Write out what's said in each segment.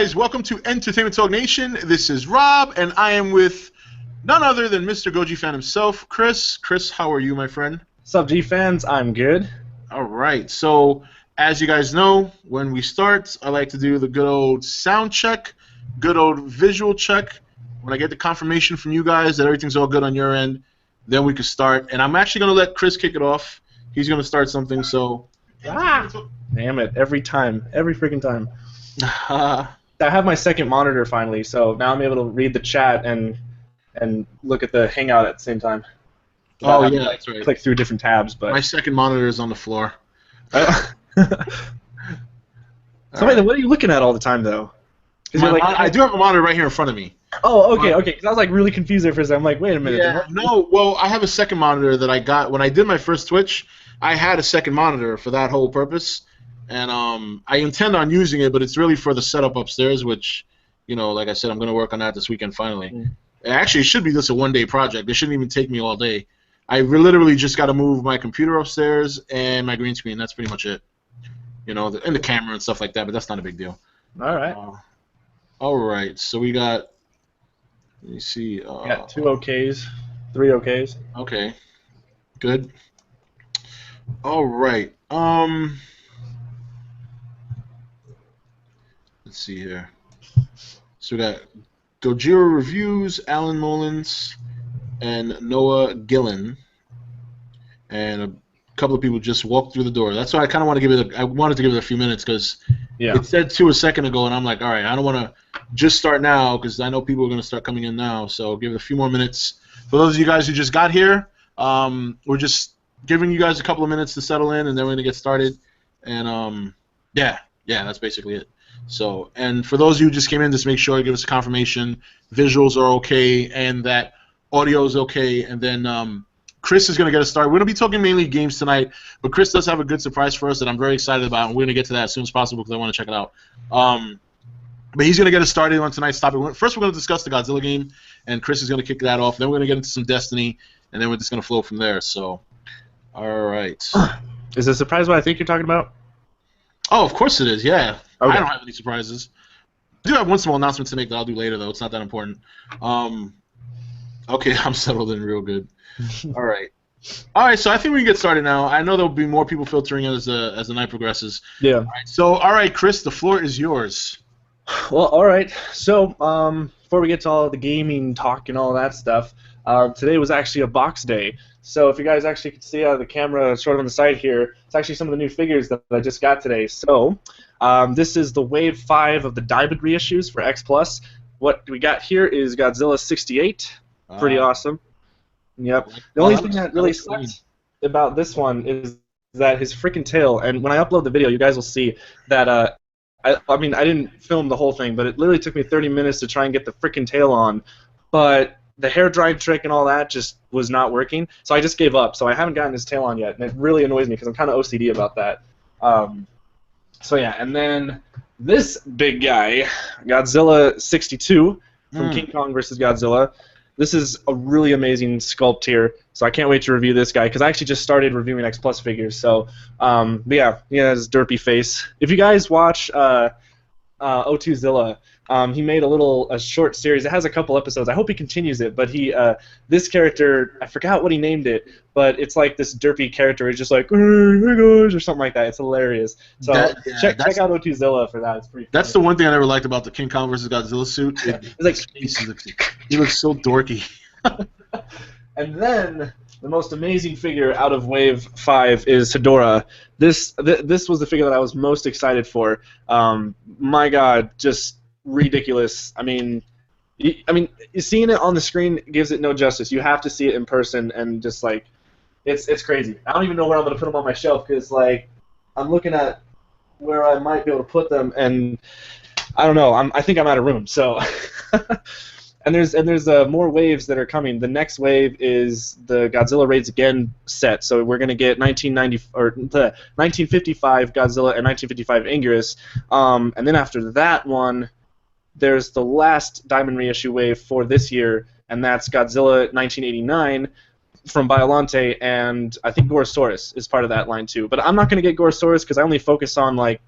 Guys, welcome to Entertainment Talk Nation. This is Rob, and I am with none other than Mr. Gojifan himself, Chris. Chris, how are you, my friend? What's up, G-fans? I'm good. All right. So, as you guys know, when we start, I like to do the good old sound check, good old visual check. When I get the confirmation from you guys that everything's all good on your end, then we can start. And I'm actually going to let Chris kick it off. He's going to start something, so... Damn it. Every time. Every freaking time. I have my second monitor finally, so now I'm able to read the chat and look at the Hangout at the same time. Oh, yeah, that's right. Click through different tabs, but... My second monitor is on the floor. What are you looking at all the time, though? I do have a monitor right here in front of me. Oh, okay, okay. Because I was like really confused there for a second. I'm like, wait a minute. Yeah, no, well, I have a second monitor that I got when I did my first Twitch. I had a second monitor for that whole purpose, and I intend on using it, but it's really for the setup upstairs, which, you know, like I said, I'm going to work on that this weekend finally. Actually, it should be just a one-day project. It shouldn't even take me all day. I literally just got to move my computer upstairs and my green screen. That's pretty much it. You know, and the camera and stuff like that, but that's not a big deal. All right. All right, so we got, let me see. Got 2 OKs, 3 OKs. Okay, good. All right. Let's see here. So we got Gojira Reviews, Alan Mullins, and Noah Gillen, and a couple of people just walked through the door. That's why I kind of want to give it. I wanted to give it a few minutes because it said 2 a second ago, and I'm like, all right, I don't want to just start now because I know people are going to start coming in now. So give it a few more minutes. For those of you guys who just got here, we're just giving you guys a couple of minutes to settle in, and then we're going to get started. And yeah, that's basically it. So, and for those of you who just came in, just make sure you give us a confirmation, visuals are okay, and that audio is okay, and then Chris is going to get us started. We're going to be talking mainly games tonight, but Chris does have a good surprise for us that I'm very excited about, and we're going to get to that as soon as possible because I want to check it out. But he's going to get us started on tonight's topic. First, we're going to discuss the Godzilla game, and Chris is going to kick that off. Then we're going to get into some Destiny, and then we're just going to flow from there. So, all right. Is it a surprise what I think you're talking about? Oh, of course it is, yeah. Okay. I don't have any surprises. I do have one small announcement to make that I'll do later, though. It's not that important. Okay, I'm settled in real good. All right. All right, so I think we can get started now. I know there'll be more people filtering in as the night progresses. Yeah. All right, Chris, the floor is yours. Well, all right. So, before we get to all the gaming talk and all that stuff, today was actually a box day. So if you guys actually can see the camera sort of on the side here, it's actually some of the new figures that I just got today. So, this is the Wave 5 of the Diamond reissues for X+. What we got here is Godzilla 68. Pretty awesome. Yep. The only thing that really sucks about this one is that his freaking tail, and when I upload the video, you guys will see that, I mean, I didn't film the whole thing, but it literally took me 30 minutes to try and get the freaking tail on, but the hair drying trick and all that just was not working, so I just gave up. So I haven't gotten his tail on yet, and it really annoys me because I'm kind of OCD about that. So yeah, and then this big guy, Godzilla 62 from King Kong vs. Godzilla. This is a really amazing sculpt here, so I can't wait to review this guy because I actually just started reviewing X Plus figures. So, but yeah, he has his derpy face. If you guys watch O2Zilla, he made a short series. It has a couple episodes. I hope he continues it. But this character, I forgot what he named it, but it's like this derpy character. He's just like, hey guys, or something like that. It's hilarious. So check out O2Zilla for that. It's pretty. That's the one thing I never liked about the King Kong vs. Godzilla suit. He looks so dorky. And then the most amazing figure out of Wave 5 is Hedorah. This was the figure that I was most excited for. My God, just ridiculous. I mean, seeing it on the screen gives it no justice. You have to see it in person, and just like, it's crazy. I don't even know where I'm gonna put them on my shelf because like, I'm looking at where I might be able to put them, and I don't know. I think I'm out of room. So. And there's more waves that are coming. The next wave is the Godzilla Raids Again set. So we're gonna get 1955 Godzilla and 1955 Ingress. And then after that one, there's the last Diamond reissue wave for this year, and that's Godzilla 1989 from Biollante, and I think Gorosaurus is part of that line too. But I'm not gonna get Gorosaurus because I only focus on like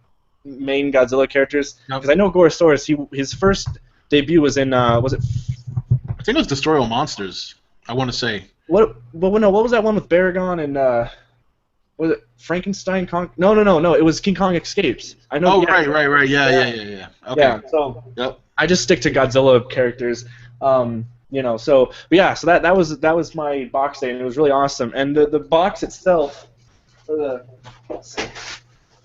main Godzilla characters. Yep. Because I know Gorosaurus, his first debut was in was it? I think it was Destroy All Monsters. I want to say. What? Well, no. What was that one with Baragon and was it Frankenstein? No. It was King Kong Escapes. I know. Oh, right. Yeah. Okay. Yeah. So Yep. I just stick to Godzilla characters. So that was my box day, and it was really awesome. And the box itself,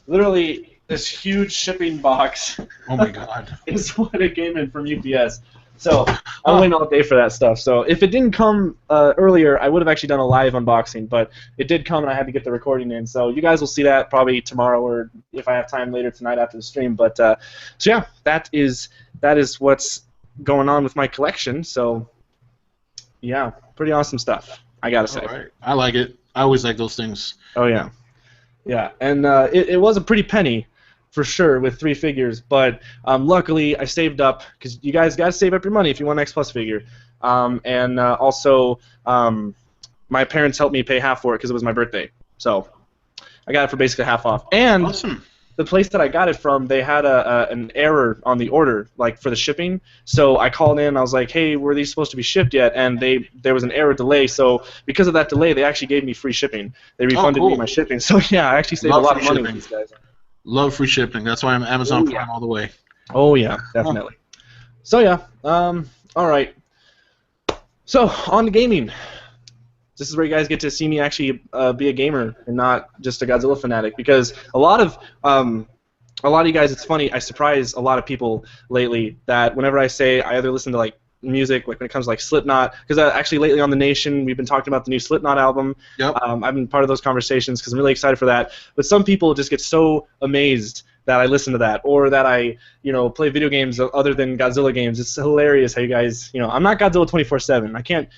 literally this huge shipping box. Oh my God. is what it came in from UPS. So I'm waiting all day for that stuff. So if it didn't come earlier, I would have actually done a live unboxing, but it did come, and I had to get the recording in. So you guys will see that probably tomorrow, or if I have time later tonight after the stream. But so yeah, that is what's going on with my collection. So yeah, pretty awesome stuff, I gotta say. All right. I like it. I always like those things. Oh yeah, yeah, and it was a pretty penny. For sure, with 3 figures, but luckily I saved up, because you guys got to save up your money if you want an X Plus figure, and also my parents helped me pay half for it because it was my birthday, so I got it for basically half off. And Awesome. The place that I got it from, they had an error on the order, like for the shipping, so I called in, I was like, hey, were these supposed to be shipped yet? And there was an error delay, so because of that delay, they actually gave me free shipping. They refunded me my shipping, so yeah, I actually saved a lot of money with these guys. Love free shipping. That's why I'm Amazon Prime all the way. Oh yeah, definitely. So yeah, all right. So on to gaming. This is where you guys get to see me actually be a gamer and not just a Godzilla fanatic. Because a lot of you guys, it's funny. I surprise a lot of people lately that whenever I say I either listen to like music, like when it comes to like Slipknot, because actually lately on The Nation we've been talking about the new Slipknot album. Yep. I've been part of those conversations because I'm really excited for that. But some people just get so amazed that I listen to that, or that I, play video games other than Godzilla games. It's hilarious how you guys, I'm not Godzilla 24/7. I can't,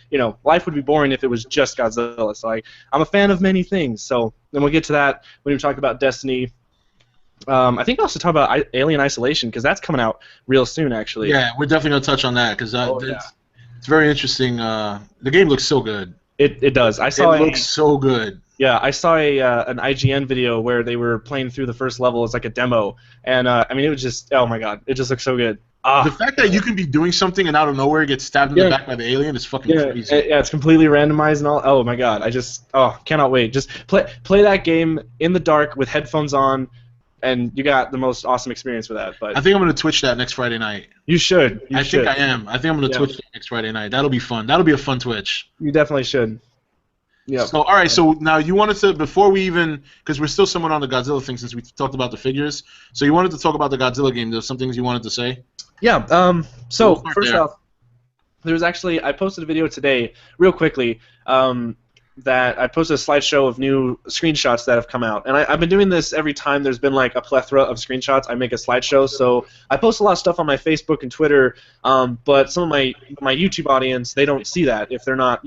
life would be boring if it was just Godzilla. So I'm a fan of many things. So then we'll get to that when we talk about Destiny. I think we'll also talk about Alien Isolation, because that's coming out real soon, actually. Yeah, we're definitely going to touch on that, because it's very interesting. The game looks so good. It does. It looks so good. Yeah, I saw an IGN video where they were playing through the first level as like a demo, and it was just, oh my god, it just looks so good. The fact that you can be doing something and out of nowhere get stabbed in the back by the alien is fucking crazy. Yeah, it's completely randomized and all. Oh my god, cannot wait. Just play that game in the dark with headphones on, and you got the most awesome experience with that. But I think I'm going to Twitch that next Friday night. You should. I think I am. I think I'm going to Twitch that next Friday night. That'll be fun. That'll be a fun Twitch. You definitely should. Yeah. So, all right. So now you wanted to, before we even, because we're still somewhat on the Godzilla thing since we talked about the figures. So you wanted to talk about the Godzilla game. There's some things you wanted to say. Yeah. So first off, there was actually, I posted a video today, real quickly, that I posted a slideshow of new screenshots that have come out. And I've been doing this every time there's been like a plethora of screenshots. I make a slideshow. So I post a lot of stuff on my Facebook and Twitter, but some of my YouTube audience, they don't see that if they're not,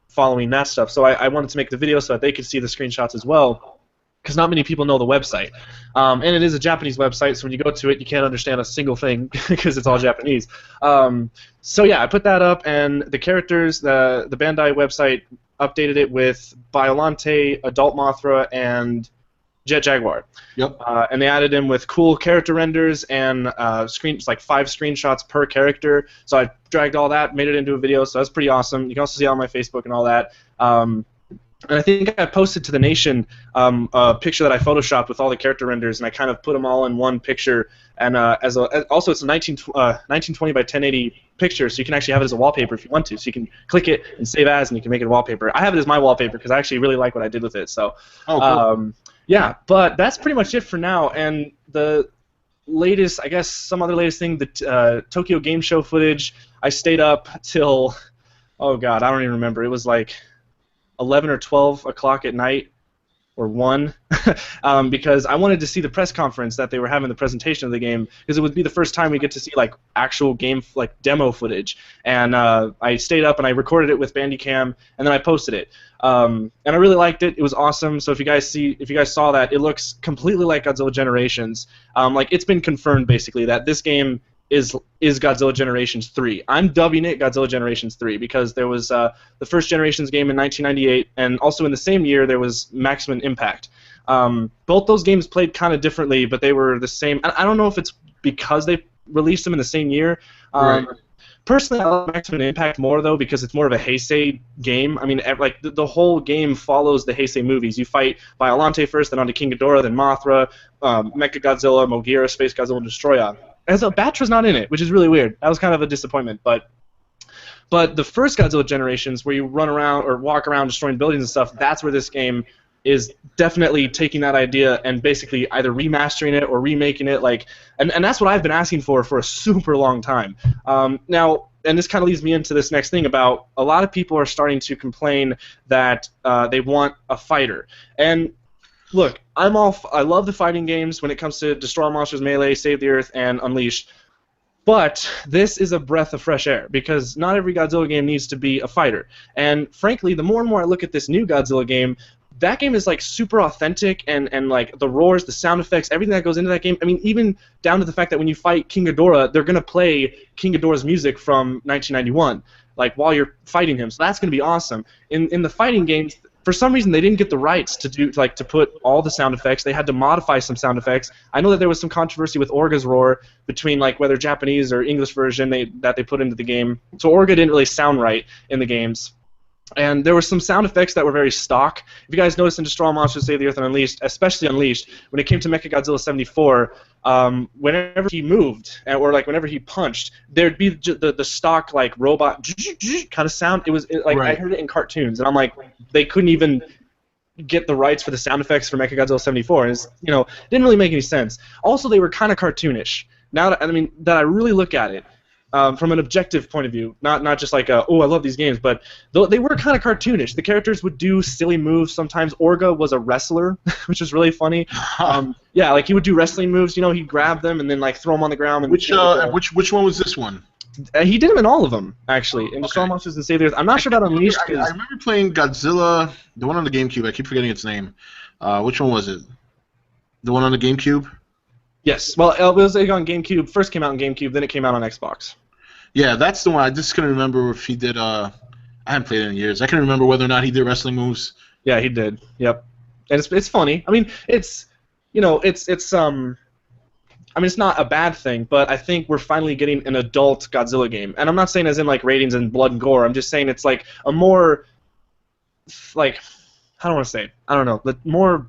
following that stuff. So I wanted to make the video so that they could see the screenshots as well, because not many people know the website. And it is a Japanese website, so when you go to it, you can't understand a single thing because it's all Japanese. So yeah, I put that up, and the characters, the Bandai website updated it with Biollante, Adult Mothra, and Jet Jaguar. Yep. And they added in with cool character renders and like 5 screenshots per character. So I dragged all that, made it into a video. So that's pretty awesome. You can also see it on my Facebook and all that. And I think I posted to The Nation a picture that I photoshopped with all the character renders, and I kind of put them all in one picture. And also it's a 1920 by 1080 picture, so you can actually have it as a wallpaper if you want to. So you can click it and save as, and you can make it a wallpaper. I have it as my wallpaper because I actually really like what I did with it. So. Cool. Yeah, but that's pretty much it for now. And the latest, I guess, some other latest thing, the Tokyo Game Show footage, I stayed up till, oh god, I don't even remember. It was like 11 or 12 o'clock at night, or 1, because I wanted to see the press conference that they were having, the presentation of the game, because it would be the first time we get to see like actual game, like demo footage. And I stayed up and I recorded it with Bandicam, and then I posted it. And I really liked it. It was awesome. So if you guys saw that, it looks completely like Godzilla Generations. Like it's been confirmed basically that this game is Godzilla Generations 3. I'm dubbing it Godzilla Generations 3 because there was the first Generations game in 1998, and also in the same year there was Maximum Impact. Both those games played kind of differently, but they were the same. I don't know if it's because they released them in the same year. Right. Personally, I like Maximum Impact more, though, because it's more of a Heisei game. I mean, like, the whole game follows the Heisei movies. You fight Biollante first, then onto King Ghidorah, then Mothra, Mechagodzilla, Mogira, Space Godzilla, and Destroya. And so Batra's not in it, which is really weird. That was kind of a disappointment, but the first Godzilla Generations, where you run around or walk around destroying buildings and stuff, that's where this game is definitely taking that idea and basically either remastering it or remaking it, like, and that's what I've been asking for a super long time. Now, and this kind of leads me into this next thing about a lot of people are starting to complain that they want a fighter. And look, I love the fighting games when it comes to Destroy All Monsters, Melee, Save the Earth, and Unleashed. But this is a breath of fresh air, because not every Godzilla game needs to be a fighter. And frankly, the more and more I look at this new Godzilla game, that game is like super authentic, and like the roars, the sound effects, everything that goes into that game. I mean, even down to the fact that when you fight King Ghidorah, they're gonna play King Ghidorah's music from 1991, like while you're fighting him. So that's gonna be awesome. In the fighting games, for some reason they didn't get the rights to put all the sound effects. They had to modify some sound effects. I know that there was some controversy with Orga's roar between like whether Japanese or English version that they put into the game. So Orga didn't really sound right in the games. And there were some sound effects that were very stock. If you guys noticed in Destroy All Monsters, Save the Earth, and Unleashed, especially Unleashed, when it came to Mechagodzilla 74, whenever he moved, or like whenever he punched, there'd be the stock like robot kind of sound. It was like right. I heard it in cartoons, and I'm like, they couldn't even get the rights for the sound effects for Mechagodzilla 74, and it's, it didn't really make any sense. Also, they were kind of cartoonish. Now that I really look at it. From an objective point of view, not just like oh, I love these games, but they were kind of cartoonish. The characters would do silly moves sometimes. Orga was a wrestler, which is really funny. Yeah, like he would do wrestling moves. He'd grab them and then like throw them on the ground. And which one was this one? He did them in all of them, actually. In Destroy All Monsters and Save the Earth. I'm not sure about Unleashed. I remember playing Godzilla, the one on the GameCube. I keep forgetting its name. Which one was it? The one on the GameCube? Yes. Well, it was on GameCube. First came out on GameCube, then it came out on Xbox. Yeah, that's the one. I just couldn't remember if he did. I haven't played it in years. I couldn't remember whether or not he did wrestling moves. Yeah, he did. Yep. And it's funny. I mean, it's it's not a bad thing, but I think we're finally getting an adult Godzilla game. And I'm not saying as in like ratings and blood and gore. I'm just saying it's like a more like, how do I want to say it? I don't know. More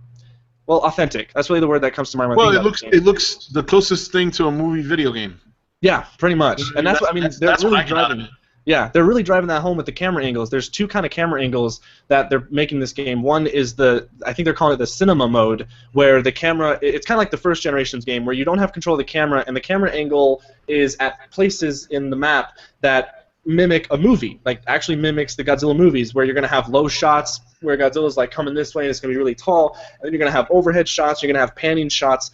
authentic. That's really the word that comes to my mind. Well, it looks the closest thing to a movie video game. Yeah, pretty much, and that's what I mean. They're really driving. Yeah, they're really driving that home with the camera angles. There's two kind of camera angles that they're making this game. One is I think they're calling it the cinema mode, where the camera, it's kind of like the first Generations game, where you don't have control of the camera, and the camera angle is at places in the map that mimic a movie, like actually mimics the Godzilla movies, where you're going to have low shots where Godzilla's like coming this way and it's going to be really tall, and then you're going to have overhead shots, you're going to have panning shots.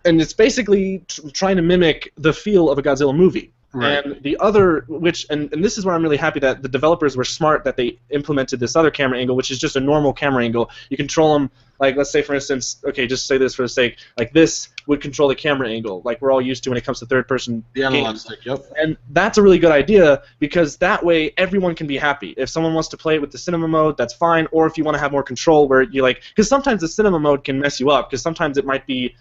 And it's basically trying to mimic the feel of a Godzilla movie. Right. And the other, and this is where I'm really happy that the developers were smart that they implemented this other camera angle, which is just a normal camera angle. You control them, like, let's say, for instance, okay, just say this for the sake, like this would control the camera angle, like we're all used to when it comes to third-person the analog stick, yep. And that's a really good idea, because that way everyone can be happy. If someone wants to play it with the cinema mode, that's fine, or if you want to have more control where you like, because sometimes the cinema mode can mess you up, because sometimes it might be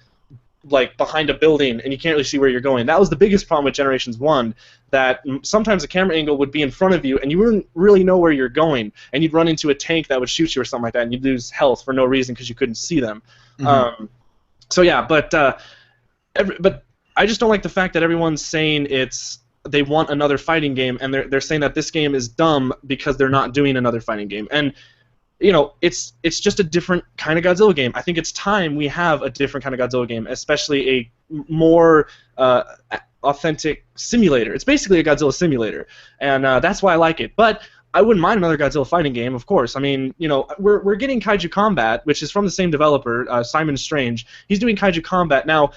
like behind a building and you can't really see where you're going. That was the biggest problem with Generations 1, that sometimes the camera angle would be in front of you and you wouldn't really know where you're going, and you'd run into a tank that would shoot you or something like that, and you'd lose health for no reason because you couldn't see them. Mm-hmm. So yeah, but I just don't like the fact that everyone's saying they want another fighting game, and they're saying that this game is dumb because they're not doing another fighting game. And it's just a different kind of Godzilla game. I think it's time we have a different kind of Godzilla game, especially a more authentic simulator. It's basically a Godzilla simulator, and that's why I like it. But I wouldn't mind another Godzilla fighting game, of course. I mean, we're getting Kaiju Combat, which is from the same developer, Simon Strange. He's doing Kaiju Combat. Now,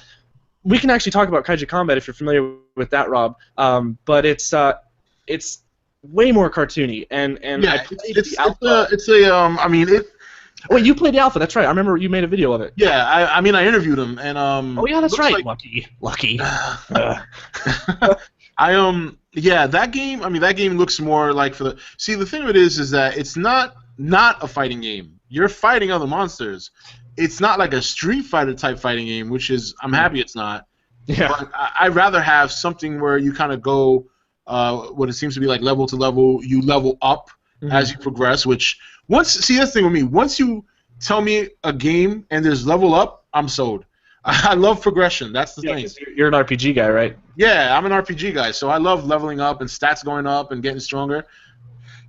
we can actually talk about Kaiju Combat if you're familiar with that, Rob. But it's way more cartoony, and yeah, Wait, you played the alpha? That's right. I remember you made a video of it. Yeah, I mean, I interviewed him, and Oh yeah, that's right. like, Lucky. yeah, that game. I mean, that game looks more like for the. See, the thing of it is that it's not a fighting game. You're fighting other monsters. It's not like a Street Fighter type fighting game, which is I'm happy it's not. Yeah. But I'd rather have something where you kind of go, what it seems to be like level to level. You level up as you progress. Which see that's the thing with me. Once you tell me a game and there's level up, I'm sold. I love progression. That's the thing. You're an RPG guy, right? Yeah, I'm an RPG guy, so I love leveling up and stats going up and getting stronger.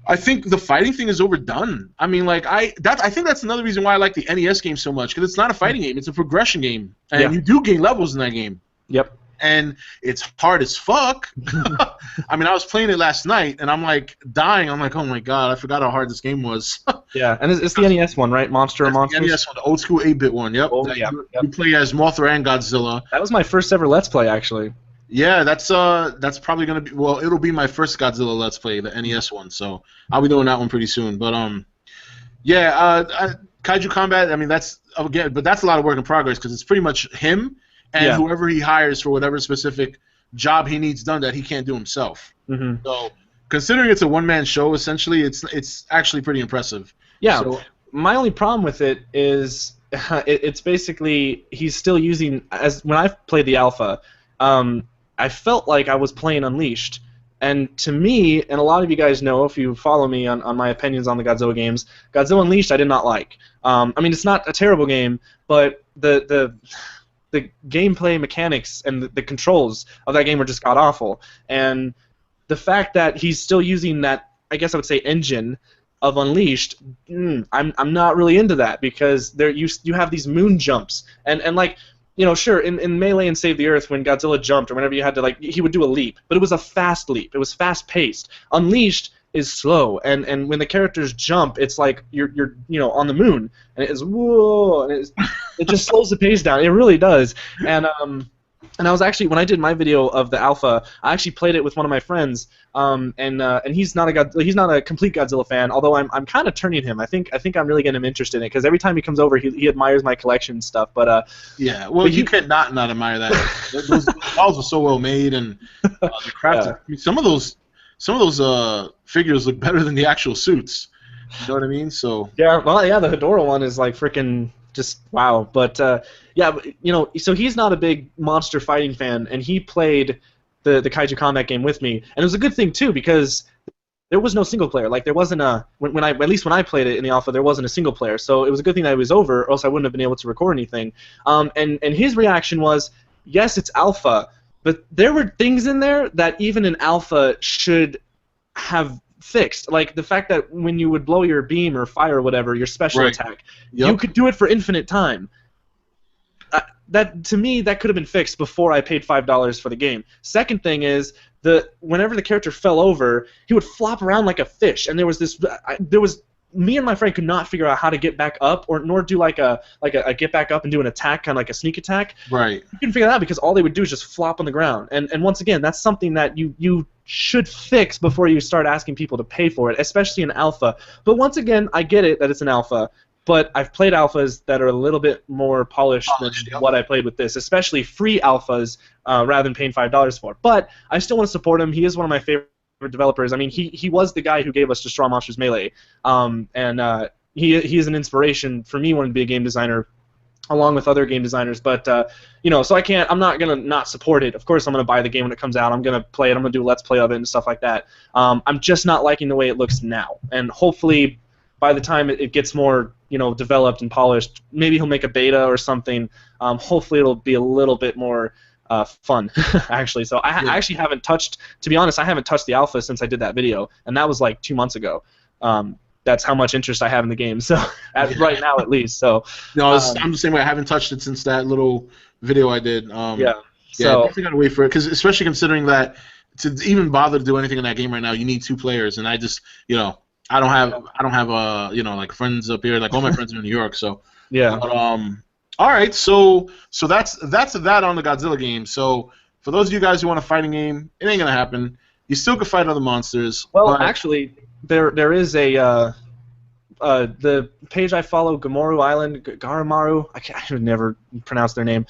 I think the fighting thing is overdone. I mean, like I think that's another reason why I like the NES game so much, because it's not a fighting game; it's a progression game, and you do gain levels in that game. Yep. And it's hard as fuck. I mean, I was playing it last night, and I'm like dying. I'm like, oh my god, I forgot how hard this game was. Yeah, and it's the NES one, right? Monsters. The NES one, the old school 8-bit one. Yep. Oh, yeah. You play as Mothra and Godzilla. That was my first ever Let's Play, actually. Yeah, that's probably gonna be it'll be my first Godzilla Let's Play, the NES one. So I'll be doing that one pretty soon. But Kaiju Combat. I mean, that's a lot of work in progress because it's pretty much him and whoever he hires for whatever specific job he needs done that he can't do himself. Mm-hmm. So considering it's a one-man show, essentially, it's actually pretty impressive. Yeah. So, my only problem with it is it's basically he's still using when I played the alpha. I felt like I was playing Unleashed. And to me, and a lot of you guys know if you follow me on my opinions on the Godzilla games, Godzilla Unleashed I did not like. I mean, it's not a terrible game, but the gameplay mechanics and the controls of that game were just god-awful. And the fact that he's still using that, I guess I would say, engine of Unleashed, I'm not really into that because you have these moon jumps. And like, you know, sure, in Melee and Save the Earth, when Godzilla jumped or whenever you had to, like, he would do a leap, but it was a fast leap. It was fast-paced. Unleashed is slow, and when the characters jump, it's like you're on the moon, and it is whoa, and it just slows the pace down. It really does. And I was actually, when I did my video of the alpha, I actually played it with one of my friends, and he's not a complete Godzilla fan, although I'm kind of turning him. I think I'm really getting him interested in it because every time he comes over, he admires my collection and stuff. But yeah, well, you could not admire that. Those models are so well made, and the craft. I mean, some of those figures look better than the actual suits. You know what I mean? So yeah, well, yeah, the Hedorah one is like freaking just wow. But so he's not a big monster fighting fan, and he played the Kaiju Combat game with me, and it was a good thing too because there was no single player. Like there wasn't at least when I played it in the alpha, there wasn't a single player. So it was a good thing that it was over, or else I wouldn't have been able to record anything. And his reaction was, yes, it's alpha, but there were things in there that even an alpha should have fixed, like the fact that when you would blow your beam or fire or whatever, your special attack, you could do it for infinite time. That to me, that could have been fixed before I paid $5 for the game. Second thing is whenever the character fell over, he would flop around like a fish, and there was me and my friend could not figure out how to get back up, nor do like a get back up and do an attack, kind of like a sneak attack. Right. You couldn't figure that out because all they would do is just flop on the ground. And once again, that's something that you should fix before you start asking people to pay for it, especially in alpha. But once again, I get it that it's an alpha, but I've played alphas that are a little bit more polished than what I played with this, especially free alphas rather than paying $5 for. But I still want to support him. He is one of my favorite developers. I mean, he was the guy who gave us Destroy Monsters Melee, and he is an inspiration for me wanting to be a game designer, along with other game designers. But so I'm not gonna not support it. Of course, I'm gonna buy the game when it comes out. I'm gonna play it. I'm gonna do a Let's Play of it and stuff like that. I'm just not liking the way it looks now, and hopefully by the time it gets more developed and polished, maybe he'll make a beta or something. Hopefully it'll be a little bit more fun, actually. So I actually haven't touched, to be honest, I haven't touched the alpha since I did that video, and that was like 2 months ago. That's how much interest I have in the game, so right now at least. So no, I'm the same way. I haven't touched it since that little video I did. So definitely gotta wait for it, because especially considering that to even bother to do anything in that game right now, you need 2 players, and I just I don't have like friends up here. Like all my friends are in New York, so yeah. But, all right, so that's that on the Godzilla game. So for those of you guys who want a fighting game, it ain't gonna happen. You still can fight other monsters. Well, actually, there is a the page I follow, Gamoru Island, Garamaru, I would never pronounce their name.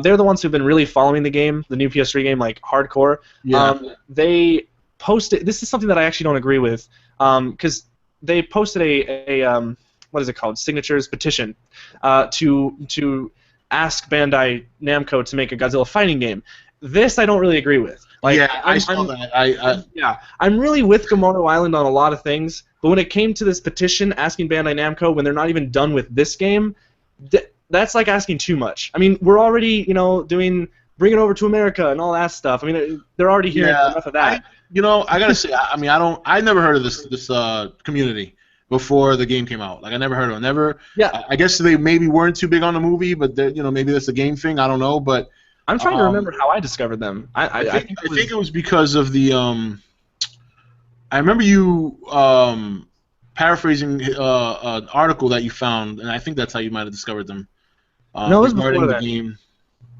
They're the ones who've been really following the game, the new PS3 game, like hardcore. Yeah. They posted. This is something that I actually don't agree with, because they posted a what is it called? Signatures petition, to ask Bandai Namco to make a Godzilla fighting game. This I don't really agree with. Like, yeah, I saw that. Yeah, I'm really with Gamoru Island on a lot of things, but when it came to this petition asking Bandai Namco when they're not even done with this game, that's like asking too much. I mean, we're already, bring it over to America and all that stuff. I mean, they're already hearing enough of that. I gotta say, I never heard of this community before the game came out. Like, I never heard of it. Yeah. I guess they maybe weren't too big on the movie, but maybe that's a game thing. I don't know, but. I'm trying to remember how I discovered them. I think it was because of the. I remember you paraphrasing an article that you found, and I think that's how you might have discovered them. No, it was before the then. Game.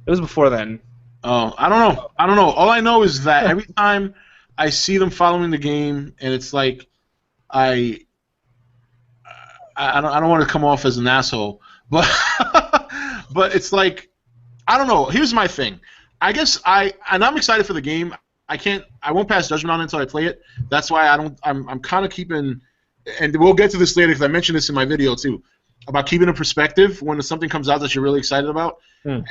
It was before then. Oh, I don't know. All I know is that every time I see them following the game, and it's like I don't want to come off as an asshole, but but it's like. I don't know. Here's my thing. I guess I'm excited for the game. I won't pass judgment on it until I play it. That's why I'm kind of keeping, and we'll get to this later because I mentioned this in my video too, about keeping a perspective when something comes out that you're really excited about. And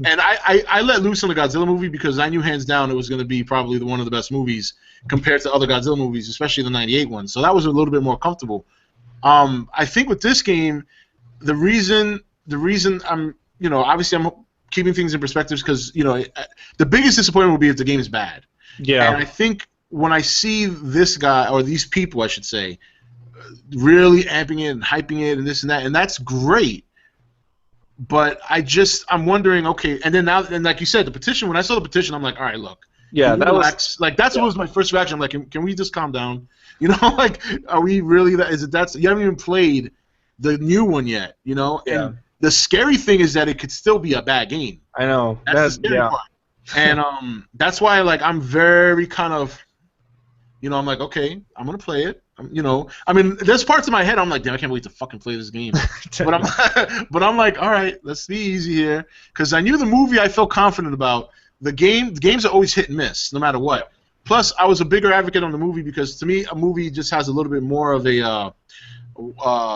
I let loose on the Godzilla movie because I knew hands down it was going to be probably one of the best movies compared to other Godzilla movies, especially the '98 one. So that was a little bit more comfortable. I think with this game, the reason I'm obviously I'm keeping things in perspective because the biggest disappointment would be if the game is bad. Yeah. And I think when I see this guy or these people, I should say, really amping it and hyping it and this and that, and that's great. But I'm wondering, okay, and then now, and like you said, the petition. When I saw the petition, I'm like, all right, look. Yeah, that was like that's what was my first reaction. I'm like, can we just calm down? Like, are we really? Is it that? You haven't even played the new one yet, Yeah. And the scary thing is that it could still be a bad game. I know. That's the scary part. And that's why, like, I'm very kind of, I'm like, okay, I'm gonna play it. I mean, there's parts of my head I'm like, damn, I can't wait to fucking play this game. but I'm like, all right, let's be easy here, because I knew the movie I felt confident about. The games are always hit and miss, no matter what. Plus, I was a bigger advocate on the movie because to me, a movie just has a little bit more of a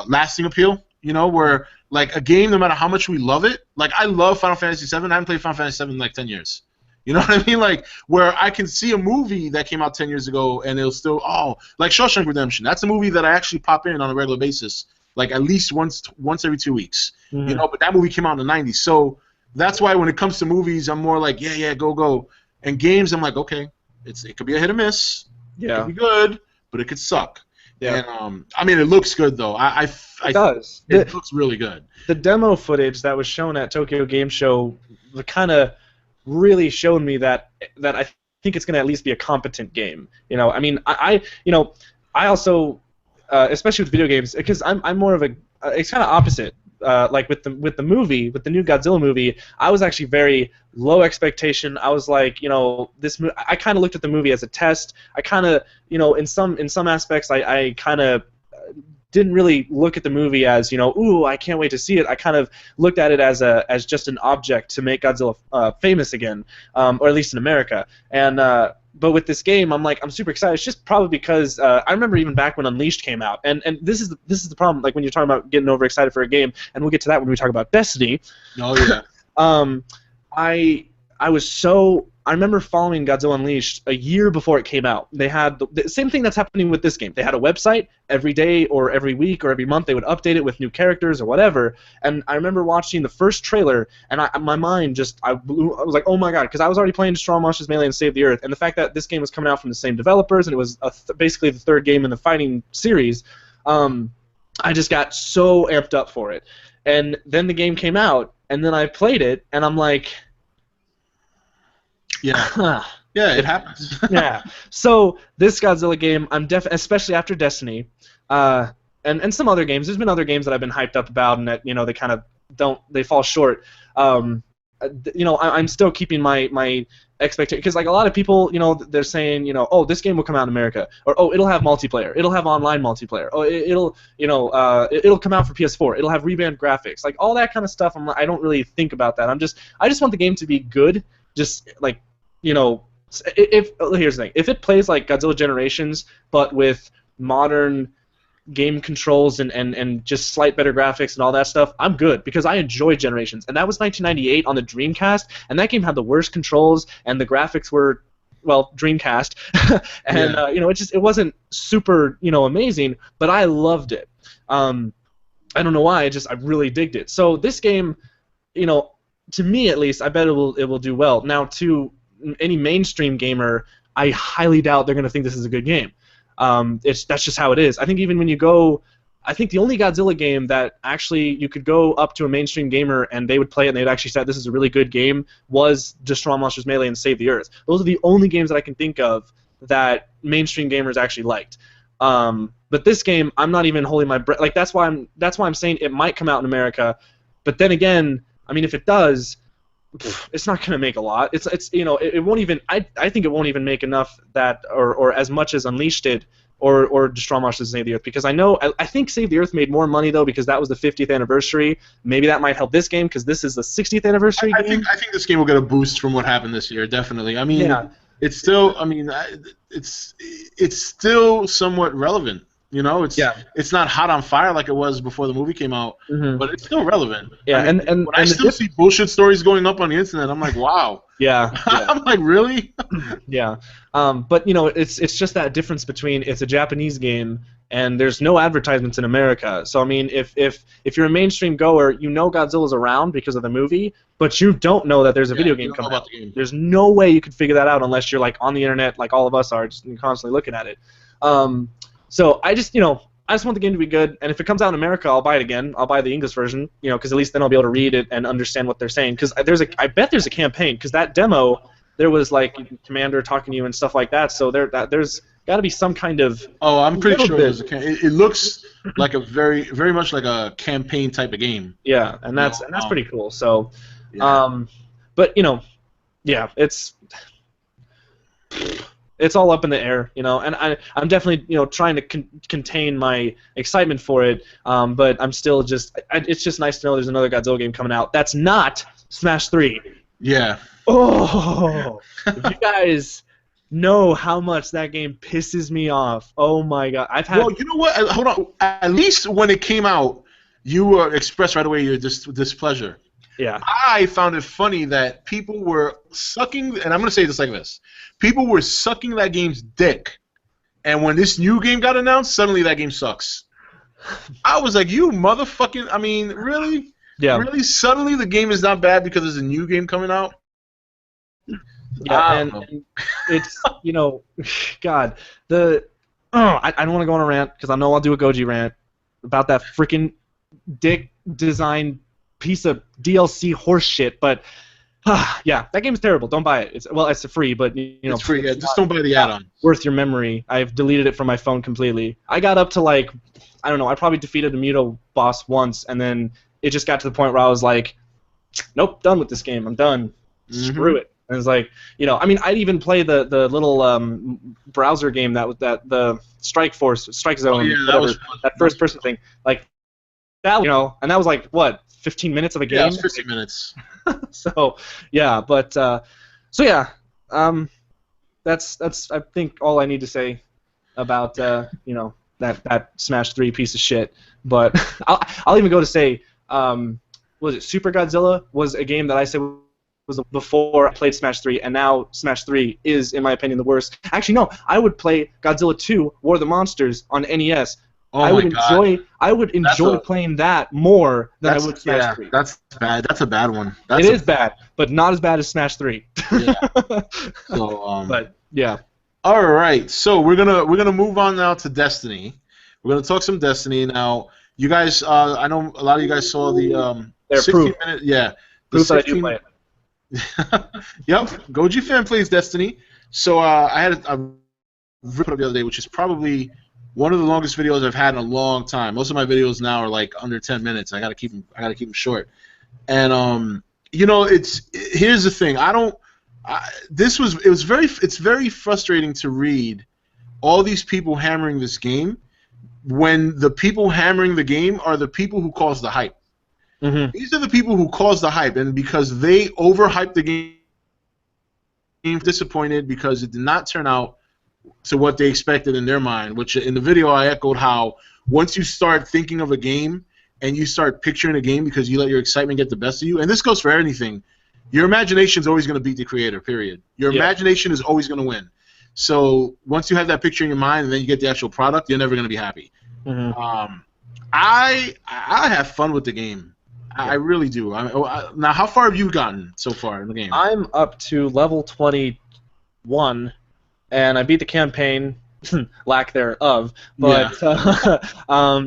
lasting appeal. Where like a game, no matter how much we love it, like I love Final Fantasy VII. I haven't played Final Fantasy VII in like 10 years. You know what I mean? Like where I can see a movie that came out 10 years ago and it'll still like Shawshank Redemption. That's a movie that I actually pop in on a regular basis, like at least once every 2 weeks. Mm-hmm. But that movie came out in the 90s. So that's why when it comes to movies, I'm more like yeah, go. And games, I'm like okay, it could be a hit or miss. Yeah. It could be good, but it could suck. Yeah. And I mean, it looks good though. It does. It looks really good. The demo footage that was shown at Tokyo Game Show kind of really showed me that I think it's going to at least be a competent game. I mean, I also, especially with video games, because I'm more of a, it's kind of opposite. Like with the movie, with the new Godzilla movie, I was actually very low expectation. I was like, I kind of looked at the movie as a test. I kind of, in some aspects, I kind of didn't really look at the movie as, ooh, I can't wait to see it. I kind of looked at it as just an object to make Godzilla famous again, or at least in America. And but with this game, I'm super excited. It's just probably because I remember even back when Unleashed came out, and this is the problem. Like when you're talking about getting overexcited for a game, and we'll get to that when we talk about Destiny. Oh yeah. I remember following Godzilla Unleashed a year before it came out. They had the same thing that's happening with this game. They had a website every day or every week or every month. They would update it with new characters or whatever. And I remember watching the first trailer, and my mind just I was like, oh my god, because I was already playing Destroy Monsters Melee and Save the Earth, and the fact that this game was coming out from the same developers and it was basically the third game in the fighting series, I just got so amped up for it. And then the game came out, and then I played it, and I'm like. Yeah. Yeah, it happens. Yeah. So this Godzilla game, I'm especially after Destiny, and some other games. There's been other games that I've been hyped up about, and that they kind of they fall short. I'm still keeping my expectation, because like a lot of people, they're saying, oh, this game will come out in America, or oh, it'll have multiplayer, it'll have online multiplayer, oh, it'll come out for PS4, it'll have revamped graphics, like all that kind of stuff. I don't really think about that. I just want the game to be good, just like, if here's the thing, if it plays like Godzilla Generations, but with modern game controls and just slight better graphics and all that stuff, I'm good, because I enjoy Generations, and that was 1998 on the Dreamcast, and that game had the worst controls, and the graphics were, well, Dreamcast, and it wasn't super amazing, but I loved it. I don't know why, I really digged it. So this game, to me at least, I bet it will do well. Now, to any mainstream gamer, I highly doubt they're going to think this is a good game. That's just how it is. I think even when you go, I think the only Godzilla game that actually you could go up to a mainstream gamer and they would play it and they'd actually say this is a really good game was Destroy All Monsters Melee and Save the Earth. Those are the only games that I can think of that mainstream gamers actually liked. But this game, I'm not even holding my breath. Like that's why I'm saying it might come out in America. But then again, I mean, if it does, it's not going to make a lot. It won't even. I think it won't even make enough that or as much as Unleashed did or Destroy All Monsters Save the Earth, because I think Save the Earth made more money though, because that was the 50th anniversary. Maybe that might help this game because this is the 60th anniversary game. I think this game will get a boost from what happened this year. Definitely. I mean, it's still. I mean, it's still somewhat relevant. It's not hot on fire like it was before the movie came out, but it's still relevant. Yeah, I mean, and I still see bullshit stories going up on the internet, I'm like, wow. Yeah. I'm like, really? Yeah. But it's just that difference between it's a Japanese game and there's no advertisements in America. So I mean, if you're a mainstream goer, Godzilla's around because of the movie, but you don't know that there's a video game coming out. There's no way you could figure that out unless you're like on the internet, like all of us are, just constantly looking at it. So I just want the game to be good, and if it comes out in America, I'll buy it again. I'll buy the English version, because at least then I'll be able to read it and understand what they're saying. Because I bet there's a campaign. Because that demo, there was like Commander talking to you and stuff like that. So there's got to be some kind of. Oh, I'm pretty sure there's a campaign. It looks like a very, very much like a campaign type of game. Yeah, and that's pretty cool. So, but yeah, it's all up in the air, and I'm definitely, trying to contain my excitement for it, but I'm still it's just nice to know there's another Godzilla game coming out that's not Smash 3. Yeah. Oh, if you guys know how much that game pisses me off, oh my god. Well, you know what? Hold on. At least when it came out, you expressed right away your displeasure. Yeah. I found it funny that people were sucking, and I'm going to say this like this. People were sucking that game's dick, and when this new game got announced, suddenly that game sucks. I was like, you motherfucking, I mean, really? Yeah. Really? Suddenly the game is not bad because there's a new game coming out? Yeah, and it's, God, I don't want to go on a rant, because I know I'll do a Goji rant about that freaking dick design piece of DLC horse shit, but yeah, that game's terrible. Don't buy it. It's free, but it's free. Yeah, just don't buy the add-on. Worth your memory. I've deleted it from my phone completely. I got up to like, I don't know. I probably defeated the Muto boss once, and then it just got to the point where I was like, nope, done with this game. I'm done. Screw it. And it's like, I mean, I'd even play the little browser game the Strike Zone, whatever, that first person thing, like that, and that was like what, 15 minutes of a game? Yeah, it was 15 minutes. So yeah, but that's I think all I need to say about that Smash 3 piece of shit. But I'll even go to say, was it Super Godzilla was a game that I said was before I played Smash 3, and now Smash 3 is, in my opinion, the worst. Actually, no, I would play Godzilla 2: War of the Monsters on NES. Oh I would enjoy playing that more than I would Smash 3. That's bad. That's a bad one. It is bad, but not as bad as Smash 3. Yeah. So, but yeah. All right. So we're gonna move on now to Destiny. We're gonna talk some Destiny now. You guys, I know a lot of you guys saw the 16-minute. Yeah. Proof that I do play it. Yep. Gojifan plays Destiny. So I had a video the other day, which is probably one of the longest videos I've had in a long time. Most of my videos now are like under 10 minutes. I gotta keep them short. And here's the thing. I It's very frustrating to read all these people hammering this game when the people hammering the game are the people who cause the hype. Mm-hmm. These are the people who cause the hype, and because they overhyped the game, disappointed because it did not turn out to what they expected in their mind. Which in the video I echoed how once you start thinking of a game and you start picturing a game because you let your excitement get the best of you, and this goes for anything, your imagination is always going to beat the creator, period. Your imagination is always going to win. So once you have that picture in your mind and then you get the actual product, you're never going to be happy. Mm-hmm. I have fun with the game. I really do. Now, how far have you gotten so far in the game? I'm up to level 21, and I beat the campaign, lack thereof. But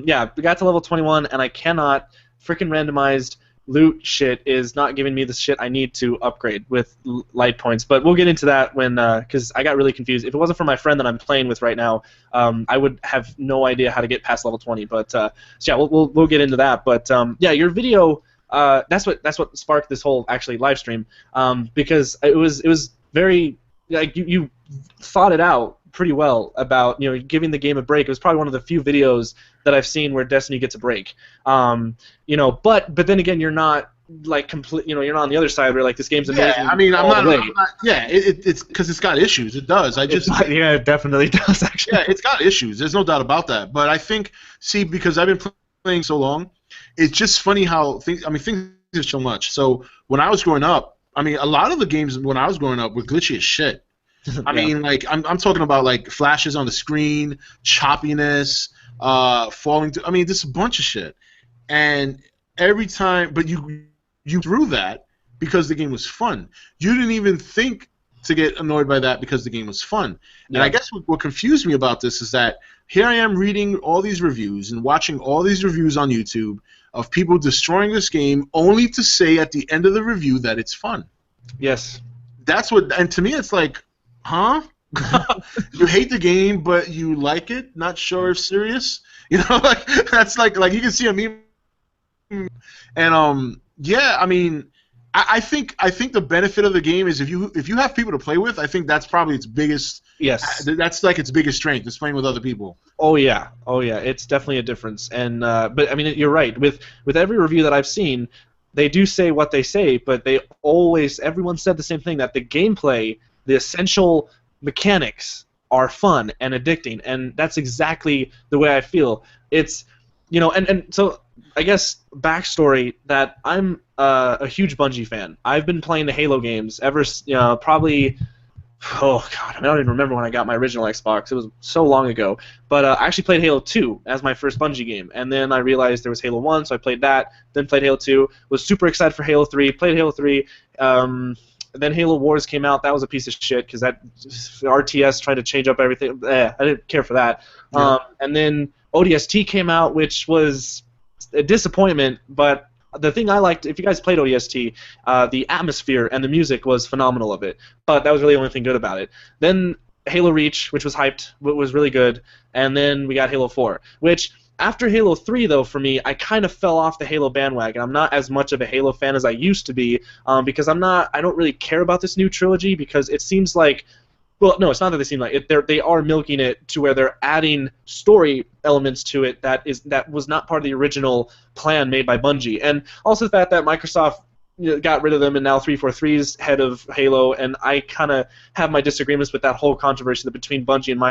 yeah, we got to level 21, and I cannot freaking randomized loot shit is not giving me the shit I need to upgrade with light points. But we'll get into that when, because I got really confused. If it wasn't for my friend that I'm playing with right now, I would have no idea how to get past level 20. But so yeah, we'll get into that. But yeah, your video, that's what sparked this whole actually live stream, because it was very like you thought it out pretty well about giving the game a break. It was probably one of the few videos that I've seen where Destiny gets a break. But then again, you're not like complete. You're not on the other side where like this game's amazing. Yeah, I mean, I'm not. Yeah, it's because it's got issues. It does. Yeah, it definitely does actually. Yeah, it's got issues. There's no doubt about that. But I think, because I've been playing so long, it's just funny how things. I mean, things have so much. So when I was growing up, I mean, a lot of the games when I was growing up were glitchy as shit. I mean, like I'm talking about like flashes on the screen, choppiness, falling. I mean, just a bunch of shit. And every time, but you threw that because the game was fun. You didn't even think to get annoyed by that because the game was fun. And I guess what confused me about this is that here I am reading all these reviews and watching all these reviews on YouTube of people destroying this game only to say at the end of the review that it's fun. Yes. That's what, and to me it's like, huh? You hate the game, but you like it? Not sure if serious? Like that's like you can see a meme. And yeah, I mean, I think the benefit of the game is if you have people to play with, I think that's probably its biggest. Yes. That's like its biggest strength, is playing with other people. Oh yeah, it's definitely a difference. And but I mean, you're right. With every review that I've seen, they do say what they say, but everyone said the same thing, that the gameplay, the essential mechanics are fun and addicting, and that's exactly the way I feel. It's and so I guess backstory that I'm a huge Bungie fan. I've been playing the Halo games ever probably. Oh god, I don't even remember when I got my original Xbox. It was so long ago. But I actually played Halo 2 as my first Bungie game, and then I realized there was Halo 1, so I played that. Then played Halo 2. Was super excited for Halo 3. Played Halo 3. Then Halo Wars came out. That was a piece of shit because that RTS trying to change up everything. I didn't care for that. Yeah. And then ODST came out, which was a disappointment, but the thing I liked, if you guys played ODST, the atmosphere and the music was phenomenal of it, but that was really the only thing good about it. Then Halo Reach, which was hyped, was really good, and then we got Halo 4, which after Halo 3, though, for me, I kind of fell off the Halo bandwagon. I'm not as much of a Halo fan as I used to be, because I don't really care about this new trilogy, because it seems like, well, no, it's not that they seem like it. They are milking it to where they're adding story elements to it that was not part of the original plan made by Bungie, and also the fact that Microsoft got rid of them, and now 343's head of Halo, and I kind of have my disagreements with that whole controversy between Bungie and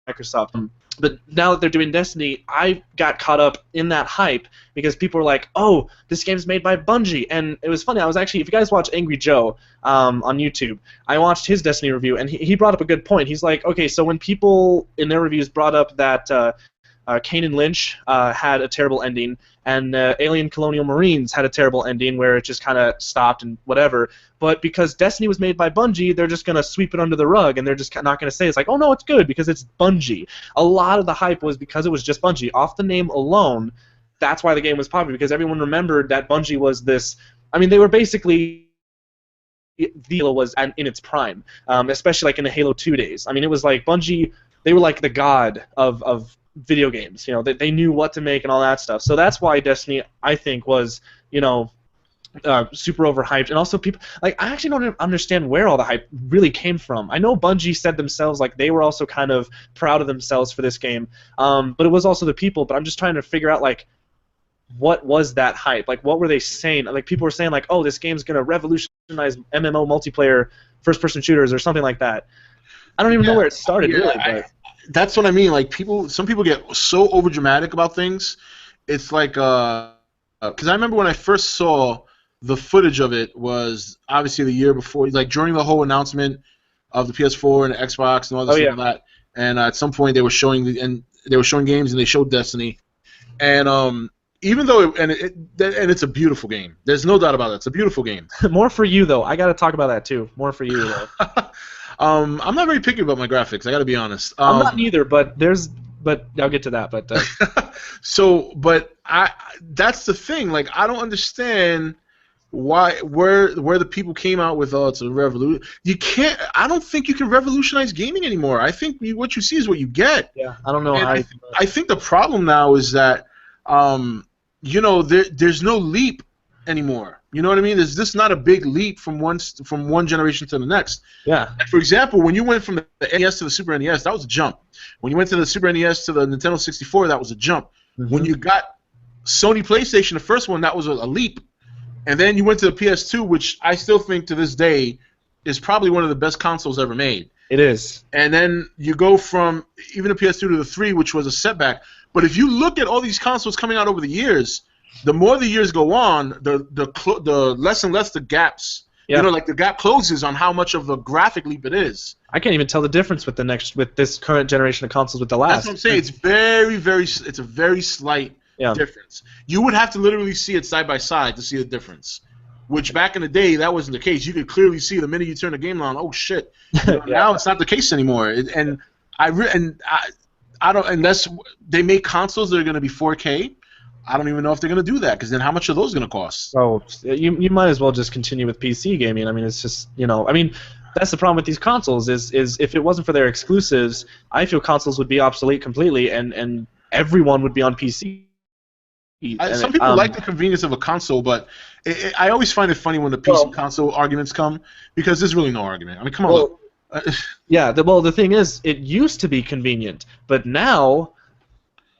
Microsoft. But now that they're doing Destiny, I got caught up in that hype because people were like, "Oh, this game's made by Bungie," and it was funny. I was actually, if you guys watch Angry Joe on YouTube, I watched his Destiny review, and he brought up a good point. He's like, "Okay, so when people in their reviews brought up that Kane and Lynch had a terrible ending, and Alien Colonial Marines had a terrible ending where it just kind of stopped and whatever. But because Destiny was made by Bungie, they're just going to sweep it under the rug, and they're just not going to say it's like, oh, no, it's good because it's Bungie. A lot of the hype was because it was just Bungie. Off the name alone, that's why the game was popular, because everyone remembered that Bungie was this. I mean, they were basically. Halo was in its prime, especially like in the Halo 2 days. I mean, it was like Bungie, they were like the god of video games. They knew what to make and all that stuff. So that's why Destiny, I think, was super overhyped, and also people like I actually don't understand where all the hype really came from. I know Bungie said themselves like they were also kind of proud of themselves for this game, but it was also the people. But I'm just trying to figure out like what was that hype? Like what were they saying? Like people were saying like, oh, this game's gonna revolutionize MMO multiplayer first-person shooters or something like that. I don't even know where it started really. But that's what I mean. Like some people get so overdramatic about things. It's like because I remember when I first saw the footage of it was obviously the year before, like during the whole announcement of the PS4 and the Xbox and all this and all that. And at some point they were showing games and they showed Destiny, and even though it's a beautiful game, there's no doubt about it. It's a beautiful game. More for you though. I got to talk about that too. More for you though. I'm not very picky about my graphics. I got to be honest. I'm not either, but I'll get to that. But that's the thing. Like I don't understand where the people came out with it's a revolution. You can't. I don't think you can revolutionize gaming anymore. I think what you see is what you get. Yeah, I don't know how. I think the problem now is that there's no leap anymore. You know what I mean? There's just not a big leap from one generation to the next. Yeah. For example, when you went from the NES to the Super NES, that was a jump. When you went to the Super NES to the Nintendo 64, that was a jump. Mm-hmm. When you got Sony PlayStation, the first one, that was a leap. And then you went to the PS2, which I still think to this day is probably one of the best consoles ever made. It is. And then you go from even the PS2 to the 3, which was a setback. But if you look at all these consoles coming out over the years, the more the years go on, the less and less the gaps. Yeah. Like the gap closes on how much of a graphic leap it is. I can't even tell the difference with this current generation of consoles with the last. That's what I'm saying. It's a very slight difference. You would have to literally see it side by side to see the difference. Which back in the day, that wasn't the case. You could clearly see the minute you turn the game on. Oh shit! Now it's not the case anymore. I don't unless they make consoles that are going to be 4K. I don't even know if they're going to do that because then how much are those going to cost? Oh, you might as well just continue with PC gaming. I mean, it's just that's the problem with these consoles is if it wasn't for their exclusives, I feel consoles would be obsolete completely and everyone would be on PC. Some people like the convenience of a console, but I always find it funny when the PC console arguments come because there's really no argument. I mean, come on. Look. The thing is, it used to be convenient, but now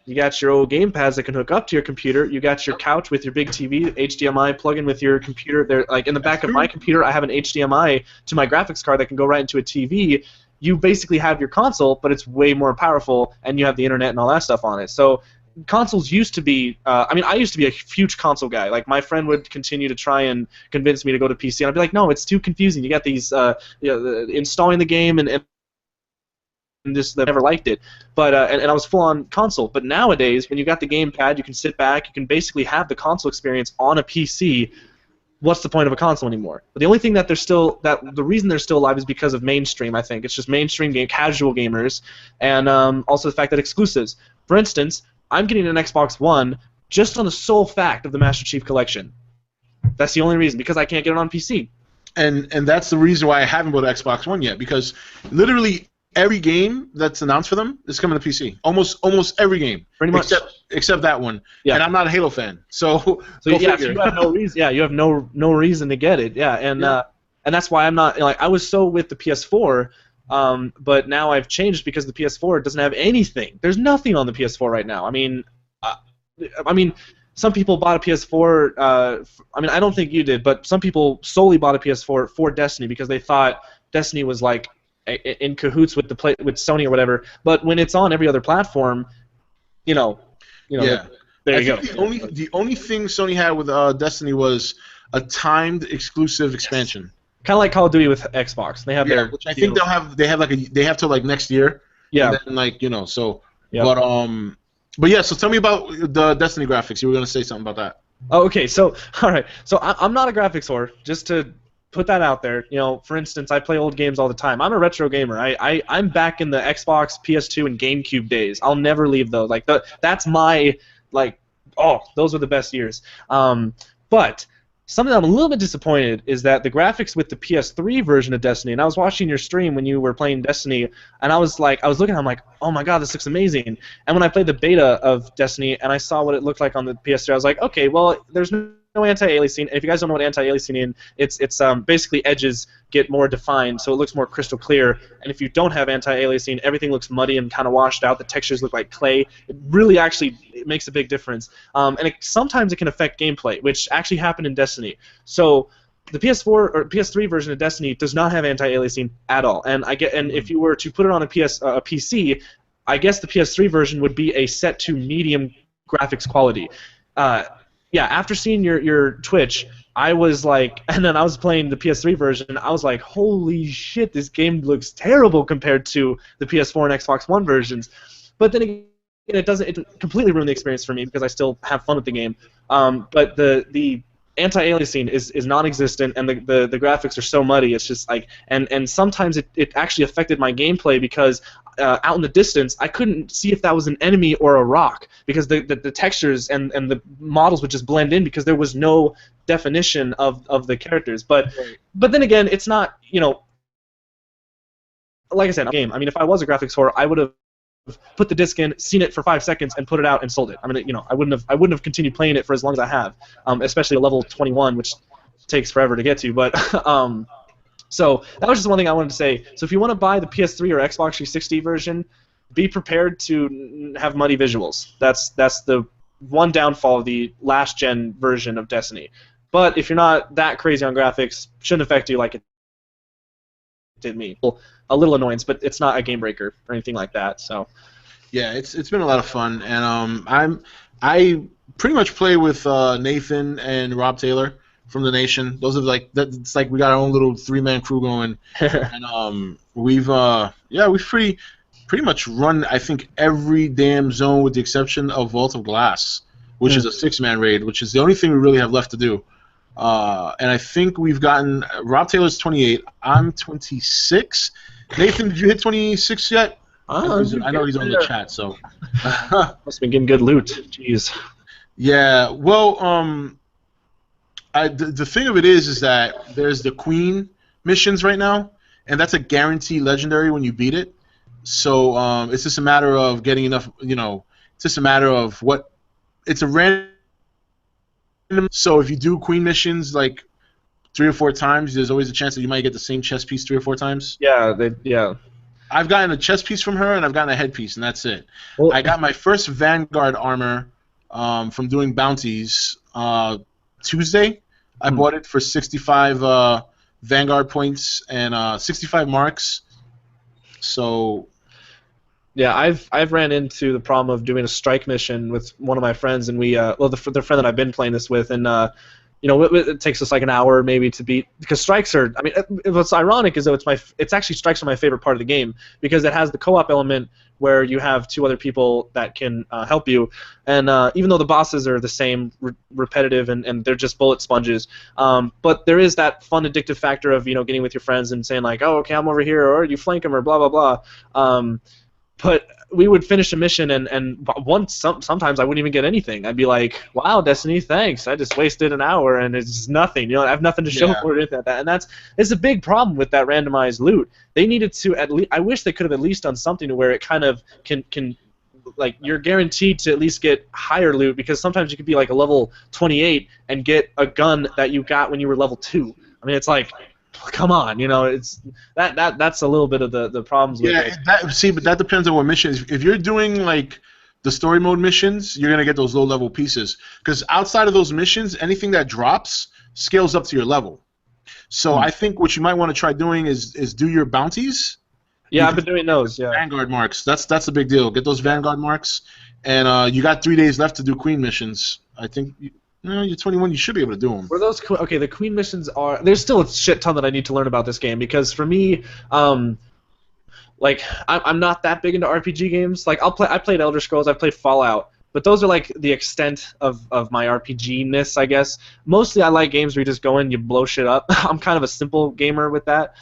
you got your old gamepads that can hook up to your computer. You got your couch with your big TV, HDMI plug-in with your computer. There, like in the back of my computer, I have an HDMI to my graphics card that can go right into a TV. You basically have your console, but it's way more powerful, and you have the internet and all that stuff on it. So consoles used to be. I used to be a huge console guy. Like my friend would continue to try and convince me to go to PC, and I'd be like, no, it's too confusing. You got these installing the game and just never liked it, but and I was full on console. But nowadays, when you got the gamepad, you can sit back, you can basically have the console experience on a PC. What's the point of a console anymore? But the only thing that the reason they're still alive is because of mainstream. I think it's just mainstream casual gamers, and also the fact that exclusives. For instance, I'm getting an Xbox One just on the sole fact of the Master Chief Collection. That's the only reason, because I can't get it on PC. And that's the reason why I haven't bought an Xbox One yet, because literally every game that's announced for them is coming to PC. Almost every game. Pretty much. Except that one. Yeah. And I'm not a Halo fan. So you have no reason. Yeah, you have no reason to get it. Yeah, and that's why I'm not I was so with the PS4, but now I've changed because the PS4 doesn't have anything. There's nothing on the PS4 right now. I mean, some people bought a PS4. I don't think you did, but some people solely bought a PS4 for Destiny because they thought Destiny was like in cahoots with with Sony or whatever. But when it's on every other platform, yeah. There you go. The only thing Sony had with Destiny was a timed exclusive expansion. Kind of like Call of Duty with Xbox. They have their. Which I think they have till like next year. Yeah. And then, so. Yep. But yeah. So tell me about the Destiny graphics. You were gonna say something about that. Oh, okay. So all right. So I'm not a graphics whore. Just to put that out there. For instance, I play old games all the time. I'm a retro gamer. I'm back in the Xbox, PS2, and GameCube days. I'll never leave those. That's my those were the best years. But something I'm a little bit disappointed is that the graphics with the PS3 version of Destiny, and I was watching your stream when you were playing Destiny, and I was looking, I'm like, oh my god, this looks amazing. And when I played the beta of Destiny and I saw what it looked like on the PS3, I was like, okay, well, there's no anti-aliasing. If you guys don't know what anti-aliasing is, it's basically edges get more defined, so it looks more crystal clear. And if you don't have anti-aliasing, everything looks muddy and kind of washed out. The textures look like clay. It really actually it makes a big difference. And sometimes it can affect gameplay, which actually happened in Destiny. So the PS4 or PS3 version of Destiny does not have anti-aliasing at all. And if you were to put it on a PC, I guess the PS3 version would be a set to medium graphics quality. Yeah, after seeing your Twitch, I was like, and then I was playing the PS3 version, and I was like, holy shit, this game looks terrible compared to the PS4 and Xbox One versions. But then again, it completely ruined the experience for me because I still have fun with the game. But the anti-aliasing is non-existent, and the graphics are so muddy. It's just like, and sometimes it actually affected my gameplay because out in the distance I couldn't see if that was an enemy or a rock because the textures and the models would just blend in because there was no definition of the characters. But then again, it's not, like I said, game. I mean, if I was a graphics whore, I would have put the disc in, seen it for 5 seconds, and put it out and sold it. I mean, I wouldn't have continued playing it for as long as I have, especially at level 21, which takes forever to get to. But so that was just one thing I wanted to say. So if you want to buy the PS3 or Xbox 360 version, be prepared to have muddy visuals. That's the one downfall of the last gen version of Destiny. But if you're not that crazy on graphics, shouldn't affect you like it did me. A little annoyance, but it's not a game breaker or anything like that. So, yeah, it's been a lot of fun, and I pretty much play with Nathan and Rob Taylor from the Nation. Those are it's like we got our own little 3-man crew going, and we've pretty much run, I think, every damn zone with the exception of Vault of Glass, which is a 6-man raid, which is the only thing we really have left to do. And I think we've gotten Rob Taylor's 28. I'm 26. Nathan, did you hit 26 yet? I know he's on the chat, so must have been getting good loot. Jeez. Yeah. Well, the thing of it is that there's the Queen missions right now, and that's a guaranteed legendary when you beat it. So it's just a matter of getting enough. It's just a matter of what. It's a random. So if you do Queen missions like 3 or 4 times, there's always a chance that you might get the same chest piece 3 or 4 times. Yeah. I've gotten a chest piece from her, and I've gotten a headpiece, and that's it. Well, I got my first Vanguard armor from doing bounties Tuesday. I bought it for 65 Vanguard points and 65 marks. So. Yeah, I've ran into the problem of doing a strike mission with one of my friends, and the friend that I've been playing this with, and it takes us like an hour maybe to beat, because strikes are. I mean, what's ironic is that it's actually strikes are my favorite part of the game because it has the co-op element where you have 2 other people that can help you, and even though the bosses are the same, repetitive, and they're just bullet sponges, but there is that fun addictive factor of getting with your friends and saying like, oh, okay, I'm over here, or you flank them, or blah blah blah. But we would finish a mission, and sometimes I wouldn't even get anything. I'd be like, wow, Destiny, thanks. I just wasted an hour, and it's nothing. I have nothing to show for it or anything like that. And it's a big problem with that randomized loot. They needed to at least. I wish they could have at least done something to where it kind of can like you're guaranteed to at least get higher loot, because sometimes you could be like a level 28 and get a gun that you got when you were level 2. I mean, it's like, come on, it's that's a little bit of the problems with it. But that depends on what missions. If you're doing like the story mode missions, you're gonna get those low-level pieces. Because outside of those missions, anything that drops scales up to your level. So I think what you might want to try doing is do your bounties. Yeah, I've been doing those. Yeah. Vanguard marks. That's a big deal. Get those Vanguard marks, and you got 3 days left to do Queen missions. I think. You're 21. You should be able to do them. Were those okay? The Queen missions are. There's still a shit ton that I need to learn about this game, because for me, like I'm not that big into RPG games. Like I played Elder Scrolls. I played Fallout, but those are like the extent of my RPG-ness, I guess. Mostly I like games where you just go in, you blow shit up. I'm kind of a simple gamer with that.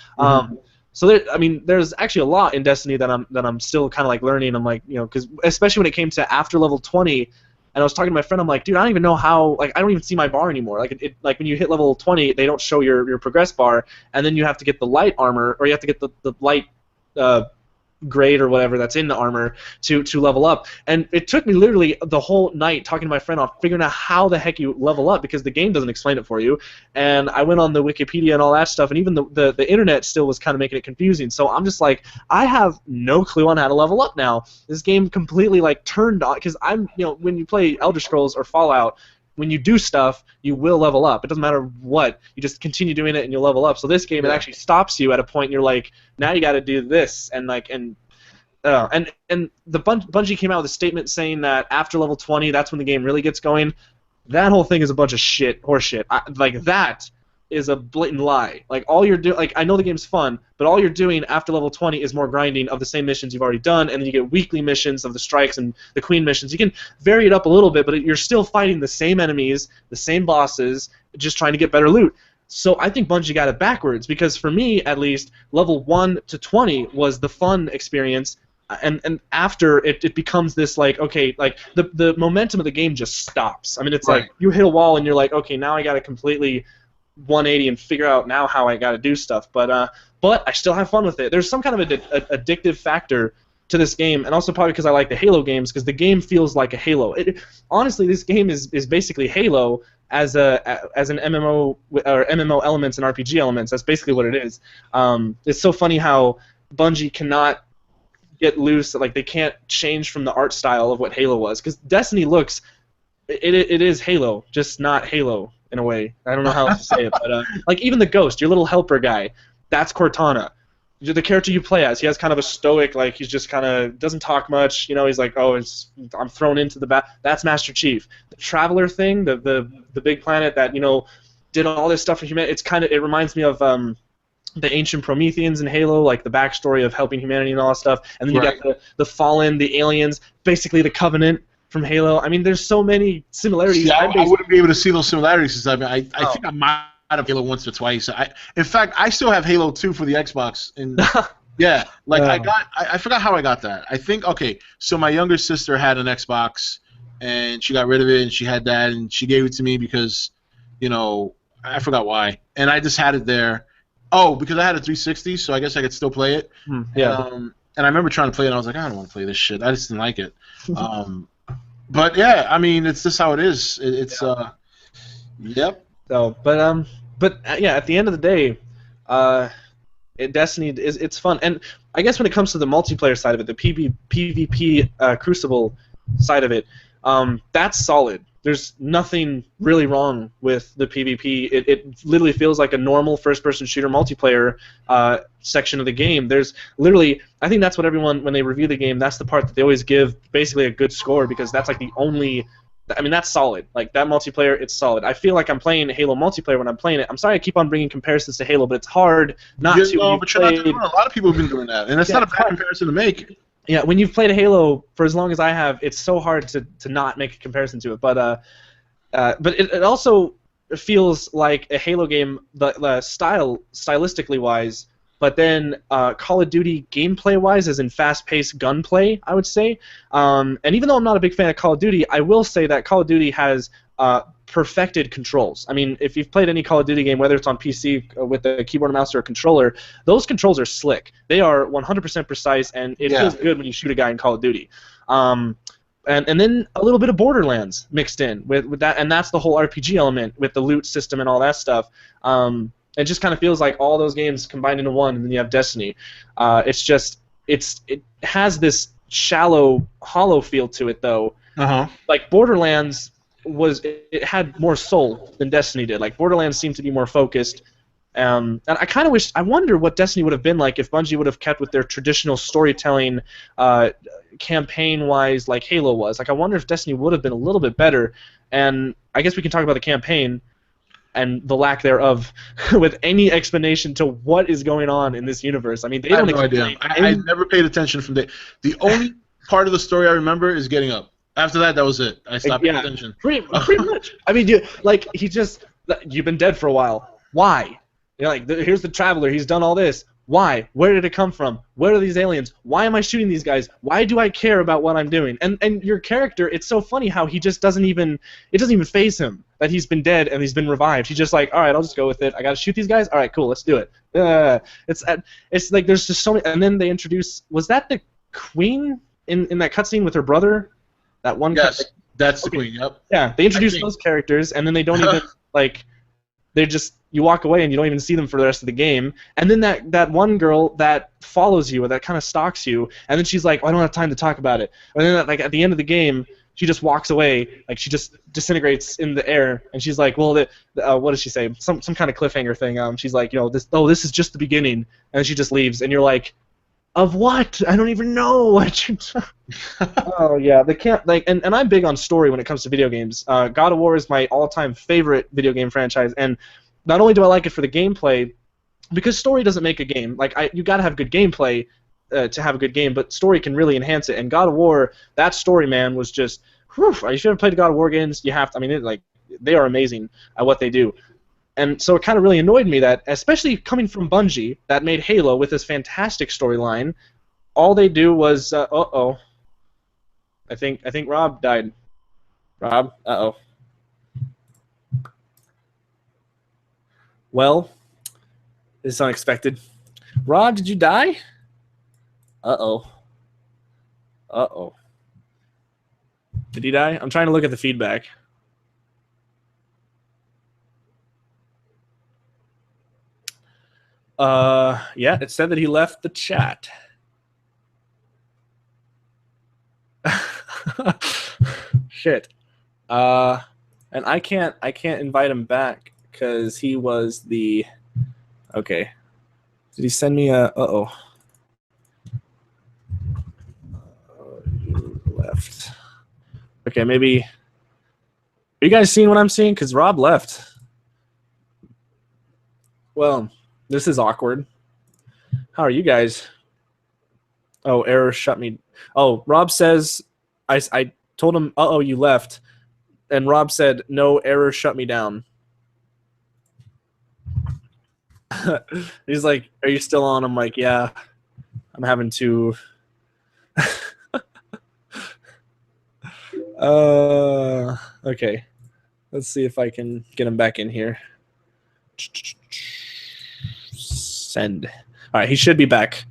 So there's actually a lot in Destiny that I'm still kind of like learning. I'm like, because especially when it came to after level 20. And I was talking to my friend. I'm like, dude, I don't even know how. Like, I don't even see my bar anymore. Like, like when you hit level 20, they don't show your progress bar, and then you have to get the light armor, or you have to get the light grade or whatever that's in the armor to level up. And it took me literally the whole night talking to my friend on figuring out how the heck you level up, because the game doesn't explain it for you. And I went on the Wikipedia and all that stuff, and even the internet still was kind of making it confusing. So I'm just like, I have no clue on how to level up now. This game completely like turned on, because when you play Elder Scrolls or Fallout, when you do stuff, you will level up. It doesn't matter what. You just continue doing it and you'll level up. So this game, it actually stops you at a point and you're like, now you got to do this. And the Bungie came out with a statement saying that after level 20, that's when the game really gets going. That whole thing is a bunch of horseshit. That is a blatant lie. Like, all you're doing, like, I know the game's fun, but all you're doing after level 20 is more grinding of the same missions you've already done, and then you get weekly missions of the strikes and the queen missions. You can vary it up a little bit, but you're still fighting the same enemies, the same bosses, just trying to get better loot. So I think Bungie got it backwards, because for me, at least, level 1 to 20 was the fun experience, and after it becomes this, like, okay, like, the momentum of the game just stops. I mean, it's like, you hit a wall and you're like, okay, now I got to completely 180 and figure out now how I got to do stuff, but I still have fun with it. There's some kind of addictive factor to this game, and also probably because I like the Halo games, because the game feels like a Halo. Honestly, this game is basically Halo as an MMO, or MMO elements and RPG elements. That's basically what it is. It's so funny how Bungie cannot get loose, like, they can't change from the art style of what Halo was, because Destiny looks, it is Halo, just not Halo. In a way, I don't know how else to say it, but like, even the Ghost, your little helper guy, that's Cortana. The character you play as, he has kind of a stoic, like, he's just kind of doesn't talk much. He's like, oh, I'm thrown into the bat. That's Master Chief. The Traveler thing, the big planet that did all this stuff for humanity. It reminds me of the ancient Prometheans in Halo, like the backstory of helping humanity and all that stuff. And then you got the Fallen, the aliens, basically the Covenant from Halo. I mean, there's so many similarities. I wouldn't be able to see those similarities. I think I might have Halo once or twice. In fact, I still have Halo 2 for the Xbox. And yeah, like, I forgot how I got that. I think, okay, so my younger sister had an Xbox, and she got rid of it, and she had that, and she gave it to me because, I forgot why. And I just had it there. Oh, because I had a 360, so I guess I could still play it. Yeah. And I remember trying to play it, and I was like, I don't want to play this shit. I just didn't like it. But yeah, I mean, it's just how it is. Yep. So, but yeah, at the end of the day, Destiny it's fun, and I guess when it comes to the multiplayer side of it, the PvP Crucible side of it, that's solid. There's nothing really wrong with the PvP. It literally feels like a normal first-person shooter multiplayer section of the game. There's literally, I think that's what everyone, when they review the game, that's the part that they always give basically a good score, because that's like the only, I mean, that's solid. Like, that multiplayer, it's solid. I feel like I'm playing Halo multiplayer when I'm playing it. I'm sorry I keep on bringing comparisons to Halo, but it's hard not to. No, but you're not doing it. A lot of people have been doing that, and it's not a bad comparison to make. Yeah, when you've played Halo for as long as I have, it's so hard to not make a comparison to it. But it also feels like a Halo game, the stylistically wise, but then Call of Duty gameplay wise, as in fast-paced gunplay, I would say. And even though I'm not a big fan of Call of Duty, I will say that Call of Duty has perfected controls. I mean, if you've played any Call of Duty game, whether it's on PC with a keyboard and mouse or a controller, those controls are slick. They are 100% precise, and it feels good when you shoot a guy in Call of Duty. And then a little bit of Borderlands mixed in with that, and that's the whole RPG element with the loot system and all that stuff. It just kind of feels like all those games combined into one, and then you have Destiny. It has this shallow, hollow feel to it, though. Like Borderlands it had more soul than Destiny did. Like, Borderlands seemed to be more focused. And I wonder what Destiny would have been like if Bungie would have kept with their traditional storytelling, campaign-wise, like Halo was. Like, I wonder if Destiny would have been a little bit better. And I guess we can talk about the campaign and the lack thereof with any explanation to what is going on in this universe. I mean, they don't have no idea. I never paid attention from the only part of the story I remember is getting up. After that was it. I stopped paying attention. Pretty much. I mean, you've been dead for a while. Why? Like, here's the Traveler. He's done all this. Why? Where did it come from? Where are these aliens? Why am I shooting these guys? Why do I care about what I'm doing? And your character, it's so funny how he just doesn't even faze him that he's been dead and he's been revived. He's just like, all right, I'll just go with it. I gotta shoot these guys. All right, cool, let's do it. It's like there's just so many. And then they introduce, was that the queen in that cutscene with her brother? That one. Yes, that's the queen. Yep. Yeah, they introduce those characters and then they don't even like. They just, you walk away and you don't even see them for the rest of the game. And then that one girl that follows you or that kind of stalks you, and then she's like, oh, I don't have time to talk about it. And then like at the end of the game, she just walks away, like she just disintegrates in the air, and she's like, well, what does she say? Some kind of cliffhanger thing. She's like, this is just the beginning, and then she just leaves, and you're like, of what? I don't even know what you're Oh yeah, they can't like, and I'm big on story when it comes to video games. God of War is my all-time favorite video game franchise, and not only do I like it for the gameplay, because story doesn't make a game. Like you gotta have good gameplay to have a good game, but story can really enhance it. And God of War, that story, man, was just, whew, if you haven't played the God of War games, you have to. I mean, they are amazing at what they do. And so it kind of really annoyed me that, especially coming from Bungie, that made Halo with this fantastic storyline, all they do was, uh-oh. I think Rob died. Rob? Uh-oh. Well, this is unexpected. Rob, did you die? Uh-oh. Uh-oh. Did he die? I'm trying to look at the feedback. Yeah, it said that he left the chat. Shit. And I can't invite him back because he was the. Okay. Did he send me a? Uh-oh. You left. Okay, maybe. Are you guys seeing what I'm seeing? Because Rob left. Well. This is awkward. How are you guys? Oh, error shut me. Oh, Rob says, I told him, uh-oh, you left. And Rob said, no, error shut me down. He's like, are you still on? I'm like, yeah, I'm having to. Okay. Let's see if I can get him back in here. Send. All right, he should be back.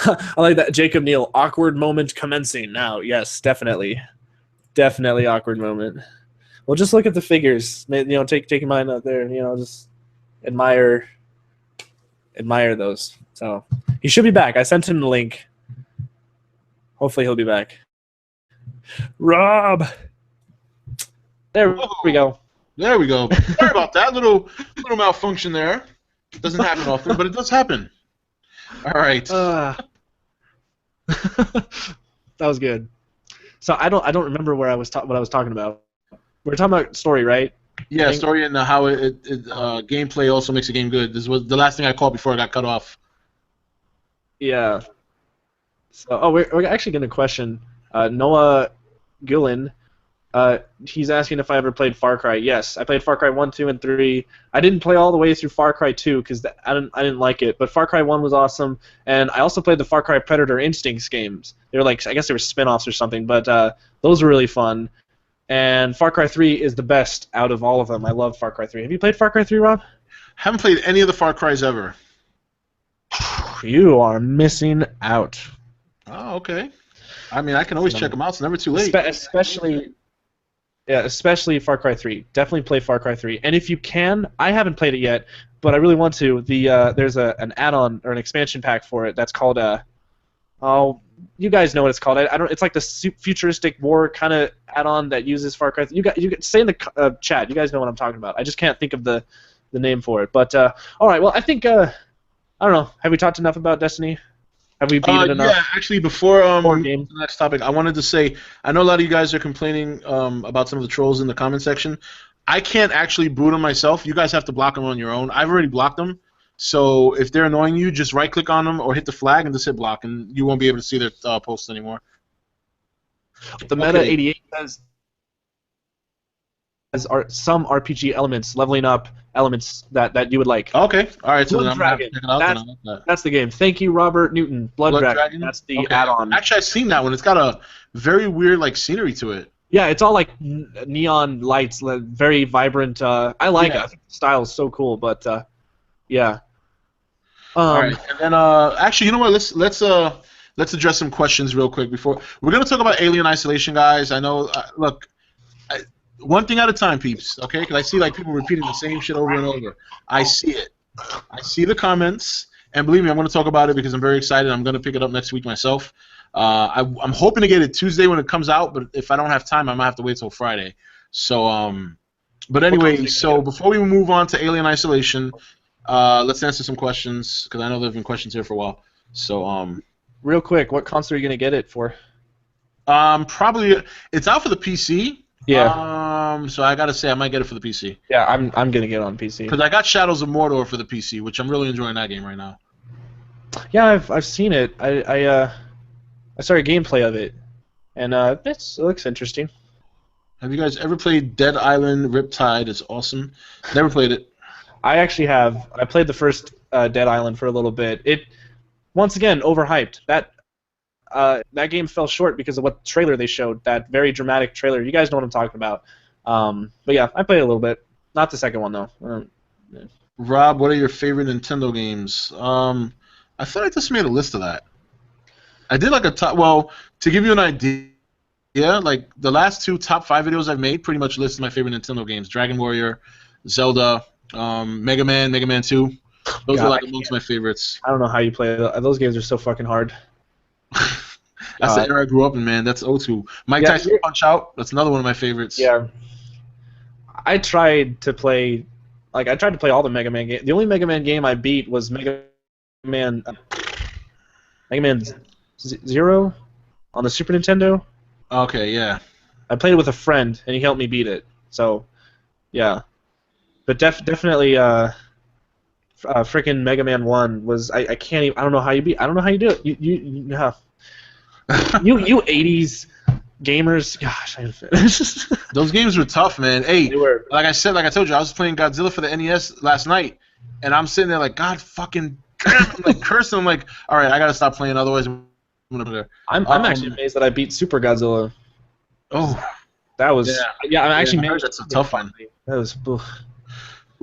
I like that. Jacob Neal, awkward moment commencing now. Yes, definitely. Definitely awkward moment. Well, just look at the figures. Take your mind out there. Just admire those. So he should be back. I sent him the link. Hopefully he'll be back. Rob. There we go. There we go. Sorry about that little malfunction there. Doesn't happen often, but it does happen. All right. That was good. So I don't remember where what I was talking about. We were talking about story, right? Yeah, story and how gameplay also makes a game good. This was the last thing I called before I got cut off. Yeah. So we're actually going to question Noah Gillen. He's asking if I ever played Far Cry. Yes, I played Far Cry 1, 2, and 3. I didn't play all the way through Far Cry 2 because I didn't like it. But Far Cry 1 was awesome, and I also played the Far Cry Predator Instincts games. They were I guess they were spin-offs or something, but those were really fun. And Far Cry 3 is the best out of all of them. I love Far Cry 3. Have you played Far Cry 3, Rob? Haven't played any of the Far Cries ever. You are missing out. Oh, okay. I mean, I can always check them out. It's never too late. Especially Far Cry 3. Definitely play Far Cry 3. And if you can, I haven't played it yet, but I really want to. There's an add-on or an expansion pack for it that's called you guys know what it's called. I don't. It's like the futuristic war kind of add-on that uses Far Cry. You say in the chat. You guys know what I'm talking about. I just can't think of the name for it. But all right. Well, I think I don't know. Have we talked enough about Destiny? Have we beat it enough? Yeah, actually, before the next topic, I wanted to say, I know a lot of you guys are complaining about some of the trolls in the comment section. I can't actually boot them myself. You guys have to block them on your own. I've already blocked them. So if they're annoying you, just right-click on them or hit the flag and just hit block, and you won't be able to see their posts anymore. The Meta 88 says some RPG elements, leveling up elements that you would like. Okay, all right. So Blood then I'm gonna have to Dragon. check it out. Then I like that. That's the game. Thank you, Robert Newton. Blood Dragon. That's the Okay. add-on. Actually, I've seen that one. It's got a very weird like scenery to it. Yeah, it's all like neon lights, very vibrant. I like it. I think the style is so cool. But yeah. All right, and then actually, you know what? Let's address some questions real quick before we're gonna talk about Alien Isolation, guys. I know. Look, one thing at a time, peeps. Okay, because I see like people repeating the same shit over and over. I see it. I see the comments, and believe me, I'm gonna talk about it because I'm very excited. I'm gonna pick it up next week myself. I'm hoping to get it Tuesday when it comes out, but if I don't have time, I might have to wait till Friday. So but anyway, so before we move on to Alien Isolation. Let's answer some questions because I know there have been questions here for a while. So, real quick, what console are you gonna get it for? probably it's out for the PC. Yeah. So I gotta say I might get it for the PC. Yeah, I'm gonna get it on PC. Because I got Shadows of Mordor for the PC, which I'm really enjoying that game right now. Yeah, I've seen it. I started gameplay of it, and it looks interesting. Have you guys ever played Dead Island Riptide? It's awesome. Never played it. I actually have. I played the first Dead Island for a little bit. It, once again, overhyped. That game fell short because of what trailer they showed. That very dramatic trailer. You guys know what I'm talking about. But yeah, I played a little bit. Not the second one though. Yeah. Rob, what are your favorite Nintendo games? I thought I just made a list of that. I did like a top. Well, to give you an idea, like the last 2 top 5 videos I've made pretty much listed my favorite Nintendo games: Dragon Warrior, Zelda. Mega Man, Mega Man 2. Those are like amongst my favorites. I don't know how you play those games. Are so fucking hard. That's the era I grew up in, man. That's O2. Mike Tyson Punch Out. That's another one of my favorites. Yeah. I tried to play all the Mega Man games. The only Mega Man game I beat was Mega Man 0 on the Super Nintendo. Okay, yeah. I played it with a friend, and he helped me beat it. So, yeah. But definitely, freaking Mega Man 1 was I can't even, I don't know how you beat. I don't know how you do it. You 80s gamers. Gosh, those games were tough, man. Hey, they were. Like I told you, I was playing Godzilla for the NES last night, and I'm sitting there like, God fucking damn, I'm like cursing. I'm like, all right, I gotta stop playing, otherwise I'm gonna put it. I'm actually amazed that I beat Super Godzilla. Oh, that was I'm actually amazed. That's a tough one. That was.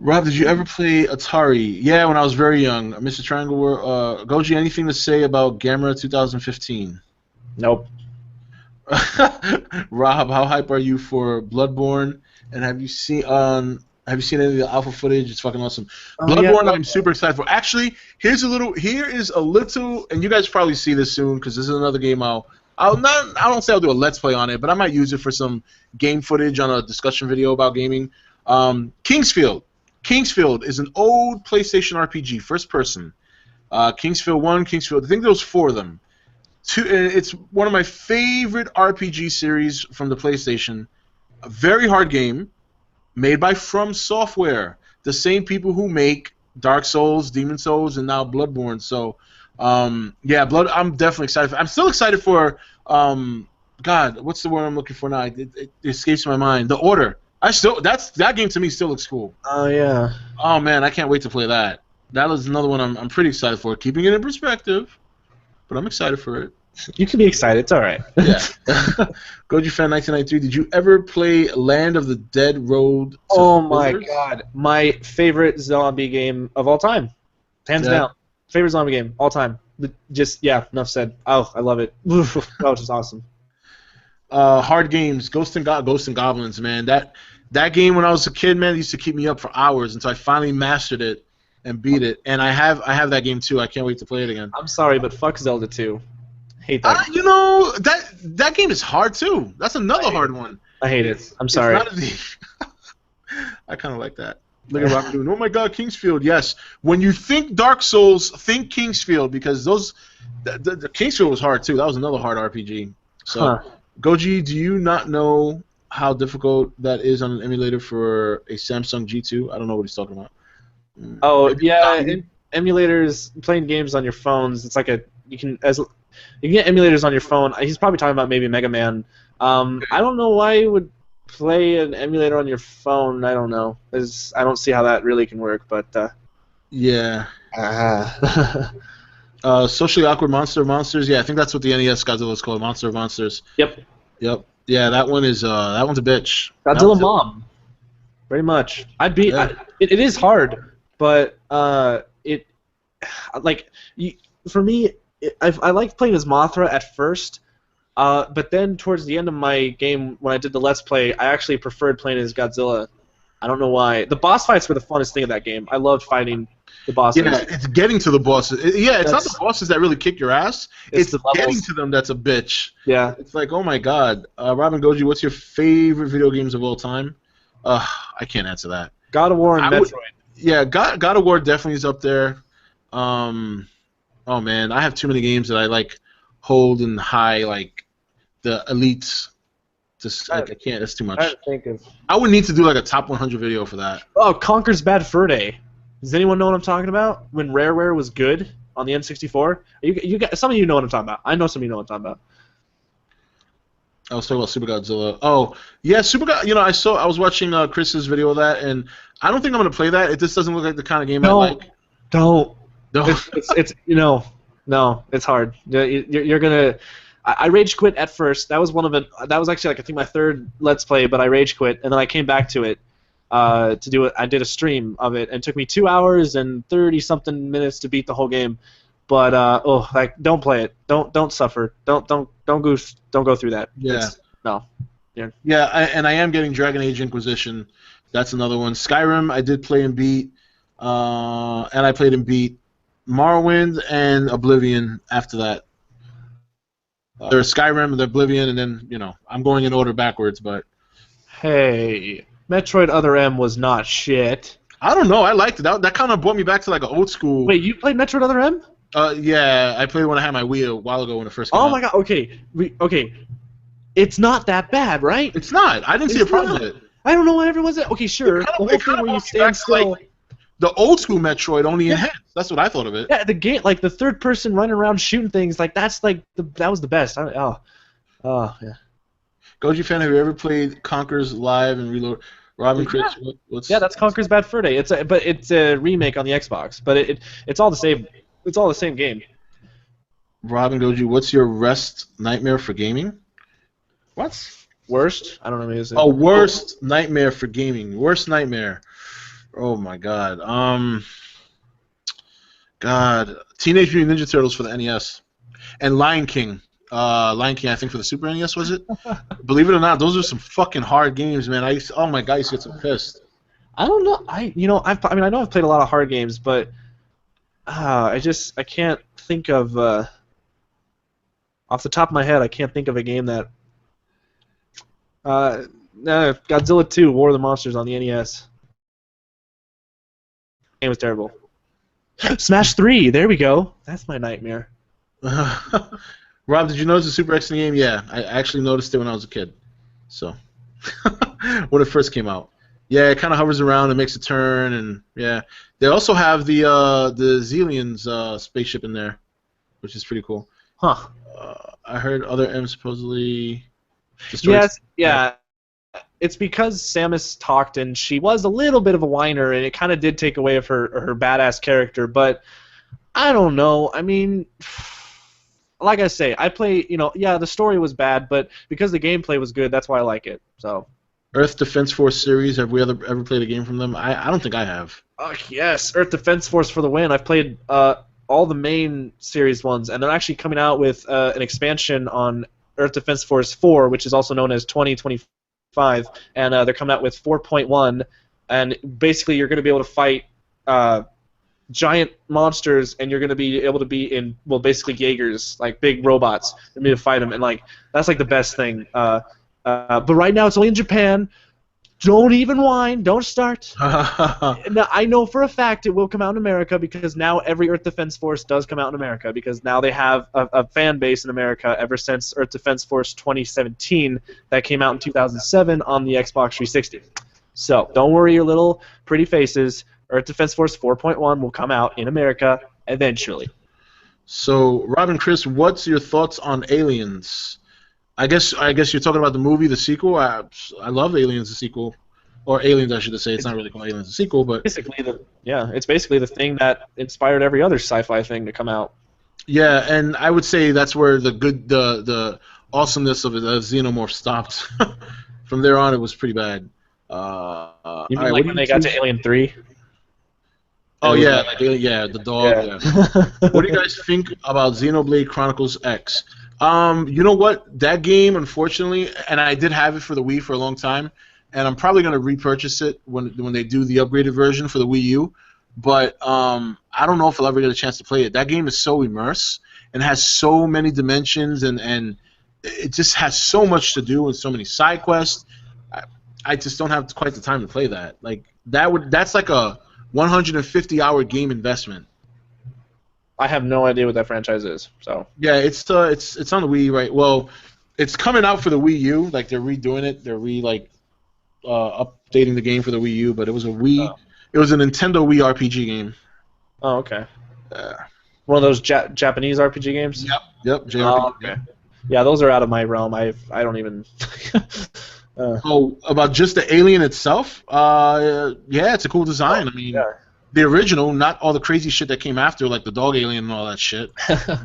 Rob, did you ever play Atari? Yeah, when I was very young. Mr. Triangle World. Goji, anything to say about Gamera 2015? Nope. Rob, how hype are you for Bloodborne? And have you seen any of the alpha footage? It's fucking awesome. Bloodborne, I'm super excited for. Actually, here is a little, and you guys probably see this soon because this is another game I don't say I'll do a let's play on it, but I might use it for some game footage on a discussion video about gaming. Kingsfield. Kingsfield is an old PlayStation RPG, first person. Kingsfield 1, Kingsfield, I think there was 4 of them. It's one of my favorite RPG series from the PlayStation. A very hard game, made by From Software, the same people who make Dark Souls, Demon Souls, and now Bloodborne. So, yeah, I'm definitely excited. I'm still excited for, God, what's the word I'm looking for now? It escapes my mind. The Order. That game to me still looks cool. Oh yeah. Oh man, I can't wait to play that. That was another one I'm pretty excited for. Keeping it in perspective, but I'm excited for it. You can be excited. It's all right. Yeah. Gojifan1993. Did you ever play Land of the Dead Road? Oh my God, my favorite zombie game of all time, hands down. Favorite zombie game all time. Just enough said. Oh, I love it. That was just awesome. Hard games, Ghosts and Goblins, man. That game when I was a kid, man, used to keep me up for hours until I finally mastered it and beat it. And I have that game too. I can't wait to play it again. I'm sorry, but fuck Zelda 2. Hate that. You know that game is hard too. That's another hard one. I hate it. I'm sorry. I kind of like that. Look at Robert doing. Oh my God, Kingsfield. Yes. When you think Dark Souls, think Kingsfield because the Kingsfield was hard too. That was another hard RPG. So. Goji, do you not know how difficult that is on an emulator for a Samsung G2? I don't know what he's talking about. Oh yeah, emulators, playing games on your phones. It's like you can get emulators on your phone. He's probably talking about maybe Mega Man. I don't know why it would play an emulator on your phone, I don't know. I don't see how that really can work, but Yeah. ah. Socially awkward monsters. Yeah, I think that's what the NES Godzilla is called. Monster of Monsters. Yep. Yep. Yeah, that one's a bitch. That Godzilla one's Mom. Very much. I'd be. yeah. It is hard, but it like for me, I like playing as Mothra at first. But then towards the end of my game, when I did the Let's Play, I actually preferred playing as Godzilla. I don't know why. The boss fights were the funnest thing of that game. I loved fighting the bosses. Yeah, it's getting to the bosses. It's not the bosses that really kick your ass. It's getting to them that's a bitch. Yeah. It's like, oh my god. Robin Goji, what's your favorite video games of all time? I can't answer that. God of War and Metroid. Yeah, God of War definitely is up there. Oh man, I have too many games that I like hold in high, like the elites. Just I can't. That's too much. I would need to do like a top 100 video for that. Oh, Conker's Bad Fur Day. Does anyone know what I'm talking about? When Rareware was good on the N64. You got some of you know what I'm talking about. I know some of you know what I'm talking about. I was talking about Super Godzilla. Oh yeah, Super God. You know, I was watching Chris's video of that, and I don't think I'm gonna play that. It just doesn't look like the kind of game I like. Don't. No. It's no, it's hard. You're gonna. I rage quit at first. That was that was actually like I think my third Let's Play, but I rage quit, and then I came back to it to do it. I did a stream of it, and it took me 2 hours and 30-something minutes to beat the whole game. But don't play it. Don't suffer. Don't go through that. Yeah. No. Yeah. Yeah, and I am getting Dragon Age Inquisition. That's another one. Skyrim I did play and beat, and I played and beat Morrowind and Oblivion after that. There's Skyrim, the Oblivion, and then I'm going in order backwards, but. Hey, Metroid Other M was not shit. I don't know. I liked it. That kind of brought me back to like an old school. Wait, you played Metroid Other M? Yeah, I played when I had my Wii a while ago when it first came out. Oh my god. Okay, okay. It's not that bad, right? It's not. I didn't see a problem with it. I don't know why everyone's at. Okay, sure. The whole thing where you stand still. Like the old school Metroid, only enhanced. That's what I thought of it. Yeah, the game, like the third person running around shooting things, like that's like that was the best. Yeah. Gojifan, have you ever played Conker's Live and Reload? Robin, Chris, what's? Yeah, that's Conker's Bad Fur Day. But it's a remake on the Xbox. But it's all the same. It's all the same game. Robin Goji, what's your worst nightmare for gaming? What? Worst? I don't know. Maybe oh, worst nightmare for gaming. Worst nightmare. Oh my God. Teenage Mutant Ninja Turtles for the NES, and Lion King. Lion King, I think for the Super NES, was it? Believe it or not, those are some fucking hard games, man. Oh my God, I used to get so pissed. I don't know. I know I've played a lot of hard games, but I can't think of off the top of my head. I can't think of a game that. Godzilla 2: War of the Monsters on the NES. Game was terrible. Smash 3, there we go. That's my nightmare. Rob, did you notice the Super X in the game? Yeah, I actually noticed it when I was a kid. So, when it first came out. Yeah, it kind of hovers around and makes a turn, and yeah. They also have the Zillions spaceship in there, which is pretty cool. Huh. I heard other M supposedly destroyed. Yes, yeah. It's because Samus talked, and she was a little bit of a whiner, and it kind of did take away of her badass character. But I don't know. I mean, like I say, I play. Yeah, the story was bad, but because the gameplay was good, that's why I like it. So. Earth Defense Force series. Have we ever played a game from them? I don't think I have. Oh yes, Earth Defense Force for the win. I've played all the main series ones, and they're actually coming out with an expansion on Earth Defense Force 4, which is also known as 2025. And they're coming out with 4.1, and basically you're going to be able to fight giant monsters, and you're going to be able to be in, well, basically Jaegers, like big robots, and be able to fight them, and like that's like the best thing. But right now it's only in Japan. Don't even whine. Don't start. Now, I know for a fact it will come out in America because now every Earth Defense Force does come out in America because now they have a fan base in America ever since Earth Defense Force 2017 that came out in 2007 on the Xbox 360. So don't worry your little pretty faces. Earth Defense Force 4.1 will come out in America eventually. So, Robin, Chris, what's your thoughts on Aliens? I guess you're talking about the movie, the sequel. I love Aliens, the sequel, or Aliens, I should say. It's not really called Aliens, the sequel, but it's basically the thing that inspired every other sci-fi thing to come out. yeah, and I would say that's where the awesomeness of the Xenomorph stopped. From there on, it was pretty bad. You mean like when they got to Alien 3? Oh yeah, the dog. Yeah. What do you guys think about Xenoblade Chronicles X? You know what? That game, unfortunately, and I did have it for the Wii for a long time, and I'm probably going to repurchase it when they do the upgraded version for the Wii U. But I don't know if I'll ever get a chance to play it. That game is so immersed and has so many dimensions, and it just has so much to do and so many side quests. I just don't have quite the time to play that. Like that's like a 150-hour game investment. I have no idea what that franchise is. So yeah, it's on the Wii, right? Well, it's coming out for the Wii U. Like they're redoing it. They're updating the game for the Wii U. But it was a Wii. Oh. It was a Nintendo Wii RPG game. Oh, okay. One of those Japanese RPG games. Yep. JRPG. Oh, okay. Yeah, those are out of my realm. I don't even. About just the alien itself? Yeah, it's a cool design. I mean, the original, not all the crazy shit that came after, like the dog alien and all that shit.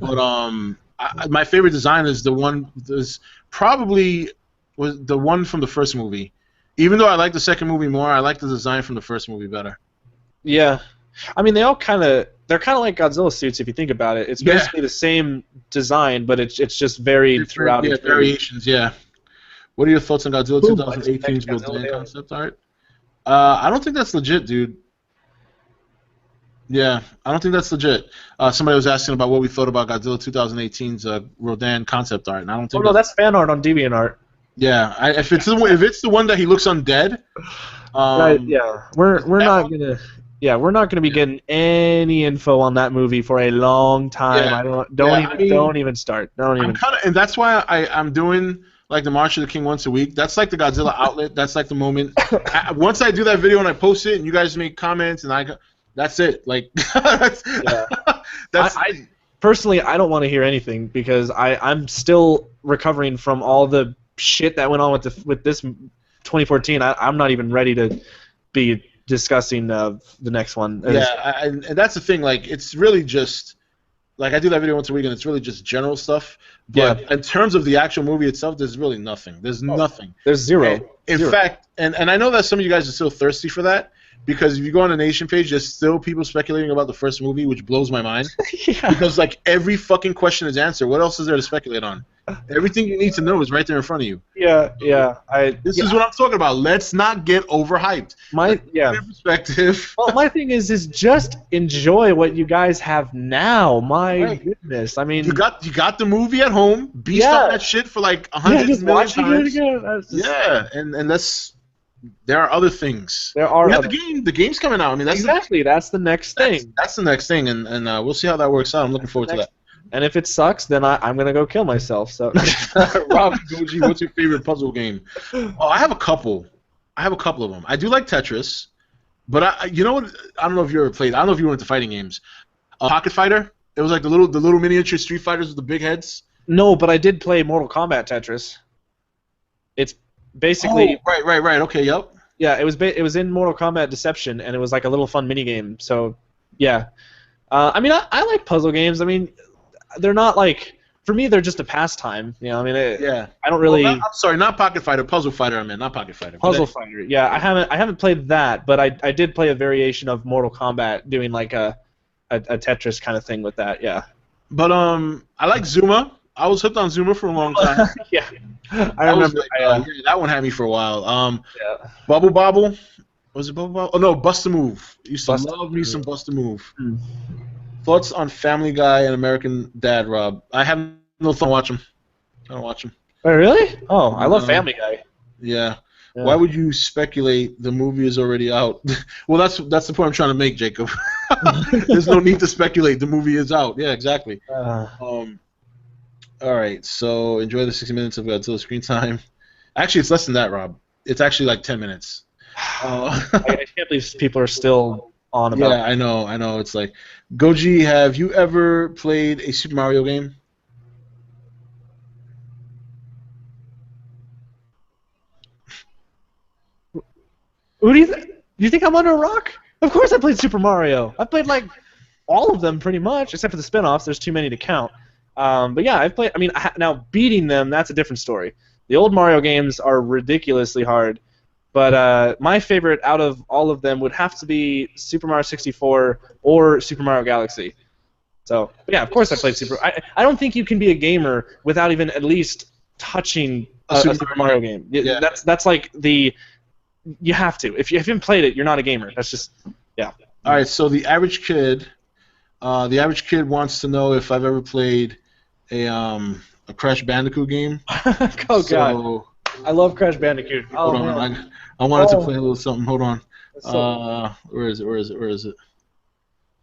But my favorite design is the one. Probably was the one from the first movie. Even though I like the second movie more, I like the design from the first movie better. Yeah, I mean they're kind of like Godzilla suits if you think about it. It's basically the same design, but it's just varied throughout. Yeah, variations. Yeah. What are your thoughts on Godzilla 2018's Rodan concept art? I don't think that's legit, dude. Yeah, I don't think that's legit. Somebody was asking about what we thought about Godzilla 2018's Rodan concept art, and I don't think. Oh no, that's fan art on DeviantArt. Yeah, if it's the one that he looks undead. Right. Yeah, we're not gonna be getting any info on that movie for a long time. Yeah. Don't even start. And that's why I'm doing like the March of the King once a week. That's like the Godzilla outlet. That's like the moment. Once I do that video and I post it, and you guys make comments, and that's it. Like, personally, I don't want to hear anything because I'm still recovering from all the shit that went on with this 2014. I'm not even ready to be discussing the next one. Yeah, and that's the thing. Like, it's really just like I do that video once a week, and it's really just general stuff. But in terms of the actual movie itself, there's really nothing. There's nothing. There's zero. In fact, and I know that some of you guys are still thirsty for that. Because if you go on the Nation page, there's still people speculating about the first movie, which blows my mind. Yeah. Because like every fucking question is answered. What else is there to speculate on? Everything you need to know is right there in front of you. Yeah. This is what I'm talking about. Let's not get overhyped. Perspective. Well, my thing is just enjoy what you guys have now. My goodness, I mean, you got the movie at home. Beast on that shit for like 100 million times. Yeah, and that's. There are other things. The game's coming out. I mean, that's the next thing. That's the next thing, and we'll see how that works out. I'm looking forward to that. And if it sucks, then I'm gonna go kill myself. So, Rob Goji, what's your favorite puzzle game? Oh, I have a couple. of them. I do like Tetris, but you know what? I don't know if you ever played. I don't know if you were into fighting games. Pocket Fighter. It was like the little miniature Street Fighters with the big heads. No, but I did play Mortal Kombat Tetris. It's basically. Oh, right. Okay, yep. Yeah, it was in Mortal Kombat Deception, and it was like a little fun mini game. So, yeah. I mean, I like puzzle games. I mean, they're not like for me. They're just a pastime. You know, I mean, I don't really. I'm sorry, not Pocket Fighter, Puzzle Fighter. I meant not Pocket Fighter. Puzzle Fighter. Yeah, I haven't played that, but I did play a variation of Mortal Kombat, doing like a Tetris kind of thing with that. Yeah. But I like Zuma. I was hooked on Zuma for a long time. Yeah. I remember that one had me for a while. Bubble Bobble. Was it Bubble Bobble? Oh no, Bust a Move. Used to love me some Bust a Move. Thoughts on Family Guy and American Dad, Rob? I have no thought. I don't watch them. Oh really? Oh, I love Family Guy. Yeah. Why would you speculate the movie is already out? Well, that's the point I'm trying to make, Jacob. There's no need to speculate. The movie is out. Yeah, exactly. All right, so enjoy the 60 minutes of Godzilla screen time. Actually, it's less than that, Rob. It's actually like 10 minutes. I can't believe people are still on about it. Yeah, I know. It's like, Goji, have you ever played a Super Mario game? Who do you think I'm under a rock? Of course I played Super Mario. I played like all of them pretty much, except for the spin-offs. There's too many to count. But yeah, I've played. I mean, now beating them, that's a different story. The old Mario games are ridiculously hard, but my favorite out of all of them would have to be Super Mario 64 or Super Mario Galaxy. So yeah, of course I played Super. I don't think you can be a gamer without even at least touching a Super Mario game. Yeah. That's like the. You have to. If you haven't played it, you're not a gamer. That's just yeah. All right, so the average kid wants to know if I've ever played a Crash Bandicoot game. Oh God, I love Crash Bandicoot. Hold on, I wanted to play a little something. Hold on. Where is it?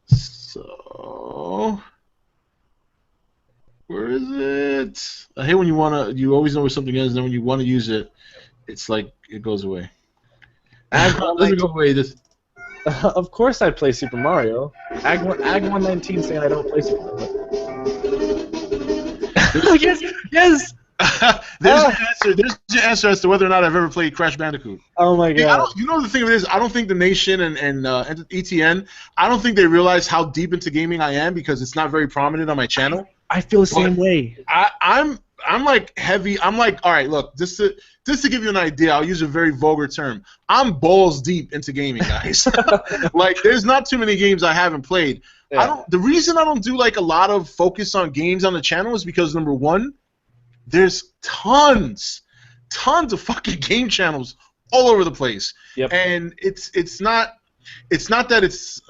So, where is it? I hate when you always know where something is, and then when you want to use it, it's like it goes away. Let me go away. Of course I play Super Mario. Ag119 saying I don't play Super Mario. yes. There's your answer as to whether or not I've ever played Crash Bandicoot. Oh my God! You know the thing of it is, I don't think the Nation and ETN, I don't think they realize how deep into gaming I am because it's not very prominent on my channel. I feel the same way. I'm like heavy. I'm like, all right, look, just to give you an idea, I'll use a very vulgar term. I'm balls deep into gaming, guys. Like, there's not too many games I haven't played. Yeah. The reason I don't do like a lot of focus on games on the channel is because number one, there's tons of fucking game channels all over the place. Yep. And it's not that it's.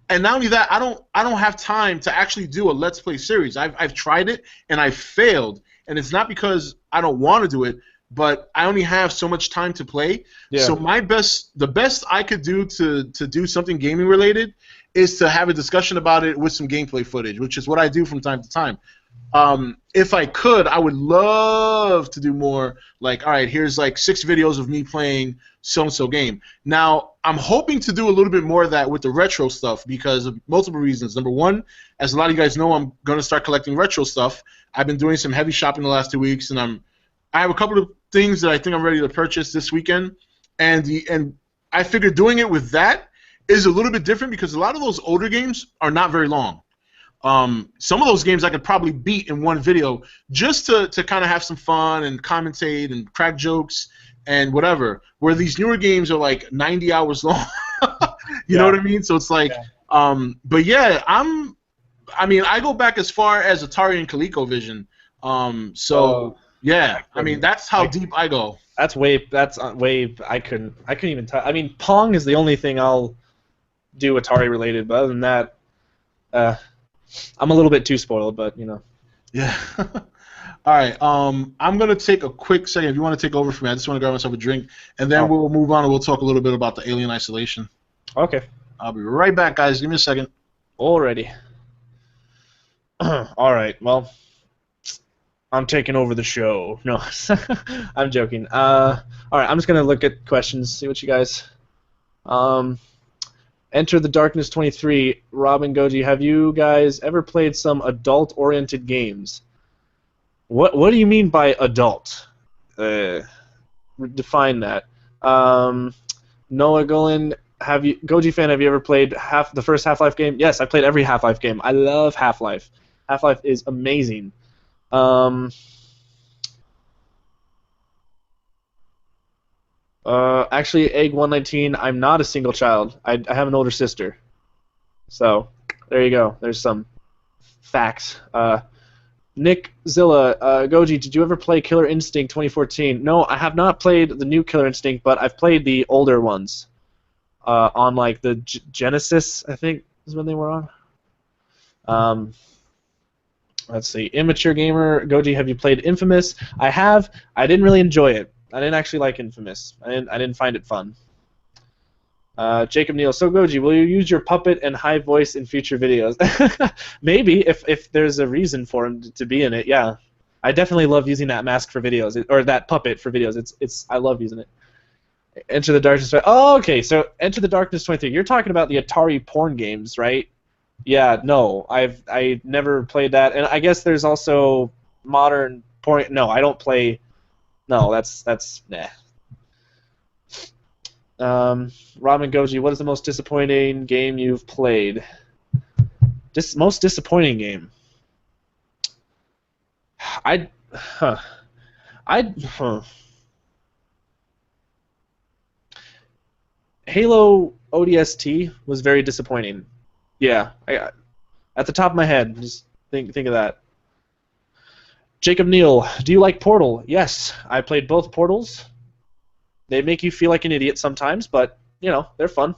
And not only that, I don't have time to actually do a Let's Play series. I've tried it and I've failed, and it's not because I don't want to do it, but I only have so much time to play. Yeah. So the best I could do to do something gaming related is to have a discussion about it with some gameplay footage, which is what I do from time to time. If I could, I would love to do more. Like, all right, here's like 6 videos of me playing so-and-so game. Now, I'm hoping to do a little bit more of that with the retro stuff because of multiple reasons. Number one, as a lot of you guys know, I'm going to start collecting retro stuff. I've been doing some heavy shopping the last 2 weeks, and I have a couple of things that I think I'm ready to purchase this weekend. And I figured doing it with that is a little bit different because a lot of those older games are not very long. Some of those games I could probably beat in one video just to kind of have some fun and commentate and crack jokes and whatever. Where these newer games are like 90 hours long. You know what I mean? So it's like, but yeah, I go back as far as Atari and ColecoVision. Yeah, I mean that's how deep I go. That's way. I couldn't even touch. I mean, Pong is the only thing I'll do Atari related, but other than that, I'm a little bit too spoiled, but you know. Yeah. All right. I'm gonna take a quick second. If you want to take over for me, I just want to grab myself a drink, and then we'll move on and we'll talk a little bit about the Alien Isolation. Okay. I'll be right back, guys. Give me a second. Alrighty. All right. Well, I'm taking over the show. No, I'm joking. All right. I'm just gonna look at questions, see what you guys. Enter the Darkness 23. Rob and Goji, have you guys ever played some adult-oriented games? What do you mean by adult? Define that. Noah Golan, Gojifan, have you ever played the first Half-Life game? Yes, I played every Half-Life game. I love Half-Life. Half-Life is amazing. Actually, Egg119, I'm not a single child. I have an older sister. So, there you go. There's some facts. Nick Zilla, Goji, did you ever play Killer Instinct 2014? No, I have not played the new Killer Instinct, but I've played the older ones. On, like, the Genesis, I think, is when they were on. Let's see. Immature Gamer, Goji, have you played Infamous? I have. I didn't really enjoy it. I didn't actually like Infamous. I didn't find it fun. Jacob Neal, so Goji, will you use your puppet and high voice in future videos? Maybe, if there's a reason for him to be in it, yeah. I definitely love using that mask for videos, or that puppet for videos. I love using it. Enter the Darkness. Oh, okay, so Enter the Darkness 23. You're talking about the Atari porn games, right? Yeah, no, I never played that, and I guess there's also modern porn. No, I don't play. No, that's nah. Robin Goji, what is the most disappointing game you've played? Most disappointing game. Huh. Halo ODST was very disappointing. Yeah, at the top of my head, just think of that. Jacob Neal, do you like Portal? Yes, I played both Portals. They make you feel like an idiot sometimes, but you know they're fun.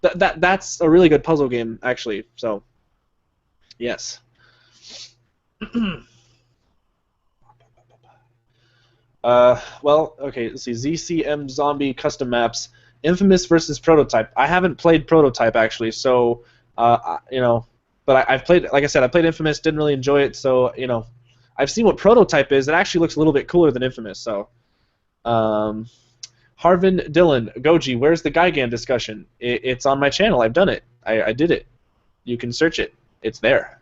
That's a really good puzzle game, actually. So, yes. Well, okay. Let's see. ZCM Zombie Custom Maps, Infamous versus Prototype. I haven't played Prototype actually, so you know, but I've played. Like I said, I played Infamous. Didn't really enjoy it, so you know, I've seen what Prototype is. It actually looks a little bit cooler than Infamous. So, Harvin Dylan, Goji, where's the Gigan discussion? It's on my channel. I've done it. I did it. You can search it. It's there.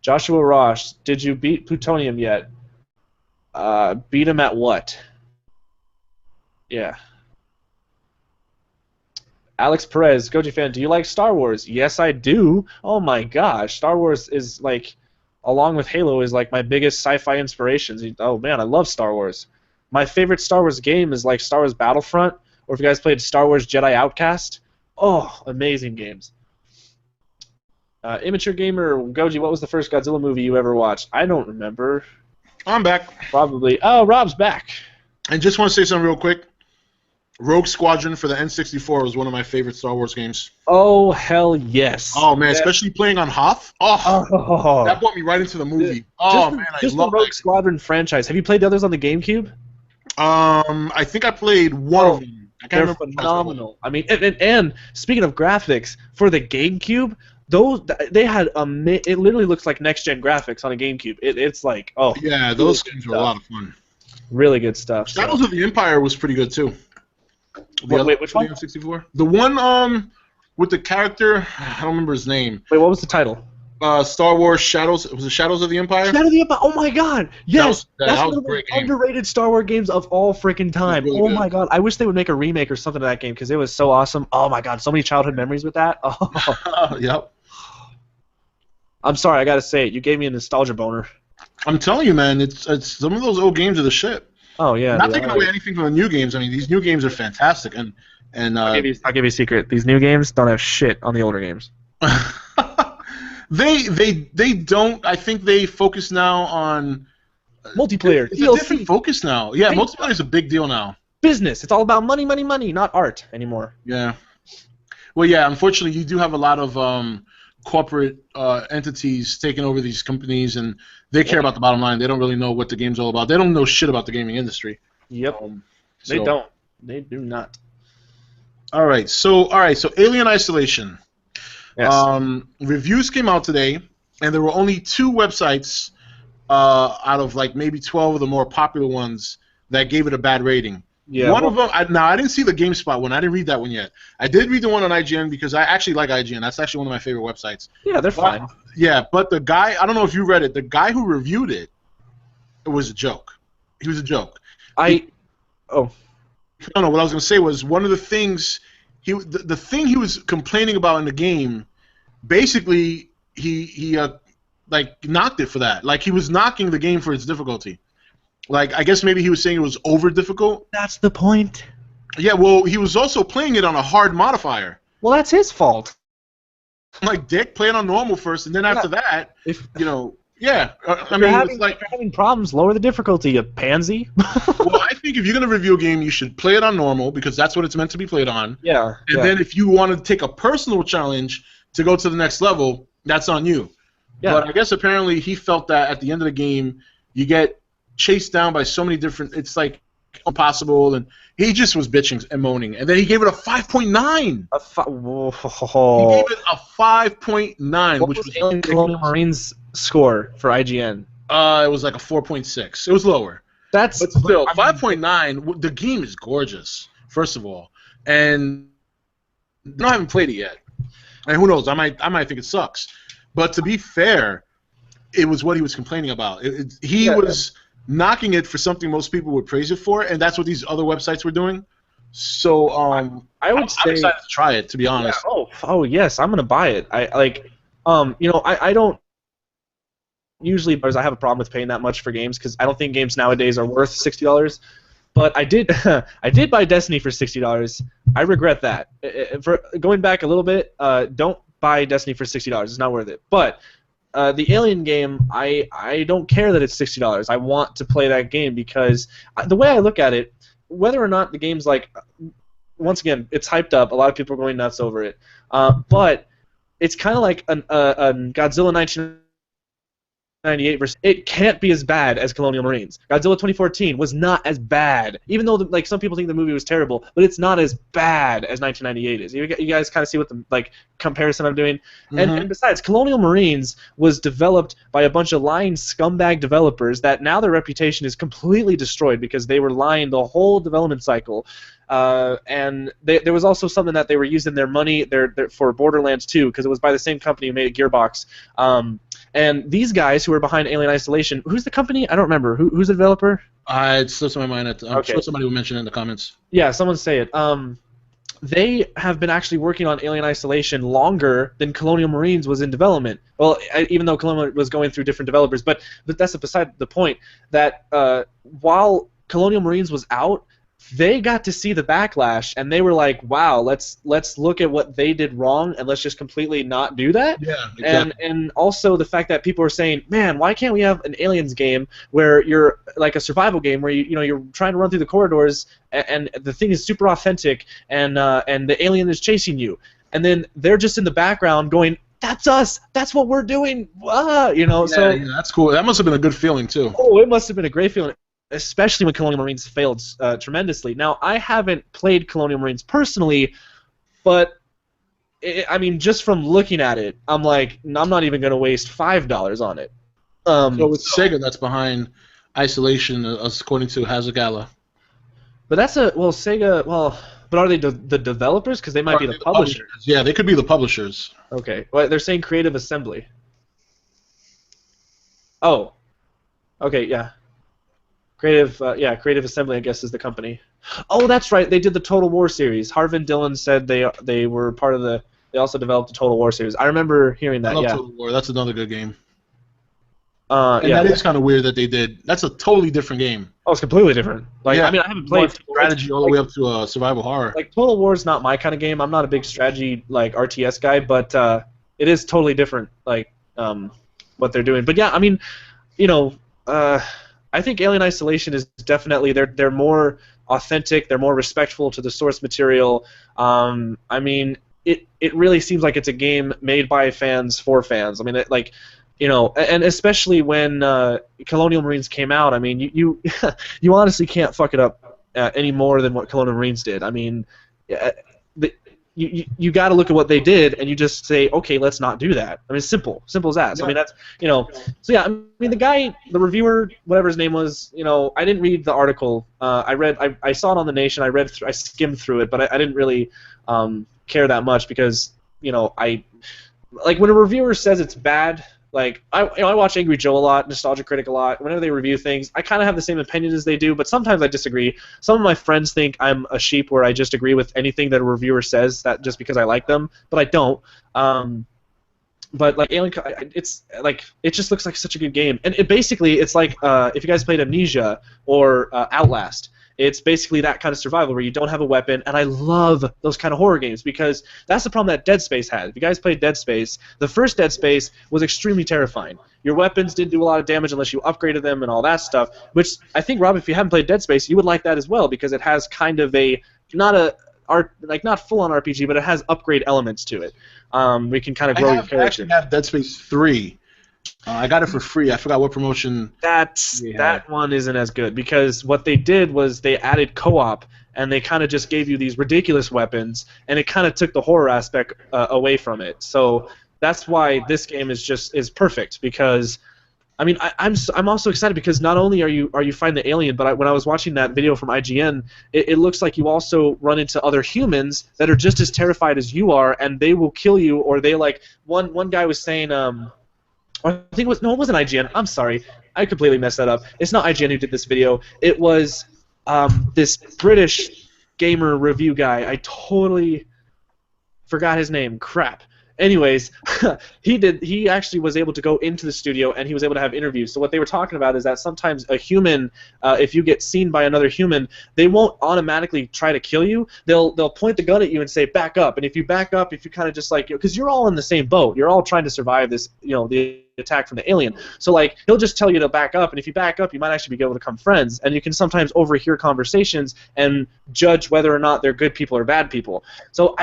Joshua Ross, did you beat Plutonium yet? Beat him at what? Yeah. Alex Perez, Goji fan, do you like Star Wars? Yes, I do. Oh my gosh, Star Wars is like, along with Halo, is like my biggest sci-fi inspirations. Oh man, I love Star Wars. My favorite Star Wars game is like Star Wars Battlefront, or if you guys played Star Wars Jedi Outcast. Oh, amazing games. Immature Gamer, Goji, what was the first Godzilla movie you ever watched? I don't remember. I'm back. Probably. Oh, Rob's back. And just want to say something real quick. Rogue Squadron for the N64 was one of my favorite Star Wars games. Oh, hell yes. Oh, man, especially playing on Hoth. Oh, that brought me right into the movie. I love the Rogue Squadron franchise. Have you played the others on the GameCube? I think I played one of them. I can't remember. Phenomenal. I mean, and speaking of graphics, for the GameCube, they had it literally looks like next-gen graphics on a GameCube. It's like, oh. Yeah, those games were a lot of fun. Really good stuff. Shadows of the Empire was pretty good, too. Wait, which one? N64? The one with the character, I don't remember his name. Wait, what was the title? Star Wars Shadows. Was it Shadows of the Empire? Shadows of the Empire. Oh my God! Yes, that's one of the great underrated Star Wars games of all freaking time. Really my God! I wish they would make a remake or something of that game because it was so awesome. Oh my God! So many childhood memories with that. Oh. Yep. I'm sorry, I gotta say it. You gave me a nostalgia boner. I'm telling you, man. It's some of those old games are the shit. Oh yeah. Not taking away anything from the new games. I mean, these new games are fantastic, and I'll give you a secret. These new games don't have shit on the older games. They don't. I think they focus now on multiplayer. It's a different focus now. Yeah, multiplayer is a big deal now. Business. It's all about money, money, money, not art anymore. Yeah. Well, yeah. Unfortunately, you do have a lot of corporate entities taking over these companies, and they care about the bottom line. They don't really know what the game's all about. They don't know shit about the gaming industry. Yep. They don't. They do not. All right. So Alien Isolation. Yes. Reviews came out today, and there were only 2 websites out of like maybe 12 of the more popular ones that gave it a bad rating. Yeah. One of them. I didn't see the GameSpot one. I didn't read that one yet. I did read the one on IGN because I actually like IGN. That's actually one of my favorite websites. Yeah, they're fine. Yeah, but the guy, I don't know if you read it. The guy who reviewed it was a joke. He was a joke. No, what I was going to say was one of the things the thing he was complaining about in the game, basically he like knocked it for that. Like he was knocking the game for its difficulty. Like I guess maybe he was saying it was over difficult. That's the point. Yeah, well, he was also playing it on a hard modifier. Well, that's his fault. Like Dick, play it on normal first, and then after that, yeah. I mean, if you're having problems, lower the difficulty, you pansy. Well, I think if you're gonna review a game, you should play it on normal because that's what it's meant to be played on. Yeah. And then if you want to take a personal challenge to go to the next level, that's on you. Yeah. But I guess apparently he felt that at the end of the game, you get chased down by so many different. It's like impossible, and he just was bitching and moaning, and then he gave it a 5.9. He gave it a 5.9, which was Alien Colonial Marines score for IGN. It was like a 4.6. It was lower. But still, 5.9. The game is gorgeous, first of all, and I haven't played it yet. And who knows? I might think it sucks. But to be fair, it was what he was complaining about. He was knocking it for something most people would praise it for, and that's what these other websites were doing. So I would say, I'm excited to try it, to be honest. Yeah, oh yes, I'm gonna buy it. I don't usually, because I have a problem with paying that much for games because I don't think games nowadays are worth $60. But I did I did buy Destiny for $60. I regret that. For going back a little bit, don't buy Destiny for $60. It's not worth it. But the Alien game, I don't care that it's $60. I want to play that game because the way I look at it, whether or not the game's like, once again, it's hyped up. A lot of people are going nuts over it. But it's kind of like a Godzilla 1998 versus. It can't be as bad as Colonial Marines. Godzilla 2014 was not as bad, even though like some people think the movie was terrible, but it's not as bad as 1998 is. You guys kind of see what the comparison I'm doing. And besides, Colonial Marines was developed by a bunch of lying scumbag developers that now their reputation is completely destroyed because they were lying the whole development cycle. And there was also something that they were using their money for Borderlands 2 because it was by the same company who made Gearbox. And these guys who are behind Alien Isolation, who's the company? I don't remember. Who's the developer? It slips my mind. I'm sure somebody will mention it in the comments. Yeah, someone say it. They have been actually working on Alien Isolation longer than Colonial Marines was in development. Well, even though Colonial was going through different developers, but that's beside the point. That while Colonial Marines was out, they got to see the backlash, and they were like, "Wow, let's look at what they did wrong, and let's just completely not do that." Yeah, exactly. And also the fact that people are saying, "Man, why can't we have an Aliens game where you're like a survival game where you're trying to run through the corridors and the thing is super authentic and the alien is chasing you, and then they're just in the background going." That's us. That's what we're doing. So that's cool. That must have been a good feeling too. Oh, it must have been a great feeling. Especially when Colonial Marines failed tremendously. Now, I haven't played Colonial Marines personally, but just from looking at it, I'm like, I'm not even going to waste $5 on it. So it's Sega that's behind Isolation, according to Hazagala. But that's Sega. Well, but are they the developers? Because they might be the publishers. Yeah, they could be the publishers. Okay. Well, they're saying Creative Assembly. Oh. Okay. Yeah. Creative Assembly, I guess, is the company. Oh, that's right. They did the Total War series. Harvin Dillon said they were part of the. They also developed the Total War series. I remember hearing that. I love yeah. Total War. That's another good game. That is kind of weird that they did. That's a totally different game. Oh, it's completely different. I haven't played strategy all the way up to survival horror. Like Total War is not my kind of game. I'm not a big strategy RTS guy, but it is totally different. What they're doing. But yeah, I think Alien Isolation is definitely they're more authentic. They're more respectful to the source material. It really seems like it's a game made by fans for fans. And especially when Colonial Marines came out. You you honestly can't fuck it up any more than what Colonial Marines did. You got to look at what they did, and you just say, okay, let's not do that. Simple as that. So, that's So yeah, the guy, the reviewer, whatever his name was, I didn't read the article. I saw it on The Nation. I skimmed through it, but I didn't really care that much because when a reviewer says it's bad. I watch Angry Joe a lot, Nostalgia Critic a lot. Whenever they review things, I kind of have the same opinion as they do, but sometimes I disagree. Some of my friends think I'm a sheep where I just agree with anything that a reviewer says that just because I like them, but I don't. But Alien, it just looks like such a good game, and it's like if you guys played Amnesia or Outlast. It's basically that kind of survival where you don't have a weapon, and I love those kind of horror games because that's the problem that Dead Space had. If you guys played Dead Space, the first Dead Space was extremely terrifying. Your weapons didn't do a lot of damage unless you upgraded them and all that stuff, which I think, Rob, if you haven't played Dead Space, you would like that as well because it has kind of not full-on RPG, but it has upgrade elements to it. We can kind of grow your character. I actually have Dead Space 3. I got it for free. I forgot what promotion. That one isn't as good because what they did was they added co-op and they kind of just gave you these ridiculous weapons and it kind of took the horror aspect away from it. So that's why this game is perfect because I'm also excited because not only are you fighting the alien, but when I was watching that video from IGN, it looks like you also run into other humans that are just as terrified as you are and they will kill you or they one guy was saying Or I think it was, no, it wasn't IGN. I'm sorry, I completely messed that up. It's not IGN who did this video. It was this British gamer review guy. I totally forgot his name. Crap. Anyways, he actually was able to go into the studio and he was able to have interviews. So what they were talking about is that sometimes a human, if you get seen by another human, they won't automatically try to kill you. They'll point the gun at you and say back up. And if you back up, if you kind of just like, because you're all in the same boat, you're all trying to survive this, the attack from the alien. So like he'll just tell you to back up, and if you back up, you might actually be able to become friends. And you can sometimes overhear conversations and judge whether or not they're good people or bad people. So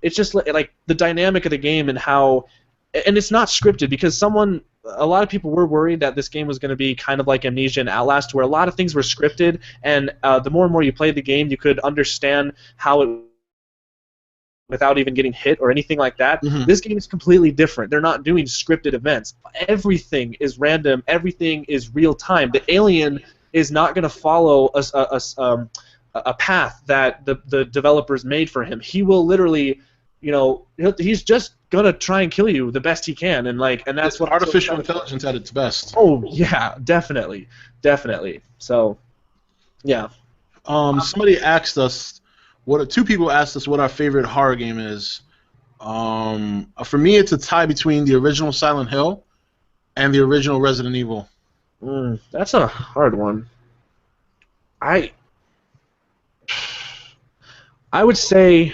it's just like the dynamic of the game and how, and it's not scripted because a lot of people were worried that this game was going to be kind of like Amnesia and Outlast, where a lot of things were scripted, and the more and more you played the game, you could understand how it without even getting hit or anything like that. Mm-hmm. This game is completely different. They're not doing scripted events. Everything is random. Everything is real time. The alien is not going to follow a path that the developers made for him. He will literally, he's just gonna try and kill you the best he can, and that's what artificial intelligence at its best. Oh yeah, definitely. So, yeah. Somebody asked us two people asked us what our favorite horror game is. For me, it's a tie between the original Silent Hill and the original Resident Evil. That's a hard one. I would say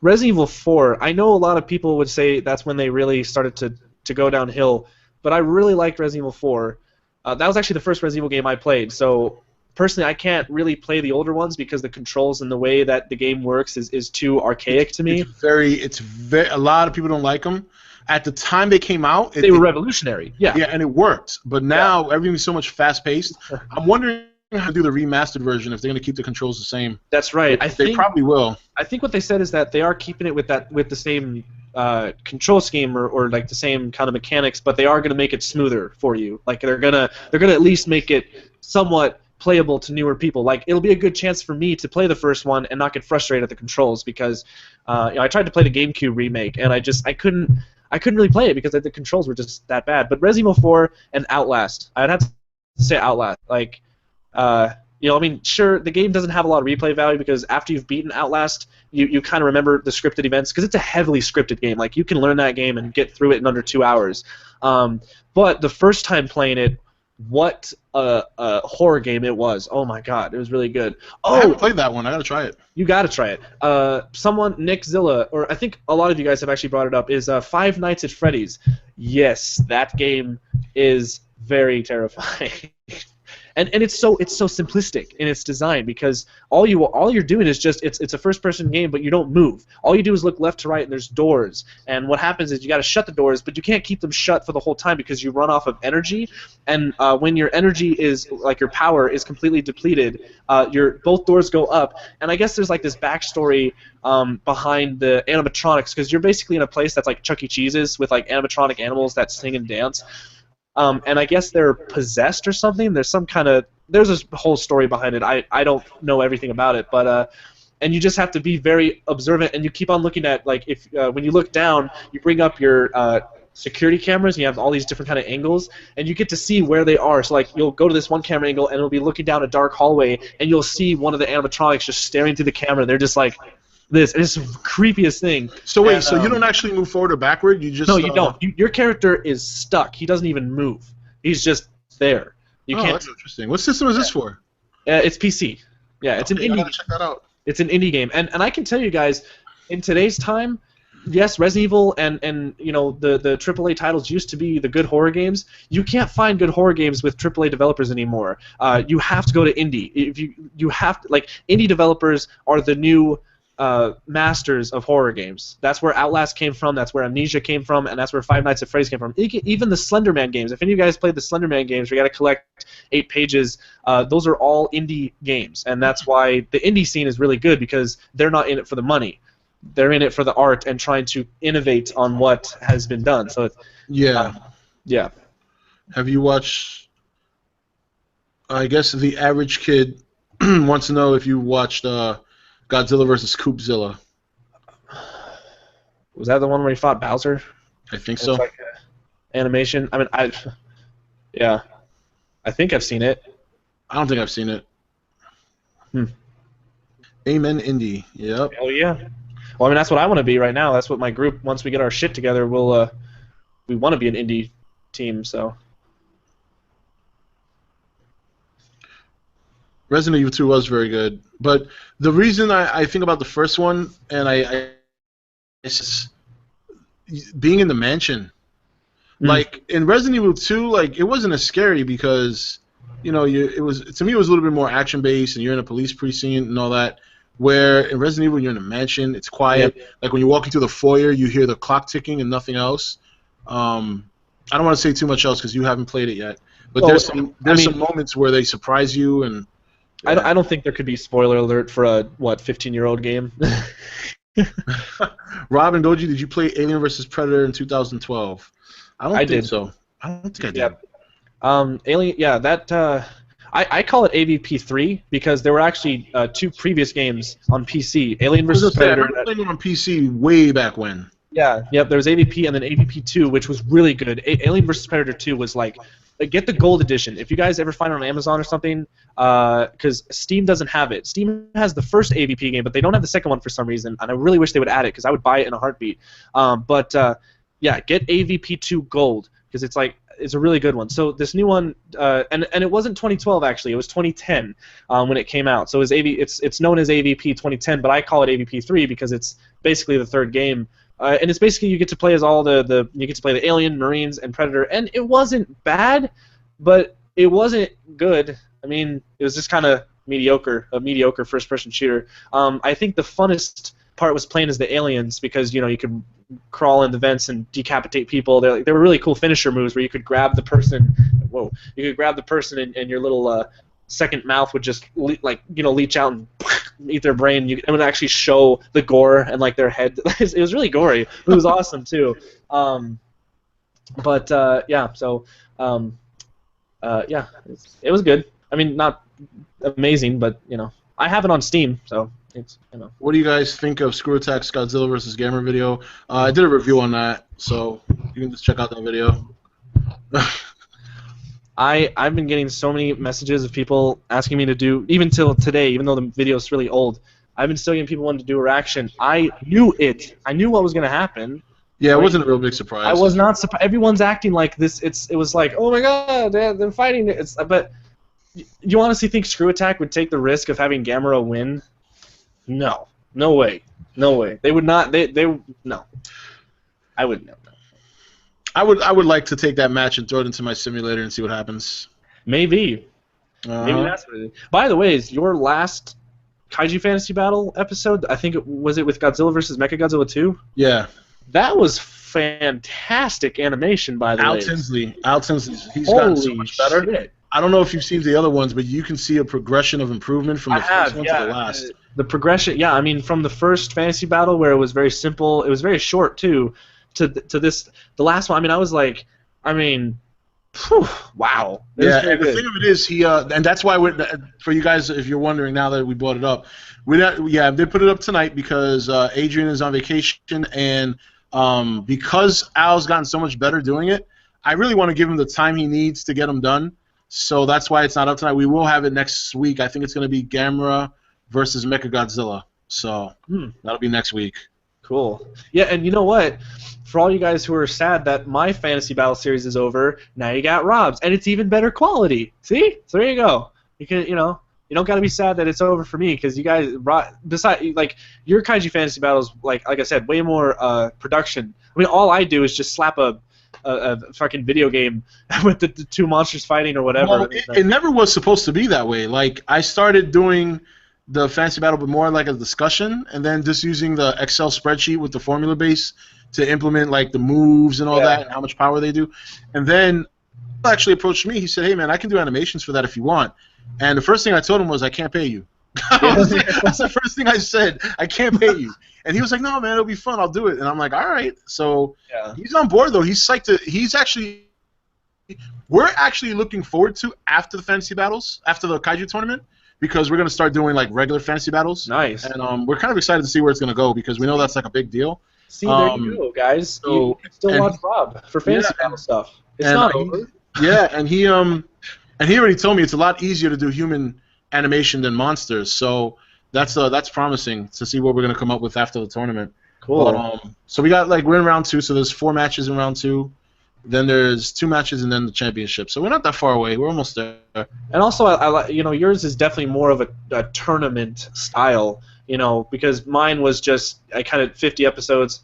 Resident Evil 4. I know a lot of people would say that's when they really started to go downhill, but I really liked Resident Evil 4. That was actually the first Resident Evil game I played, so personally I can't really play the older ones because the controls and the way that the game works is too archaic to me. It's very a lot of people don't like them. At the time they came out, they were revolutionary. Yeah. Yeah, and it worked. But now everything's so much fast-paced. I'm wondering how to do the remastered version if they're going to keep the controls the same. That's right. They probably will. I think what they said is that they are keeping it with the same control scheme or like the same kind of mechanics, but they are going to make it smoother for you. Like they're gonna at least make it somewhat playable to newer people. Like it'll be a good chance for me to play the first one and not get frustrated at the controls because I tried to play the GameCube remake and I couldn't really play it because the controls were just that bad. But Resident Evil 4 and Outlast, I'd have to say Outlast. Like sure, the game doesn't have a lot of replay value because after you've beaten Outlast, you kind of remember the scripted events because it's a heavily scripted game. Like you can learn that game and get through it in under 2 hours. But the first time playing it, what a horror game it was! Oh my God, it was really good. Oh, I haven't played that one. I gotta try it. You gotta try it. Nick Zilla, or I think a lot of you guys have actually brought it up, is Five Nights at Freddy's. Yes, that game is very terrifying. And it's so simplistic in its design because all you're doing is just it's a first-person game, but you don't move. All you do is look left to right, and there's doors. And what happens is you got to shut the doors, but you can't keep them shut for the whole time because you run off of energy. And when your energy is your power is completely depleted, both doors go up. And I guess there's like this backstory behind the animatronics because you're basically in a place that's like Chuck E. Cheese's with like animatronic animals that sing and dance. And I guess they're possessed or something. There's a whole story behind it. I don't know everything about it, but and you just have to be very observant, and you keep on looking at if when you look down, you bring up your security cameras, and you have all these different kind of angles, and you get to see where they are. So you'll go to this one camera angle, and it'll be looking down a dark hallway, and you'll see one of the animatronics just staring through the camera. And they're just like this. It's the creepiest thing. So wait, so you don't actually move forward or backward? You just no, you don't. Your character is stuck. He doesn't even move. He's just there. You can't. That's interesting. What system is this for? It's PC. Yeah, it's an indie. I gotta check that out. It's an indie game, and I can tell you guys, in today's time, yes, Resident Evil and the AAA titles used to be the good horror games. You can't find good horror games with AAA developers anymore. You have to go to indie. If you have to, indie developers are the new masters of horror games. That's where Outlast came from, that's where Amnesia came from, and that's where Five Nights at Freddy's came from. Even the Slender Man games. If any of you guys played the Slender Man games where you got to collect 8 pages, those are all indie games, and that's why the indie scene is really good because they're not in it for the money. They're in it for the art and trying to innovate on what has been done. So yeah. Yeah. Have you watched, I guess the average kid wants to know if you watched Godzilla vs. Koopzilla. Was that the one where he fought Bowser? I think so. animation. I mean, yeah, I think I've seen it. I don't think I've seen it. Hmm. Amen, Indie. Yep. Oh yeah. Well, I mean, that's what I want to be right now. That's what my group. Once we get our shit together, we want to be an indie team. So. Resident Evil 2 was very good, but the reason I think about the first one, and it's just being in the mansion. Like in Resident Evil 2, like it wasn't as scary because, you know, it was, to me it was a little bit more action based, and you're in a police precinct and all that. Where in Resident Evil you're in a mansion, it's quiet. Yep. Like when you walk into the foyer, you hear the clock ticking and nothing else. I don't want to say too much else because you haven't played it yet. But there's some moments where they surprise you and. Yeah. I don't think there could be spoiler alert for a 15-year-old game. Rob and Doji, did you play Alien vs Predator in 2012? I don't think did. so. I don't think I did. Yeah. Alien, yeah, that I call it AVP3 because there were actually 2 previous games on PC. Alien vs Predator. I remember playing it on PC way back when. Yeah, yep. There was AVP and then AVP2, which was really good. Alien vs Predator 2 was like get the gold edition. If you guys ever find it on Amazon or something, because Steam doesn't have it. Steam has the first AVP game, but they don't have the second one for some reason, and I really wish they would add it because I would buy it in a heartbeat. Yeah, get AVP2 Gold because it's a really good one. So this new one, and it wasn't 2012 actually, it was 2010 when it came out. So it's known as AVP 2010, but I call it AVP3 because it's basically the third game. And it's basically you get to play as all you get to play the Alien, Marines, and Predator, and it wasn't bad, but it wasn't good. I mean, it was just kind of mediocre, a mediocre first-person shooter. I think the funnest part was playing as the aliens because you could crawl in the vents and decapitate people. They were really cool finisher moves where you could grab the person. Whoa! You could grab the person and your little second mouth would just leach out and eat their brain. It would actually show the gore and like their head. It was really gory. It was awesome too. Yeah. So yeah, it was good. I mean, not amazing, but I have it on Steam, so it's What do you guys think of Screw Attack's Godzilla vs. Gamera video? I did a review on that, so you can just check out that video. I've been getting so many messages of people asking me to do, even till today, even though the video is really old, I've been still getting people wanting to do a reaction. I knew it. I knew what was going to happen. Yeah, it wasn't a real big surprise. I was not surprised. Everyone's acting like this. It was like, oh my god, they're fighting. But you honestly think Screw Attack would take the risk of having Gamera win? No. No way. No way. They would not. No. I wouldn't know. I would like to take that match and throw it into my simulator and see what happens. Maybe. Maybe that's what it is. By the way, is your last Kaiju Fantasy Battle episode, I think was it with Godzilla vs. Mechagodzilla 2? Yeah. That was fantastic animation, by the way. Al Tinsley, he's gotten so much better. Shit. I don't know if you've seen the other ones, but you can see a progression of improvement from the first one to the last. The progression, yeah, I mean, from the first Fantasy Battle where it was very simple, it was very short too, to this, the last one. I mean, I was like, whew, wow. Yeah, and the thing of it is, and that's why for you guys, if you're wondering now that we brought it up, they put it up tonight because Adrian is on vacation, and because Al's gotten so much better doing it, I really want to give him the time he needs to get them done. So that's why it's not up tonight. We will have it next week. I think it's going to be Gamera versus Mechagodzilla. So that'll be next week. Cool. Yeah, and you know what? For all you guys who are sad that my Fantasy Battle series is over, now you got Rob's, and it's even better quality. See? So there you go. You can, you don't got to be sad that it's over for me because you guys, besides, like your Kaiju Fantasy Battles, like I said, way more production. I mean, all I do is just slap a fucking video game with the two monsters fighting or whatever. Well, it never was supposed to be that way. Like, I started doing the Fantasy Battle, but more like a discussion, and then just using the Excel spreadsheet with the formula base to implement like the moves and all that, and how much power they do. And then he actually approached me. He said, "Hey man, I can do animations for that if you want." And the first thing I told him was, "I can't pay you." That's the first thing I said. I can't pay you. And he was like, "No, man, it'll be fun. I'll do it." And I'm like, "All right." So he's on board though. He's psyched to. We're actually looking forward to after the Fantasy Battles, after the Kaiju tournament, because we're gonna start doing like regular Fantasy Battles. Nice. And we're kind of excited to see where it's gonna go because we know that's like a big deal. See, there you go, guys. You can still watch Rob for fantasy battle stuff. It's not over. Yeah, and he already told me it's a lot easier to do human animation than monsters. So that's promising to see what we're gonna come up with after the tournament. Cool. But, so we're in round 2. So there's 4 matches in round 2. Then there's 2 matches and then the championship. So we're not that far away. We're almost there. And also, I yours is definitely more of a tournament style. Because mine was just I kind of 50 episodes.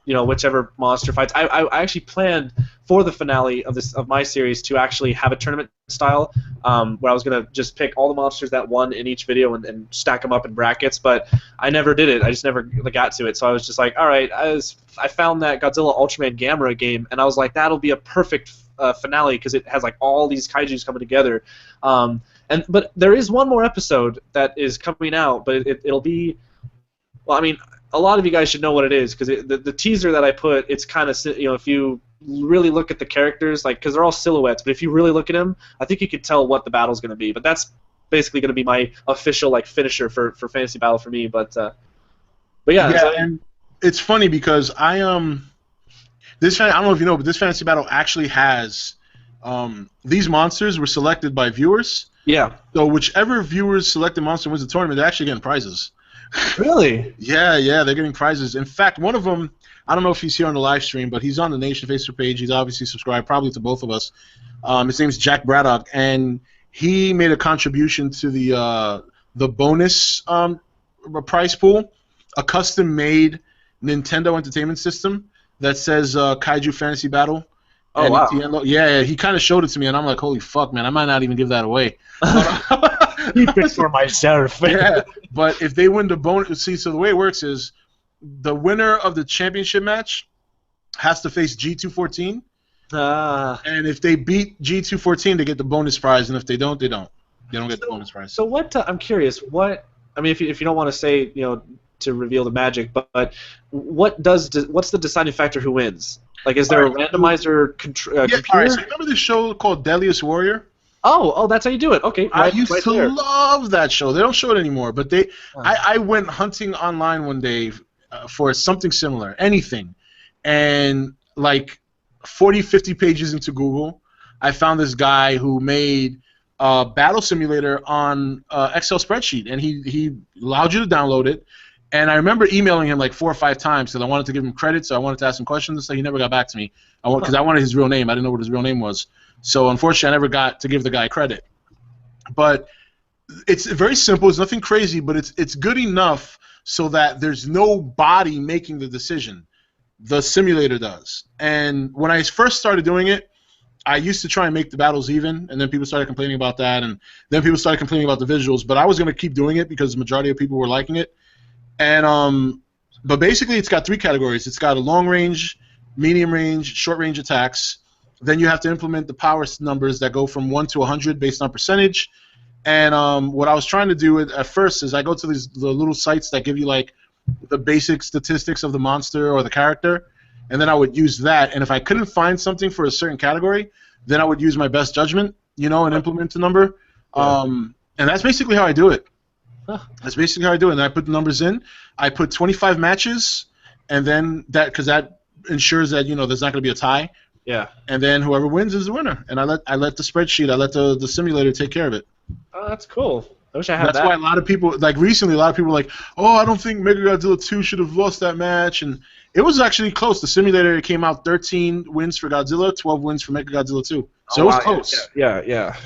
Whichever monster fights. I actually planned for the finale of my series to actually have a tournament style where I was gonna just pick all the monsters that won in each video and stack them up in brackets. But I never did it. I just never got to it. So I was just like, all right. I found that Godzilla Ultraman Gamera game, and I was like, that'll be a perfect finale because it has like all these kaiju's coming together. But there is one more episode that is coming out, but it'll be. Well, I mean, a lot of you guys should know what it is because the teaser that I put, it's kind of if you really look at the characters, because they're all silhouettes, but if you really look at them, I think you could tell what the battle's going to be. But that's basically going to be my official finisher for fantasy battle for me. But yeah. Yeah, and it's funny because I don't know if you know, but this fantasy battle actually has these monsters were selected by viewers. Yeah. So whichever viewers selected monster wins the tournament, they're actually getting prizes. Really? Yeah, they're getting prizes. In fact, one of them, I don't know if he's here on the live stream, but he's on the Nation Facebook page. He's obviously subscribed, probably to both of us. His name's Jack Braddock, and he made a contribution to the bonus prize pool, a custom-made Nintendo Entertainment System that says Kaiju Fantasy Battle. Oh, wow. ETN, yeah, he kind of showed it to me, and I'm like, holy fuck, man, I might not even give that away. Keep it for myself. Yeah, but if they win the bonus, so the way it works is the winner of the championship match has to face G214, and if they beat G214, they get the bonus prize, and if they don't, they don't. They don't get the bonus prize. So what? I'm curious. What? I mean, if you don't want to say, to reveal the magic, but what's the deciding factor who wins? Is there a randomizer computer? All right, so remember this show called Deadliest Warrior? Oh, that's how you do it. Okay. I used to love that show. They don't show it anymore, but I went hunting online one day for something similar, anything, and 40, 50 pages into Google, I found this guy who made a battle simulator on Excel spreadsheet, and he allowed you to download it. And I remember emailing him 4 or 5 times because I wanted to give him credit, so I wanted to ask him questions. So he never got back to me because I wanted his real name. I didn't know what his real name was. So unfortunately, I never got to give the guy credit. But it's very simple. It's nothing crazy, but it's good enough so that there's no body making the decision. The simulator does. And when I first started doing it, I used to try and make the battles even, and then people started complaining about that, and then people started complaining about the visuals. But I was going to keep doing it because the majority of people were liking it. And but basically, it's got 3 categories. It's got a long range, medium range, short range attacks. Then you have to implement the power numbers that go from 1 to 100 based on percentage. And what I was trying to do at first is I go to the little sites that give you the basic statistics of the monster or the character, and then I would use that. And if I couldn't find something for a certain category, then I would use my best judgment, and implement the number. Yeah. And that's basically how I do it. That's basically how I do it. And I put the numbers in. I put 25 matches, and then because that ensures that there's not going to be a tie. Yeah. And then whoever wins is the winner. And I let the spreadsheet, I let the simulator take care of it. Oh, that's cool. I wish I had that. That's why a lot of people, recently, a lot of people were like, oh, I don't think Mechagodzilla 2 should have lost that match. And it was actually close. The simulator came out 13 wins for Godzilla, 12 wins for Mechagodzilla 2. So it was close. Yeah.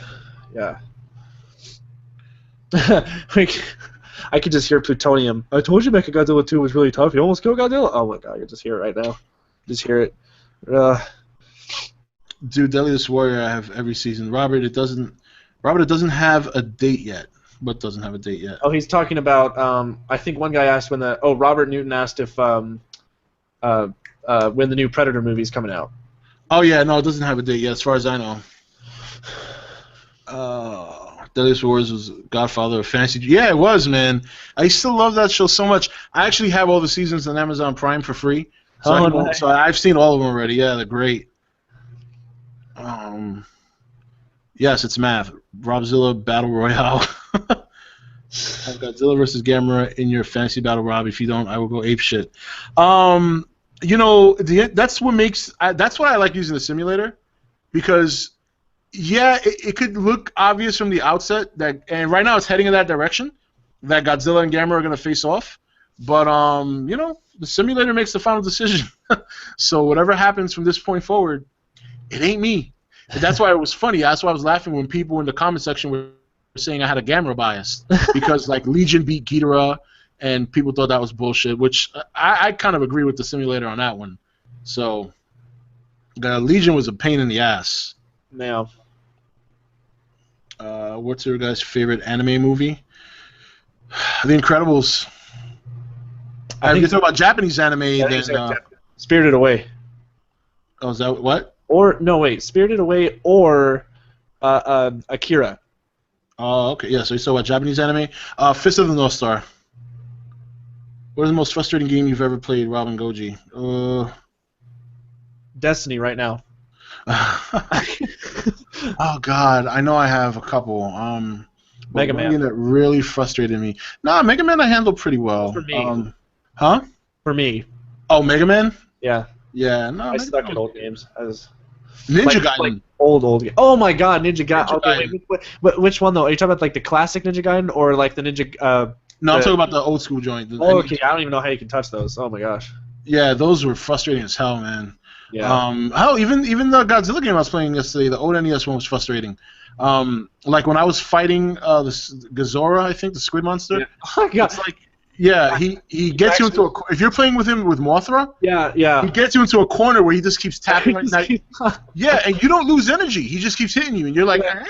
I could just hear Plutonium. I told you Mechagodzilla 2 was really tough. You almost killed Godzilla? Oh my god, I can just hear it right now. Just hear it. Dude, Deadliest Warrior, I have every season. Robert, it doesn't have a date yet. What doesn't have a date yet? Oh, he's talking about. I think one guy asked when Robert Newton asked if when the new Predator movie is coming out. Oh yeah, no, it doesn't have a date yet, as far as I know. Deadliest Warriors was Godfather of Fantasy. Yeah, it was, man. I still love that show so much. I actually have all the seasons on Amazon Prime for free. So, nice. So I've seen all of them already. Yeah, they're great. Yes, it's math. Robzilla Battle Royale. Have Godzilla versus Gamera in your fantasy battle, Rob. If you don't, I will go ape shit. You know, that's what makes that's why I like using the simulator, because yeah, it could look obvious from the outset that, and right now it's heading in that direction, that Godzilla and Gamera are gonna face off. But you know, the simulator makes the final decision. So whatever happens from this point forward, it ain't me. And that's why it was funny. That's why I was laughing when people in the comment section were saying I had a Gamera bias because like Legion beat Ghidorah, and people thought that was bullshit. Which I kind of agree with the simulator on that one. So Legion was a pain in the ass. Now, what's your guys' favorite anime movie? The Incredibles. If you talk about Japanese anime, then Spirited Away. Oh, is that what? Or no, wait, Spirited Away or Akira. Oh, okay, yeah. So you talk about Japanese anime. Fist of the North Star. What is the most frustrating game you've ever played, Rob and Goji? Destiny right now. Oh God, I know I have a couple. Mega Man. That really frustrated me. Nah, Mega Man I handled pretty well. For me. Huh? For me. Oh, Mega Man? Yeah. Yeah, no. I suck at old games. Ninja Gaiden. Like old. Oh my God, Ninja Gaiden. Okay, wait, which one though? Are you talking about like the classic Ninja Gaiden or like the Ninja? No, I'm talking about the old school joint. Okay, I don't even know how you can touch those. Oh my gosh. Yeah, those were frustrating as hell, man. Yeah. Hell, even the Godzilla game I was playing yesterday, the old NES one was frustrating. Like when I was fighting this Gazora, I think the squid monster. Yeah. Oh my God. It's like, yeah, he gets you into a. If you're playing with him with Mothra, yeah, he gets you into a corner where he just keeps tapping like that. Yeah, and you don't lose energy. He just keeps hitting you, and you're like, yeah.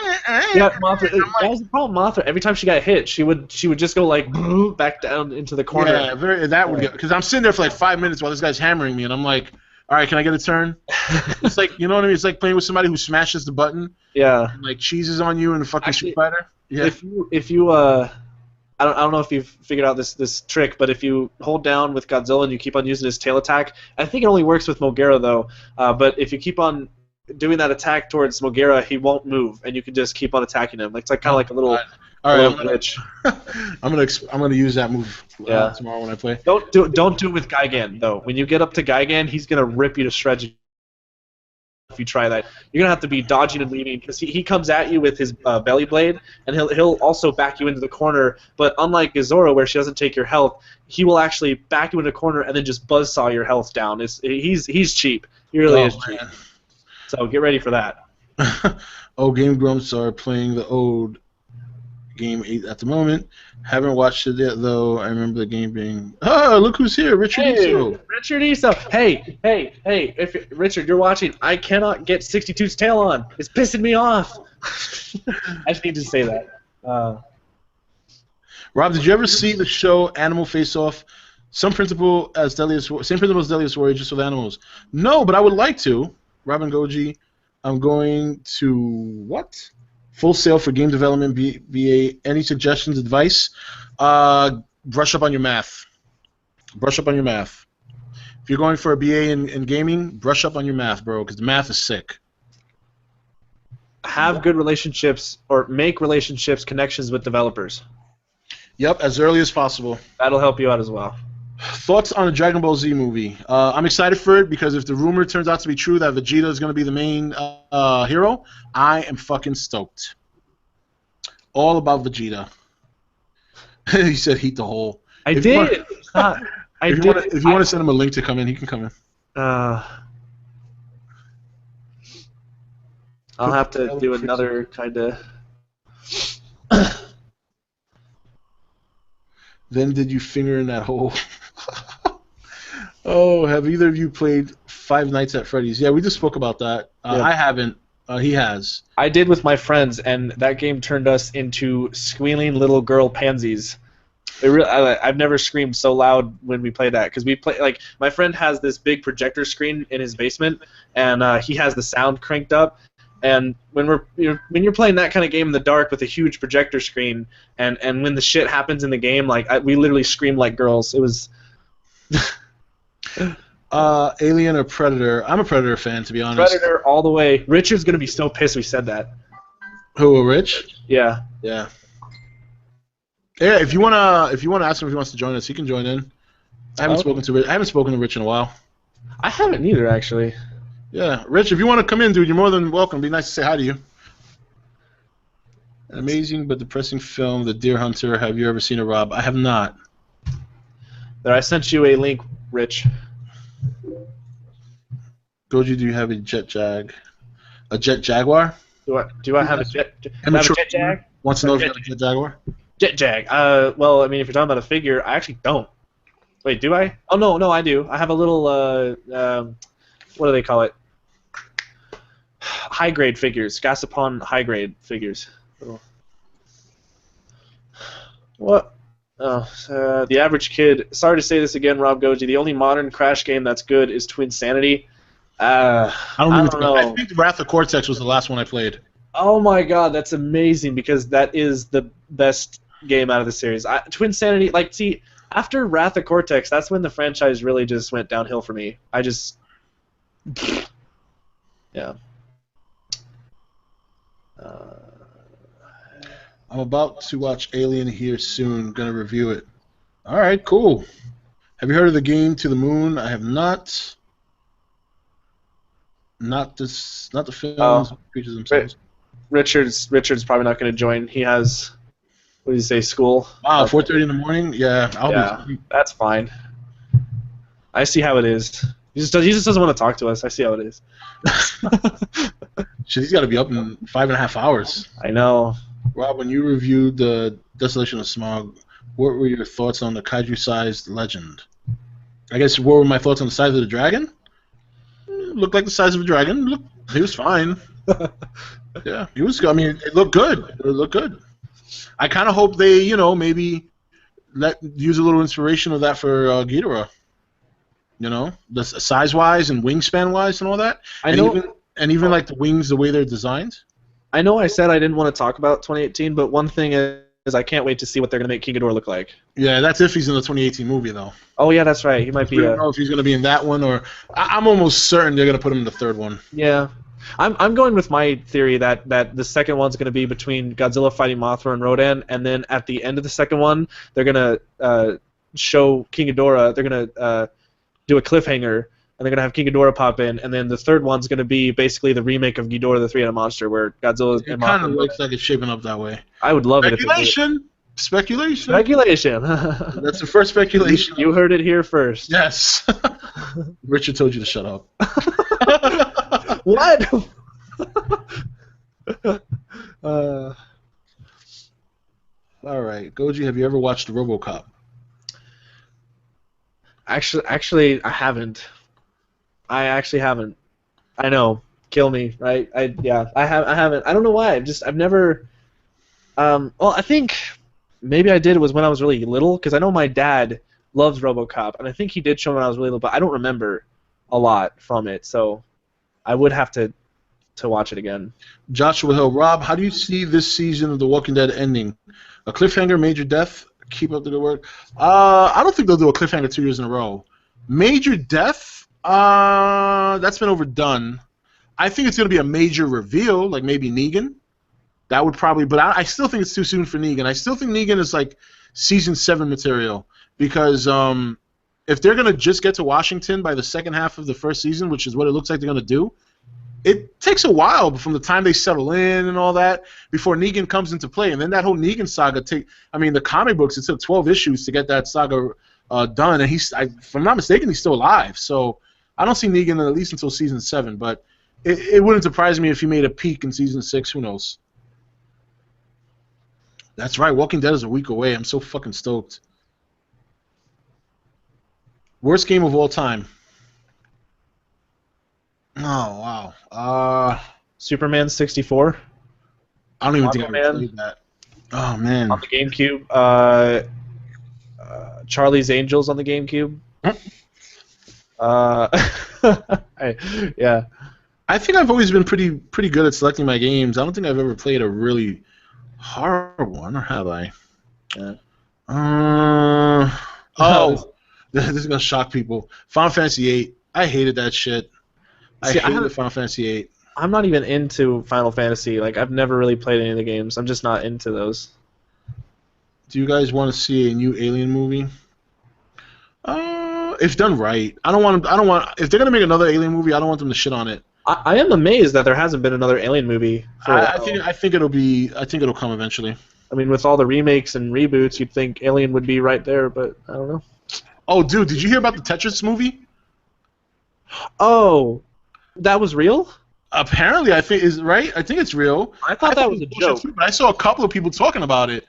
Mothra. That was the problem. Mothra. Every time she got hit, she would just go like back down into the corner. Yeah, that would get, because I'm sitting there for like 5 minutes while this guy's hammering me, and I'm like, all right, can I get a turn? It's like, you know what I mean? It's like playing with somebody who smashes the button. Yeah. And like cheeses on you in the fucking Street Fighter. Yeah. If you I don't know if you've figured out this trick, but if you hold down with Godzilla and you keep on using his tail attack, I think it only works with Mogera though. But if you keep on doing that attack towards Mogera, he won't move, and you can just keep on attacking him. It's like kind of like a little. All right, glitch. I'm gonna use that move tomorrow when I play. Don't do it with Gigan though. When you get up to Gigan, he's gonna rip you to shreds. If you try that, you're gonna have to be dodging and weaving because he comes at you with his belly blade, and he'll also back you into the corner. But unlike Gazora, where she doesn't take your health, he will actually back you into the corner and then just buzzsaw your health down. He's cheap. He really is cheap. So get ready for that. Game Grumps are playing the old game 8 at the moment. Haven't watched it yet though. I remember the game being. Oh, look who's here, Richard Iso. Richard Iso. Hey! If Richard, you're watching, I cannot get 62's tail on. It's pissing me off. I just need to say that. Rob, did you ever see the show Animal Face Off? Same principle as Deadliest Warrior, just with animals. No, but I would like to. Rob and Goji, I'm going to what? Full Sail for Game Development BA. Any suggestions, advice? Brush up on your math. Brush up on your math. If you're going for a BA in gaming, brush up on your math, bro, because the math is sick. Have good relationships or make relationships, connections with developers. Yep, as early as possible. That'll help you out as well. Thoughts on a Dragon Ball Z movie? I'm excited for it because if the rumor turns out to be true that Vegeta is going to be the main hero, I am fucking stoked. All about Vegeta. He said heat the hole. If you want to send him a link to come in, he can come in. I'll have to do another kind of... Then did you finger in that hole? Oh, have either of you played Five Nights at Freddy's? Yeah, we just spoke about that. Yeah. I haven't. He has. I did with my friends, and that game turned us into squealing little girl pansies. I've never screamed so loud when we played that because we play like my friend has this big projector screen in his basement, and he has the sound cranked up. And when you're playing that kind of game in the dark with a huge projector screen, and when the shit happens in the game, we literally screamed like girls. It was. Alien or Predator? I'm a Predator fan, to be honest. Predator all the way. Richard's gonna be so pissed we said that. Who, Rich? Yeah. Yeah. Yeah. If you wanna ask him if he wants to join us, he can join in. I haven't spoken to Rich in a while. I haven't either, actually. Yeah, Rich, if you want to come in, dude, you're more than welcome. It'd be nice to say hi to you. An amazing but depressing film, The Deer Hunter. Have you ever seen it, Rob? I have not. There, I sent you a link, Rich. Goji, do you have a jet jag? A jet jaguar? Do I have a jet? Amateur jet jag? wants to know if you have a jet jaguar. Jet jag. Well, I mean, if you're talking about a figure, I actually don't. Wait, do I? Oh no, I do. I have a little what do they call it? High grade figures. Gasapon high grade figures. What? Oh, the average kid. Sorry to say this again, Rob Goji. The only modern Crash game that's good is Twinsanity. I don't know. I think Wrath of Cortex was the last one I played. Oh my god, that's amazing because that is the best game out of the series. Twinsanity, like, see, after Wrath of Cortex, that's when the franchise really just went downhill for me. Yeah. I'm about to watch Alien here soon. Gonna review it. All right, cool. Have you heard of the game To the Moon? I have not. Not the films, creatures themselves. Richard's probably not going to join. He has, what do you say, school? Wow, 4:30 in the morning. Yeah, I'll be. That's fine. I see how it is. He just doesn't want to talk to us. I see how it is. Shit, he's got to be up in 5.5 hours. I know. Rob, when you reviewed the Desolation of Smog, what were your thoughts on the kaiju-sized legend? I guess what were my thoughts on the size of the dragon? Looked like the size of a dragon. He was fine. Yeah, he was. I mean, it looked good. It looked good. I kind of hope they, maybe use a little inspiration of that for Ghidorah. The size-wise and wingspan-wise and all that. I know. Even like the wings, the way they're designed. I know I said I didn't want to talk about 2018, but one thing is I can't wait to see what they're going to make King Ghidorah look like. Yeah, that's if he's in the 2018 movie, though. Oh, yeah, that's right. He might be. We don't know if he's going to be in that one, or I'm almost certain they're going to put him in the third one. Yeah. I'm going with my theory that the second one's going to be between Godzilla fighting Mothra and Rodan, and then at the end of the second one, they're going to show King Ghidorah. They're going to do a cliffhanger, and they're going to have King Ghidorah pop in, and then the third one's going to be basically the remake of Ghidorah the Three-Headed Monster, where Godzilla and Mothra. It kind of looks like it's shaping up that way. I would love it if it did. Speculation. That's the first speculation. You heard it here first. Yes. Richard told you to shut up. What? All right, Goji, have you ever watched RoboCop? Actually, I haven't. I actually haven't. I know. Kill me, right? I haven't. I don't know why. I've never. Well, I think maybe I did. It was when I was really little, because I know my dad loves RoboCop, and I think he did show when I was really little, but I don't remember a lot from it, so I would have to watch it again. Joshua Hill, Rob, how do you see this season of The Walking Dead ending? A cliffhanger, major death? Keep up the good work. I don't think they'll do a cliffhanger 2 years in a row. Major death? That's been overdone. I think it's going to be a major reveal, like maybe Negan. That would probably, but I still think it's too soon for Negan. I still think Negan is like season 7 material, because if they're going to just get to Washington by the second half of the first season, which is what it looks like they're going to do, it takes a while from the time they settle in and all that before Negan comes into play. And then that whole Negan saga the comic books, it took 12 issues to get that saga done. And if I'm not mistaken, he's still alive. So I don't see Negan at least until season 7. But it wouldn't surprise me if he made a peak in season 6. Who knows? That's right. Walking Dead is a week away. I'm so fucking stoked. Worst game of all time. Oh, wow. Superman 64. I don't even think I ever played that. Oh, man. On the GameCube. Charlie's Angels on the GameCube. Yeah. I think I've always been pretty good at selecting my games. I don't think I've ever played a really hard one, or have I? Yeah. This is going to shock people. Final Fantasy VIII. I hated that shit. I hated Final Fantasy VIII. I'm not even into Final Fantasy. Like, I've never really played any of the games. I'm just not into those. Do you guys want to see a new Alien movie? if done right. I don't want them. I don't want if they're gonna make another Alien movie. I don't want them to shit on it. I am amazed that there hasn't been another Alien movie for a while. I think it'll come eventually. I mean, with all the remakes and reboots, you'd think Alien would be right there, but I don't know. Oh, dude, did you hear about the Tetris movie? Oh, that was real? Apparently, I think it's real. I thought that was a joke. Too, but I saw a couple of people talking about it.